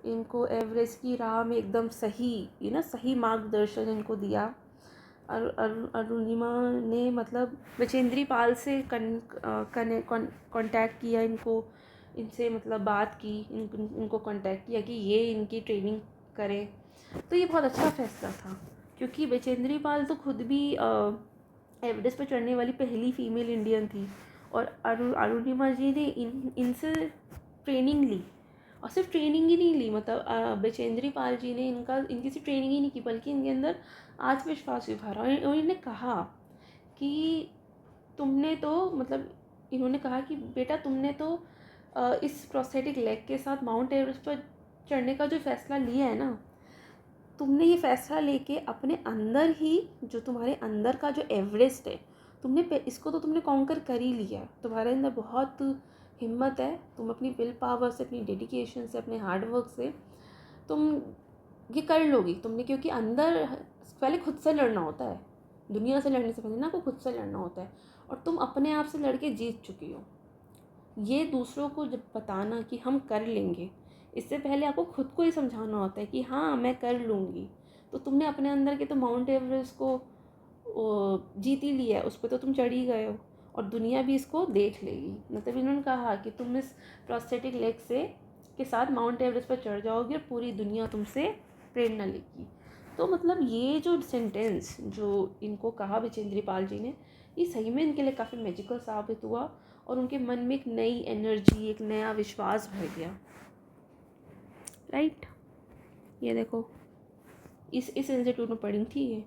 इनको एवरेस्ट की राह में एकदम सही सही मार्गदर्शन इनको दिया। अरुणिमा ने मतलब बिचेंद्री पाल से कांटेक्ट किया, इनसे मतलब बात की, इनको कांटेक्ट किया कि ये इनकी ट्रेनिंग करें। तो ये बहुत अच्छा फैसला था, क्योंकि बचेंद्री पाल तो खुद भी एवरेस्ट पर चढ़ने वाली पहली फीमेल इंडियन थी। और अरुणिमा जी ने इनसे ट्रेनिंग ली, और सिर्फ ट्रेनिंग ही नहीं ली, मतलब बचेंद्री पाल जी ने इनकी सिर्फ ट्रेनिंग ही नहीं की, बल्कि इनके अंदर आत्मविश्वास भी भरा। और इन्होंने कहा कि तुमने तो मतलब इन्होंने कहा कि बेटा तुमने तो इस प्रोस्थेटिक लेग के साथ माउंट एवरेस्ट पर चढ़ने का जो फ़ैसला लिया है ना, तुमने ये फ़ैसला लेके अपने अंदर ही, जो तुम्हारे अंदर का जो एवरेस्ट है, इसको तो तुमने कॉन्कर कर ही लिया है। तुम्हारे अंदर बहुत हिम्मत है, तुम अपनी विल पावर से, अपनी डेडिकेशन से, अपने हार्ड वर्क से तुम ये कर लोगी तुमने, क्योंकि अंदर पहले खुद से लड़ना होता है। दुनिया से लड़ने से पहले ना आपको खुद से लड़ना होता है, और तुम अपने आप से लड़के जीत चुकी हो। ये दूसरों को जब बताना कि हम कर लेंगे, इससे पहले आपको खुद को ही समझाना होता है कि हाँ मैं कर लूँगी। तो तुमने अपने अंदर के तो माउंट एवरेस्ट को जीत ही लिया है, उस पर तो तुम चढ़ ही गए हो, और दुनिया भी इसको देख लेगी। मतलब इन्होंने कहा कि तुम इस प्रोस्थेटिक लेग से के साथ माउंट एवरेस्ट पर चढ़ जाओगे और पूरी दुनिया तुमसे प्रेरणा लेगी। तो मतलब ये जो सेंटेंस जो इनको कहा विजेंद्र पाल जी ने, ये सही में इनके लिए काफ़ी मैजिकल साबित हुआ, और उनके मन में एक नई एनर्जी, एक नया विश्वास भर गया। राइट, ये देखो इस इंस्टीट्यूट में पढ़ी थी ये।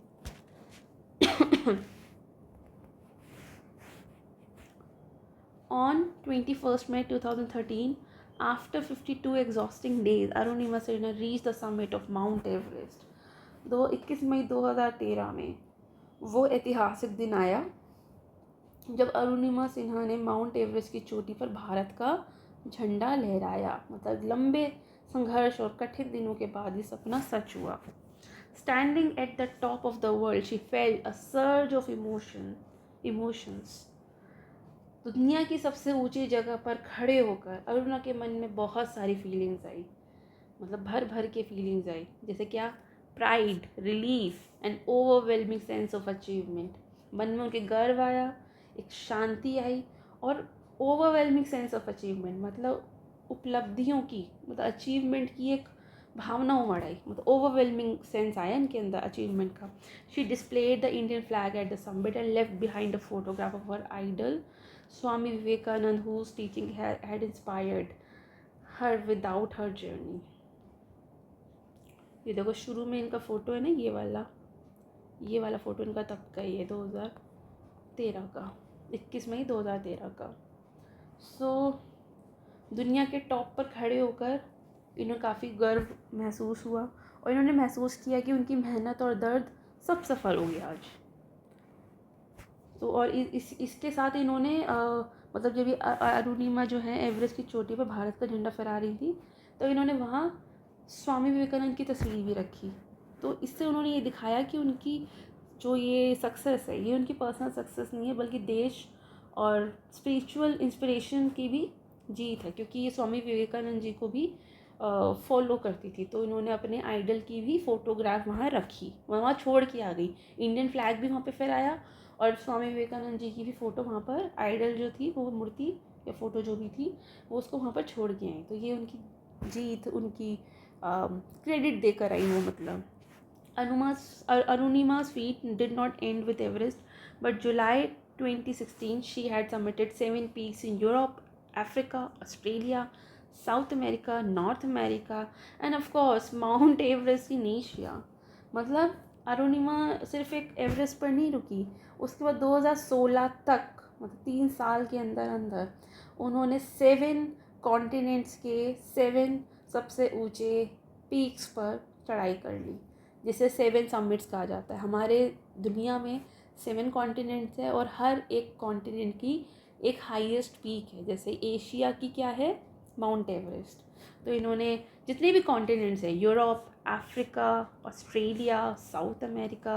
On 21st May 2013, after 52 exhausting days, Arunima Sirna reached the summit of Mount Everest. 21 मई 2013 में वो ऐतिहासिक दिन आया जब अरुणिमा सिन्हा ने माउंट एवरेस्ट की चोटी पर भारत का झंडा लहराया। मतलब लंबे संघर्ष और कठिन दिनों के बाद ये सपना सच हुआ। Standing at the top of the world she felt a surge of emotions. दुनिया की सबसे ऊंची जगह पर खड़े होकर अरुणा के मन में बहुत सारी फीलिंग्स आई, मतलब भर भर के फीलिंग्स आई। जैसे क्या? Pride, relief and overwhelming sense of achievement. मन में उनके गर्व आया, एक शांति आई, और ओवरवेलमिंग सेंस ऑफ अचीवमेंट मतलब उपलब्धियों की, मतलब अचीवमेंट की एक भावना उमड़ आई, मतलब ओवरवेलमिंग सेंस आया इनके अंदर अचीवमेंट का। She displayed the Indian flag at the summit and left behind a photograph of her idol Swami Vivekanand, whose teaching had inspired her without her journey. ये देखो शुरू में इनका फ़ोटो है ना, ये वाला फ़ोटो इनका तब का ही है, 2013 का, 21 मई 2013 का। दुनिया के टॉप पर खड़े होकर इन्हें काफ़ी गर्व महसूस हुआ, और इन्होंने महसूस किया कि उनकी मेहनत और दर्द सब सफल हो गया आज। तो और इसके साथ इन्होंने मतलब जब ये अरुणिमा जो है एवरेस्ट की चोटी पर भारत का झंडा फहरा रही थी, तो इन्होंने वहाँ स्वामी विवेकानंद की तस्वीर भी रखी। तो इससे उन्होंने ये दिखाया कि उनकी जो ये सक्सेस है, ये उनकी पर्सनल सक्सेस नहीं है, बल्कि देश और स्पिरिचुअल इंस्पिरेशन की भी जीत है, क्योंकि ये स्वामी विवेकानंद जी को भी फॉलो करती थी। तो इन्होंने अपने आइडल की भी फ़ोटोग्राफ वहाँ रखी, वहाँ छोड़ के आ गई। इंडियन फ्लैग भी वहाँ पे फहराया, और स्वामी विवेकानंद जी की भी फ़ोटो वहाँ पर, आइडल जो थी वो मूर्ति या फ़ोटो जो भी थी वो उसको वहाँ पर छोड़ के आई। तो ये उनकी जीत, उनकी क्रेडिट देकर आई वो। मतलब Arunima's feat did not end with Everest, but July 2016 she had summited 7 peaks in Europe, Africa, Australia, South America, North America, and of course Mount Everest in Asia. मतलब अरुणिमा सिर्फ एक एवरेस्ट पर नहीं रुकी, उसके बाद 2016 तक, मतलब 3 साल के अंदर अंदर उन्होंने 7 कॉन्टिनेंट्स के 7 सबसे ऊंचे पीक्स पर चढ़ाई कर ली, जिसे 7 समिट्स कहा जाता है। हमारे दुनिया में 7 कॉन्टिनेंट्स है, और हर एक कॉन्टिनेंट की एक हाईएस्ट पीक है। जैसे एशिया की क्या है? Mount Everest. तो इन्होंने जितने भी कॉन्टिनेंट्स हैं, Europe, Africa, Australia, south America,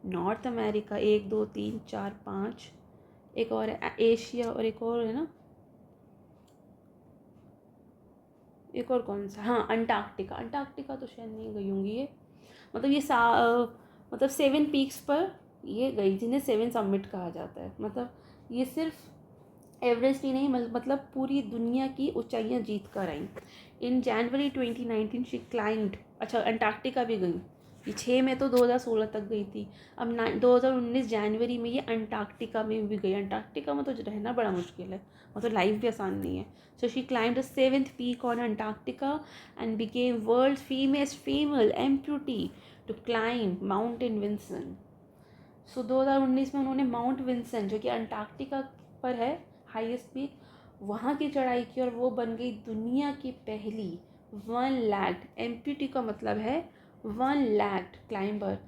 north America, 1 2 3 4 5, एक और है एशिया, और एक और है ना, एक और कौन सा, हाँ अंटार्कटिका तो शायद नहीं गई होंगी ये। मतलब ये मतलब 7 पीक्स पर ये गई, जिन्हें 7 समिट कहा जाता है। मतलब ये सिर्फ एवरेस्ट ही नहीं, मतलब पूरी दुनिया की ऊंचाइयां जीत कर आई। इन जनवरी 2019 शी क्लाइंब्ड, अच्छा अंटार्कटिका भी गई, ये 6 में तो 2016 तक गई थी, अब 2019 जनवरी में ये अंटार्कटिका में भी गई। अंटार्कटिका में तो रहना बड़ा मुश्किल है, मतलब लाइफ भी आसान नहीं है। So she climbed the 7th peak on Antarctica and became world's first female amputee to climb Mountain Vinson. So 2019 में उन्होंने माउंट विंसन, जो कि अंटार्कटिका पर है हाईएस्ट पीक, वहाँ की चढ़ाई की, और वो बन गई दुनिया की पहली वन लैग्ड, एम्प्यूटी का मतलब है वन लैग्ड क्लाइंबर,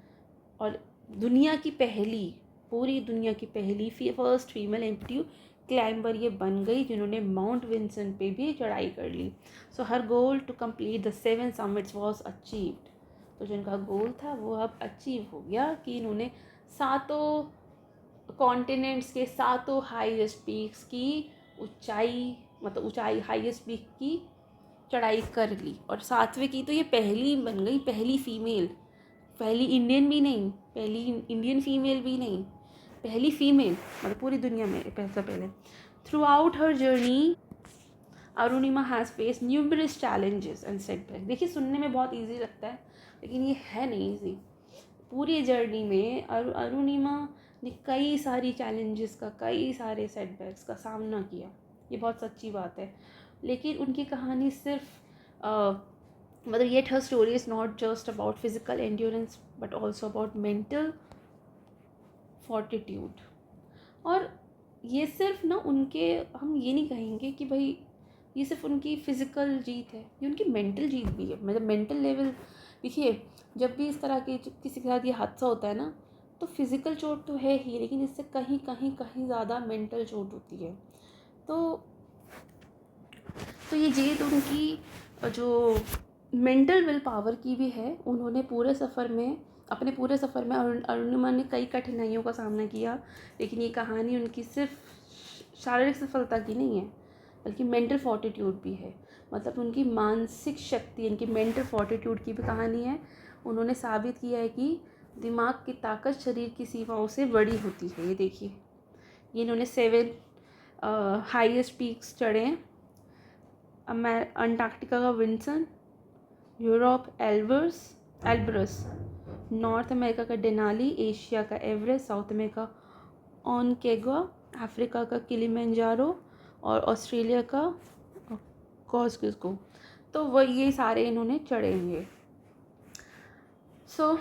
और दुनिया की पहली, पूरी दुनिया की पहली फर्स्ट फीमेल एम्प्टी क्लाइंबर ये बन गई जिन्होंने माउंट विंसन पे भी चढ़ाई कर ली। So her goal to complete the 7 summits was achieved. तो जो इनका गोल था वो अब अचीव हो गया कि इन्होंने सातों कॉन्टिनेंट्स के सातों हाईएस्ट पीक्स की ऊंचाई, मतलब ऊंचाई हाईएस्ट पीक की चढ़ाई कर ली। और 7वें की तो ये पहली बन गई, पहली फीमेल, पहली इंडियन भी नहीं, पहली इंडियन फीमेल भी नहीं, पहली फीमेल, मतलब पूरी दुनिया में पहले। Through out her journey Arunima has face numerous challenges and setback. देखिए सुनने में बहुत ईजी लगता है लेकिन ये है नहीं ईजी। पूरी जर्नी में अरुणिमा ने कई सारी चैलेंजेस का, कई सारे सेटबैक्स का सामना किया, ये बहुत सच्ची बात है। लेकिन उनकी कहानी सिर्फ मतलब yet her story is not just about physical endurance but also about mental fortitude. और ये सिर्फ ना उनके, हम ये नहीं कहेंगे कि भाई ये सिर्फ उनकी फ़िज़िकल जीत है, ये उनकी मेंटल जीत भी है। मतलब मेंटल लेवल, देखिए जब भी इस तरह के किसी के साथ ये हादसा होता है ना, तो फिज़िकल चोट तो है ही, लेकिन इससे कहीं कहीं कहीं ज़्यादा मेंटल चोट होती है। तो ये जीत उनकी जो मेंटल विल पावर की भी है। उन्होंने पूरे सफ़र में, अपने पूरे सफ़र में अरुणिमा ने कई कठिनाइयों का सामना किया, लेकिन ये कहानी उनकी सिर्फ शारीरिक सफलता की नहीं है बल्कि मेंटल फोर्टिट्यूड भी है। मतलब उनकी मानसिक शक्ति, इनकी मेंटल फोर्टिट्यूड की भी कहानी है। उन्होंने साबित किया है कि दिमाग की ताकत शरीर की सीमाओं से बड़ी होती है। ये देखिए, ये इन्होंने 7 हाईएस्ट पीक्स चढ़े हैं। अंटार्कटिका का Vinson, Europe Elbrus, North America का डेनाली, एशिया का Everest, South America Aconcagua, Africa का किलिमंजारो और ऑस्ट्रेलिया का कॉस्को। तो वो ये सारे इन्होंने चढ़े हुए। सो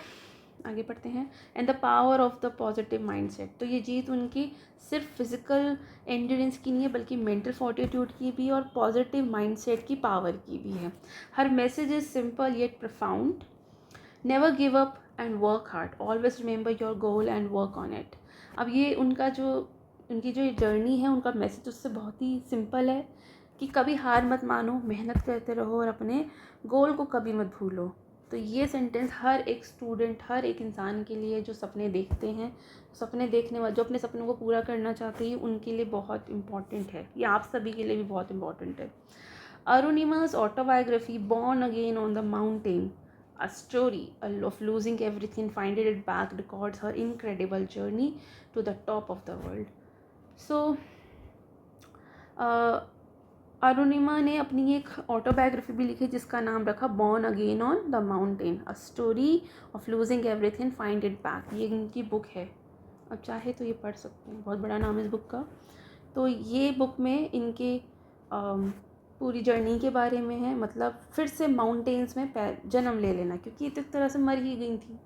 आगे पढ़ते हैं। And the power of the positive mindset. तो ये जीत उनकी सिर्फ फिजिकल एंड्योरेंस की नहीं है बल्कि मेंटल फोर्टिट्यूड की भी और पॉजिटिव माइंडसेट की पावर की भी है। Her message is simple yet profound. Never give up and work hard, always remember your goal and work on it. अब ये उनकी जो जर्नी है, उनका मैसेज उससे बहुत ही सिंपल है कि कभी हार मत मानो, मेहनत करते रहो और अपने गोल को कभी मत भूलो। तो ये सेंटेंस हर एक स्टूडेंट, हर एक इंसान के लिए जो सपने देखते हैं, सपने देखने वाले, जो अपने सपनों को पूरा करना चाहते हैं, उनके लिए बहुत इम्पॉर्टेंट है। ये आप सभी के लिए भी बहुत इम्पॉर्टेंट है। अरुणिमा's autobiography, Born Again on the Mountain, a story of losing everything, finding it back, records her incredible journey to the top of the world. So, Arunima ने अपनी एक ऑटोबायोग्राफी भी लिखी जिसका नाम रखा born again on the mountain, a story of losing everything find it back. ये इनकी बुक है, अब चाहे तो ये पढ़ सकते हैं, बहुत बड़ा नाम है इस बुक का। तो ये बुक में इनके पूरी जर्नी के बारे में है, मतलब फिर से माउंटेन्स में जन्म ले लेना, क्योंकि ये तो एक तरह से मर ही गई थी,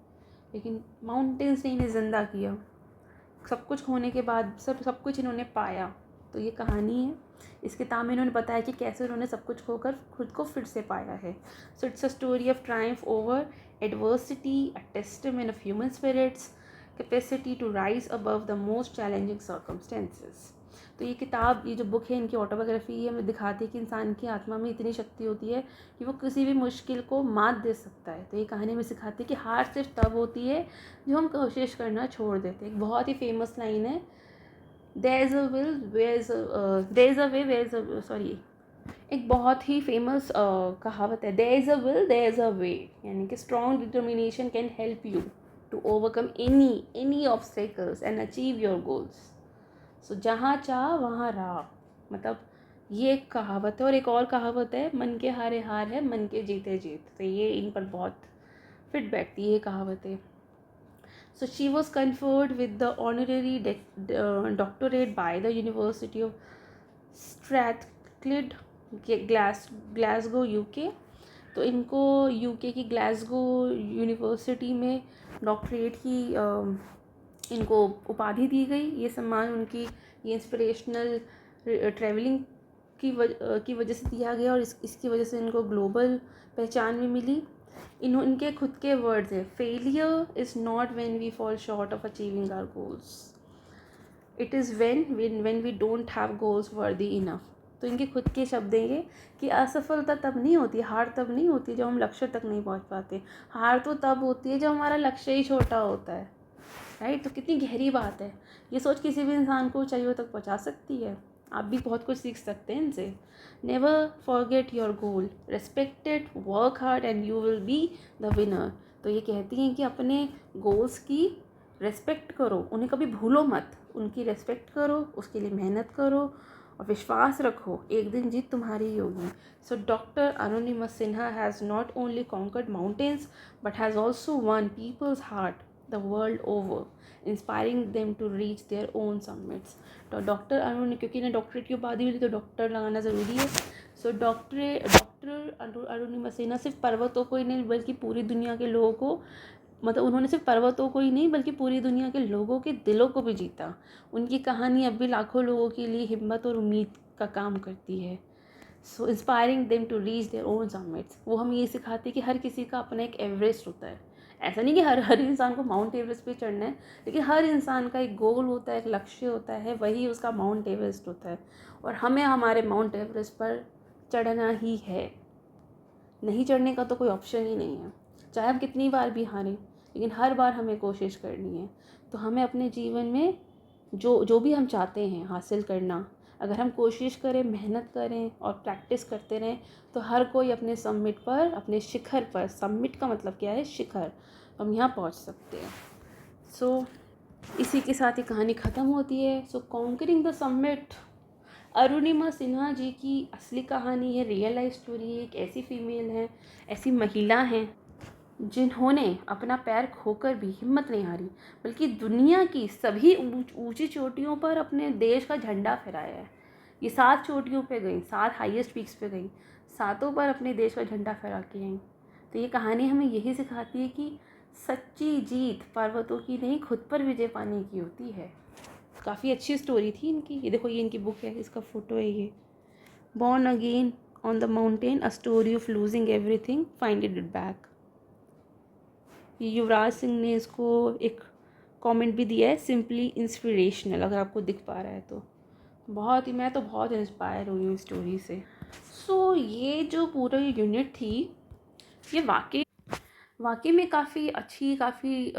लेकिन माउंटेन्स ने इन्हें ज़िंदा किया। सब कुछ खोने के बाद सब कुछ इन्होंने पाया। तो ये कहानी है। इस किताब में इन्होंने बताया कि कैसे उन्होंने सब कुछ खोकर खुद को फिर से पाया है। So it's a story of triumph over adversity, a testament of human spirit's capacity to rise above the most challenging circumstances. तो ये किताब, ये जो बुक है, इनकी ऑटोबायोग्राफी है, हमें दिखाती है कि इंसान की आत्मा में इतनी शक्ति होती है कि वो किसी भी मुश्किल को मात दे सकता है। तो ये कहानी में सिखाती है कि हार सिर्फ तब होती है जो हम कोशिश करना छोड़ देते हैं। एक बहुत ही फेमस लाइन है, there is a will where is there is a way where is a sorry, एक बहुत ही फेमस कहावत है, there is a will there is a way, यानी कि strong determination can help you to overcome any obstacles and achieve your goals. So जहाँ चाह वहाँ राह, मतलब ये एक कहावत है। और एक और कहावत है, मन के हारे हार है, मन के जीते जीत। तो ये इन पर बहुत फिट बैठती है ये कहावत है। So she was conferred with the honorary doctorate by the university of Strathclyde, Glasgow UK. तो इनको यूके की ग्लासगो यूनिवर्सिटी में डॉक्टरेट की इनको उपाधि दी गई। ये सम्मान उनकी ये इंस्पिरेशनल ट्रैवलिंग की वजह से दिया गया और इसकी वजह से इनको ग्लोबल पहचान भी मिली। इनके खुद के वर्ड्स है, failure is not when we fall short of achieving our goals, it is when we don't have goals worthy enough. तो इनके खुद के शब्द हैं ये कि असफलता तब नहीं होती, हार तब नहीं होती जब हम लक्ष्य तक नहीं पहुंच पाते, हार तो तब होती है जब हमारा लक्ष्य ही छोटा होता है, राइट। तो कितनी गहरी बात है, ये सोच किसी भी इंसान को ऊंचाइयों तक पहुंचा सकती है। आप भी बहुत कुछ सीख सकते हैं इनसे। Never forget your goal, respect it, work hard and you will be the winner. तो ये कहती हैं कि अपने गोल्स की रेस्पेक्ट करो, उन्हें कभी भूलो मत, उनकी रेस्पेक्ट करो, उसके लिए मेहनत करो और विश्वास रखो, एक दिन जीत तुम्हारी ही होगी। So doctor Arunima Sinha has not only conquered mountains but has also won people's heart the world over, inspiring them to reach their own summits। तो डॉक्टर अरुण, क्योंकि ना डॉक्टरेट की उपाधि मिली तो डॉक्टर लगाना ज़रूरी है। सो डॉक्टर अरुणिमा सिन्हा सिर्फ पर्वतों को ही नहीं बल्कि पूरी दुनिया के लोगों को, मतलब उन्होंने सिर्फ पर्वतों को ही नहीं बल्कि पूरी दुनिया के लोगों के दिलों को भी जीता। उनकी कहानी अब भी लाखों लोगों के लिए हिम्मत और उम्मीद का काम करती है। So inspiring them to reach their own summits. वो हम ये सिखाते हैं कि हर किसी का अपना एक एवरेस्ट होता है। ऐसा नहीं कि हर इंसान को माउंट एवरेस्ट पे चढ़ना है, लेकिन हर इंसान का एक गोल होता है, एक लक्ष्य होता है, वही उसका माउंट एवरेस्ट होता है। और हमें हमारे माउंट एवरेस्ट पर चढ़ना ही है, नहीं चढ़ने का तो कोई ऑप्शन ही नहीं है। चाहे हम कितनी बार भी हारें, लेकिन हर बार हमें कोशिश करनी है। तो हमें अपने जीवन में जो भी हम चाहते हैं हासिल करना, अगर हम कोशिश करें, मेहनत करें और प्रैक्टिस करते रहें, तो हर कोई अपने समिट पर, अपने शिखर पर, समिट का मतलब क्या है, शिखर, हम यहाँ पहुँच सकते हैं। सो इसी के साथ ही कहानी ख़त्म होती है। So conquering the summit Arunima Sinha ji की असली कहानी है, रियल लाइफ स्टोरी है। एक ऐसी फीमेल है, ऐसी महिला हैं जिन्होंने अपना पैर खोकर भी हिम्मत नहीं हारी, बल्कि दुनिया की सभी ऊंची चोटियों पर अपने देश का झंडा फहराया है। ये 7 चोटियों पे गई, 7 हाईएस्ट पीक्स पे गई, सातों पर अपने देश का झंडा फहरा के आई। तो ये कहानी हमें यही सिखाती है कि सच्ची जीत पर्वतों की नहीं, खुद पर विजय पाने की होती है। काफ़ी अच्छी स्टोरी थी इनकी। ये देखो, ये इनकी बुक है, इसका फ़ोटो है ये, born again on the mountain, a story of losing everything, finding it back. Yuvraj Singh ने इसको एक कमेंट भी दिया है, सिंपली इंस्पिरेशनल, अगर आपको दिख पा रहा है तो। बहुत ही, मैं तो बहुत इंस्पायर हुई हूँ स्टोरी से। सो ये जो पूरा यूनिट थी, ये वाकई में काफ़ी अच्छी, काफ़ी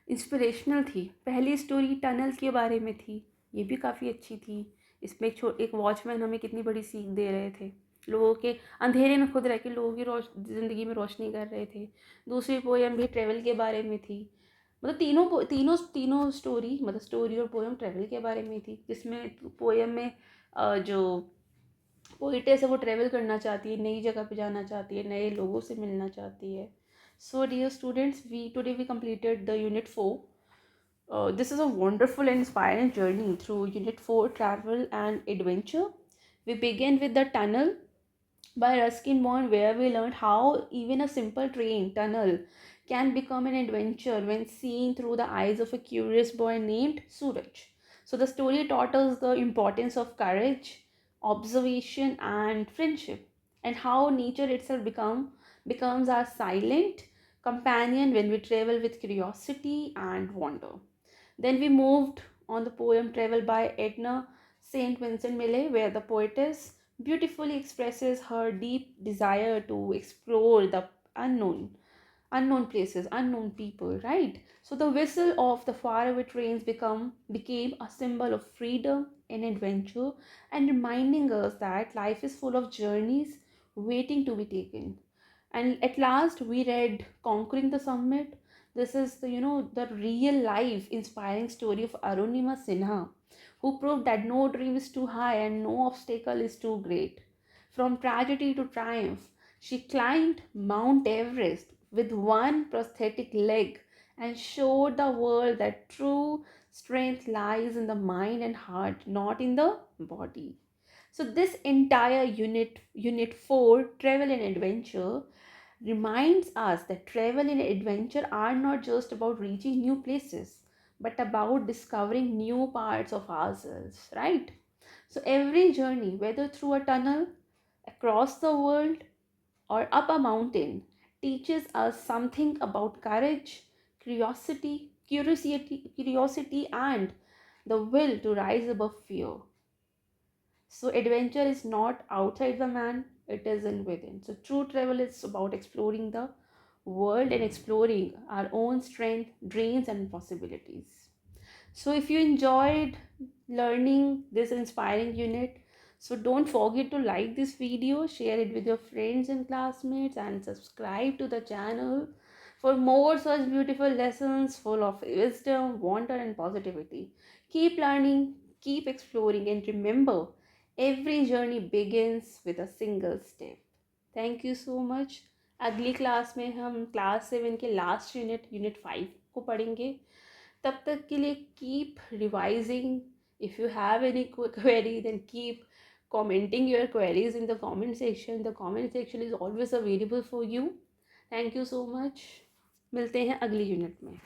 इंस्पिरेशनल थी। पहली स्टोरी टनल के बारे में थी, ये भी काफ़ी अच्छी थी। इसमें एक वॉचमैन हमें कितनी बड़ी सीख दे रहे थे, लोगों के अंधेरे में खुद रह के लोगों की ज़िंदगी में रोशनी कर रहे थे। दूसरी पोएम भी ट्रेवल के बारे में थी। मतलब तीनों स्टोरी, मतलब स्टोरी और पोएम ट्रेवल के बारे में थी। जिसमें पोएम में जो पोइटेस है वो ट्रेवल करना चाहती है, नई जगह पे जाना चाहती है, नए लोगों से मिलना चाहती है। So dear students, today we completed the unit 4. This is a wonderful and inspiring journey through unit 4, travel and adventure. We began with the tunnel by Ruskin Bond, where we learned how even a simple train tunnel can become an adventure when seen through the eyes of a curious boy named Suraj. So the story taught us the importance of courage, observation and friendship, and how nature itself becomes our silent companion when we travel with curiosity and wonder. Then we moved on the poem Travel by Edna St. Vincent Millay, where the poetess beautifully expresses her deep desire to explore the unknown places, unknown people, right? So the whistle of the faraway trains became a symbol of freedom and adventure, and reminding us that life is full of journeys waiting to be taken. And at last we read Conquering the Summit. This is the real life inspiring story of Arunima Sinha, who proved that no dream is too high and no obstacle is too great. From tragedy to triumph, she climbed Mount Everest with one prosthetic leg and showed the world that true strength lies in the mind and heart, not in the body. So this entire unit 4, travel and adventure, reminds us that travel and adventure are not just about reaching new places, but about discovering new parts of ourselves, right? So every journey, whether through a tunnel, across the world, or up a mountain, teaches us something about courage, curiosity, and the will to rise above fear. So adventure is not outside the man, it is in within. So true travel is about exploring the world and exploring our own strength, dreams, and possibilities. So if you enjoyed learning this inspiring unit, so don't forget to like this video, share it with your friends and classmates, and subscribe to the channel for more such beautiful lessons full of wisdom, wonder, and positivity. Keep learning, keep exploring, and remember, every journey begins with a single step. Thank you so much. अगली क्लास में हम क्लास 7 के लास्ट यूनिट 5 को पढ़ेंगे. तब तक के लिए keep revising. If you have any query then keep commenting your queries in the comment section. The comment section is always available for you. Thank you so much. मिलते हैं अगली यूनिट में.